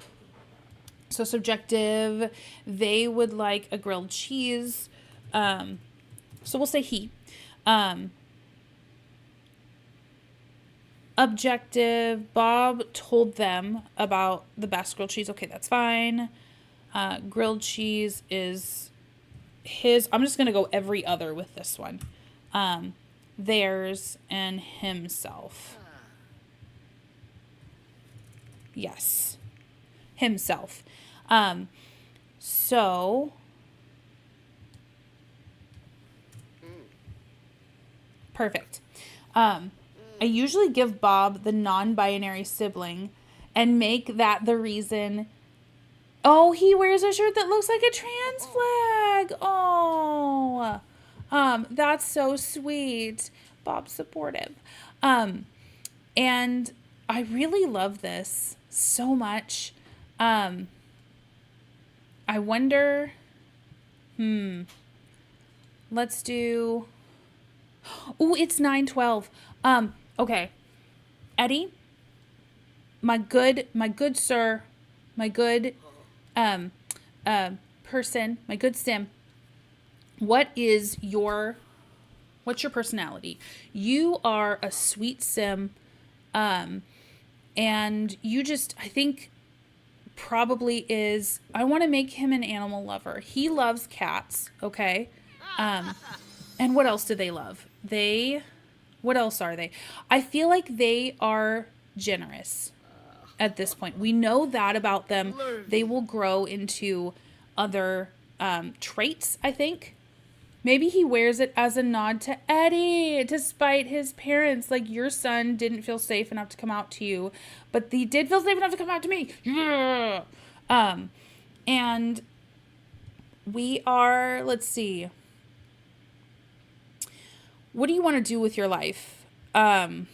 So subjective, they would like a grilled cheese. So we'll say he. Objective, Bob told them about the best grilled cheese. Okay, that's fine. Grilled cheese is his. I'm just going to go every other with this one. Theirs and himself. Yes. Himself. So Perfect. I usually give Bob the non-binary sibling and make that the reason. Oh, he wears a shirt that looks like a trans flag. Oh, that's so sweet. Bob's supportive. And I really love this so much. I wonder, let's do, oh, it's 9:12. Okay. Eddie, my good sir, my good, person, my good sim, what's your personality? You are a sweet sim, and you just, I think, probably is, I want to make him an animal lover. He loves cats, okay? And what else do they love? What else are they? I feel like they are generous at this point. We know that about them. They will grow into other traits, I think. Maybe he wears it as a nod to Eddie, to spite his parents. Like, your son didn't feel safe enough to come out to you, but he did feel safe enough to come out to me. Yeah. And we are, let's see. What do you want to do with your life? I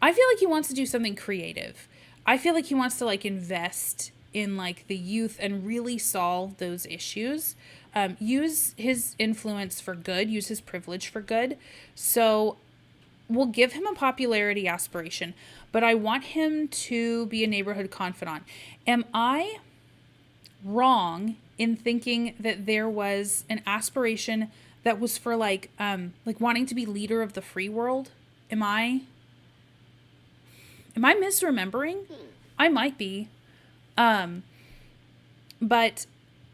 feel like he wants to do something creative. I feel like he wants to, like, invest in, like, the youth and really solve those issues. Use his influence for good, use his privilege for good. So we'll give him a popularity aspiration, but I want him to be a neighborhood confidant. Am I wrong in thinking that there was an aspiration that was for like wanting to be leader of the free world? Am I misremembering? I might be. But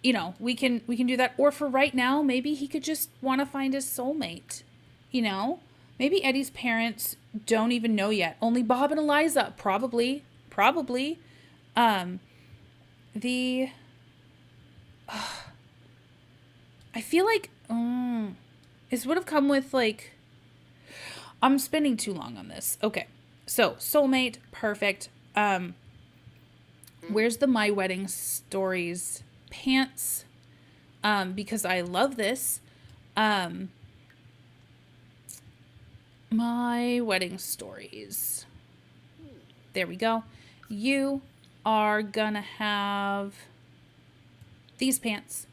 you know, we can do that. Or for right now, maybe he could just want to find his soulmate. You know, maybe Eddie's parents don't even know yet. Only Bob and Eliza, probably. I feel like this would have come with, like, I'm spending too long on this. Okay, so soulmate, perfect. Where's the My Wedding Stories pants? Because I love this. My Wedding Stories. There we go. You are gonna have these pants.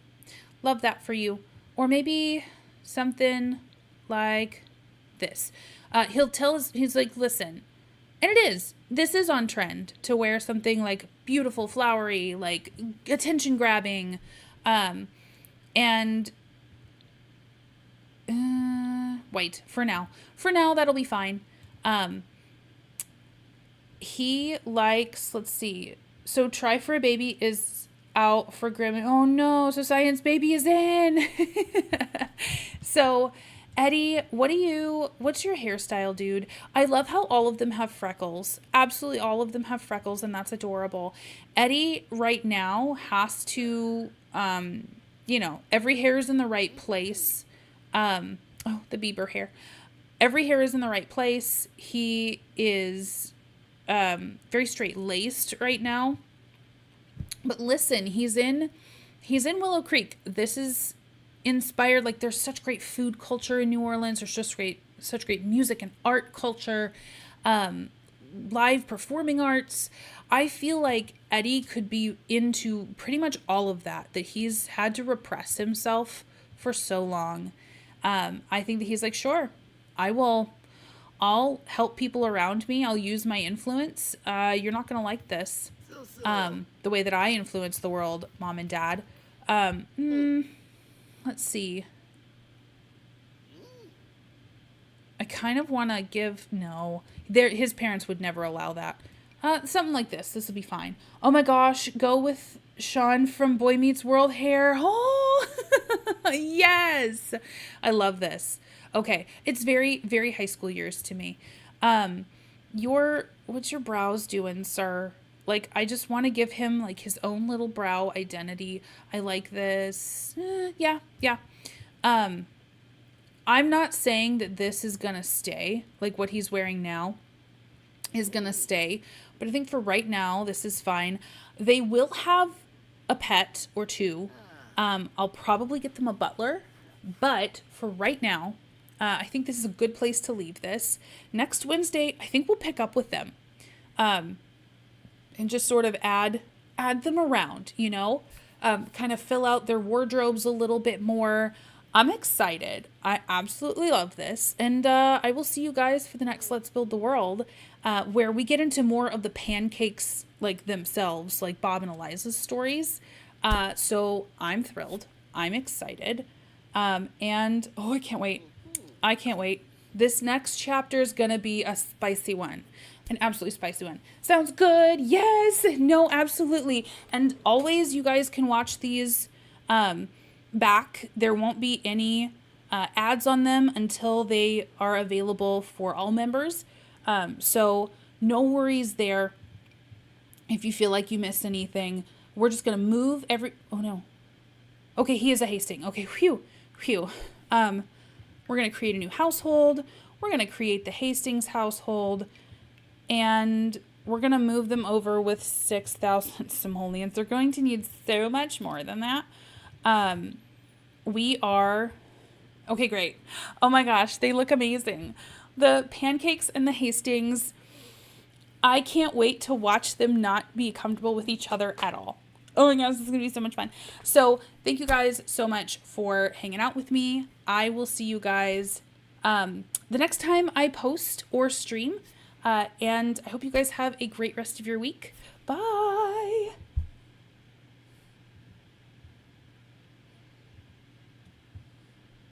Love that for you. Or maybe something like this. He'll tell us, he's like, listen, and this is on trend to wear something like beautiful, flowery, like attention grabbing. And wait, for now, that'll be fine. He likes, let's see. So Try for a Baby is out for Grim. Oh no, so Science Baby is in. So Eddie, what's your hairstyle, dude? I love how all of them have freckles. Absolutely all of them have freckles, and that's adorable. Eddie right now has to, every hair is in the right place. The Bieber hair. Every hair is in the right place. He is very straight-laced right now. But listen, he's in Willow Creek. This is inspired, like, there's such great food culture in New Orleans. There's just such great music and art culture, live performing arts. I feel like Eddie could be into pretty much all of that he's had to repress himself for so long. I think that he's like, sure, I'll help people around me. I'll use my influence. You're not going to like this. The way that I influence the world, Mom and Dad. Let's see. I kind of want to give, no. His parents would never allow that. Something like this. This would be fine. Oh my gosh, go with Sean from Boy Meets World hair. Oh, yes. I love this. Okay, it's very, very high school years to me. What's your brows doing, sir? Like, I just want to give him, like, his own little brow identity. I like this. Yeah. I'm not saying that this is going to stay, like what he's wearing now is going to stay, but I think for right now, this is fine. They will have a pet or two. I'll probably get them a butler, but for right now, I think this is a good place to leave this. Next Wednesday, I think we'll pick up with them, and just sort of add them around, you know, kind of fill out their wardrobes a little bit more. I'm excited. I absolutely love this. And I will see you guys for the next Let's Build the World, where we get into more of the pancakes like themselves, like Bob and Eliza's stories. So I'm thrilled. I'm excited. And oh, I can't wait. I can't wait. This next chapter is going to be a spicy one. An absolutely spicy one. Sounds good. Yes. No, absolutely. And always you guys can watch these back. There won't be any ads on them until they are available for all members. So no worries there. If you feel like you missed anything, we're just going to move oh no. Okay, he is a Hastings. Okay, phew. We're going to create a new household. We're going to create the Hastings household. And we're going to move them over with 6,000 simoleons. They're going to need so much more than that. Okay, great. Oh my gosh, they look amazing. The Pancakes and the Hastings, I can't wait to watch them not be comfortable with each other at all. Oh my gosh, this is going to be so much fun. So thank you guys so much for hanging out with me. I will see you guys the next time I post or stream. And I hope you guys have a great rest of your week. Bye.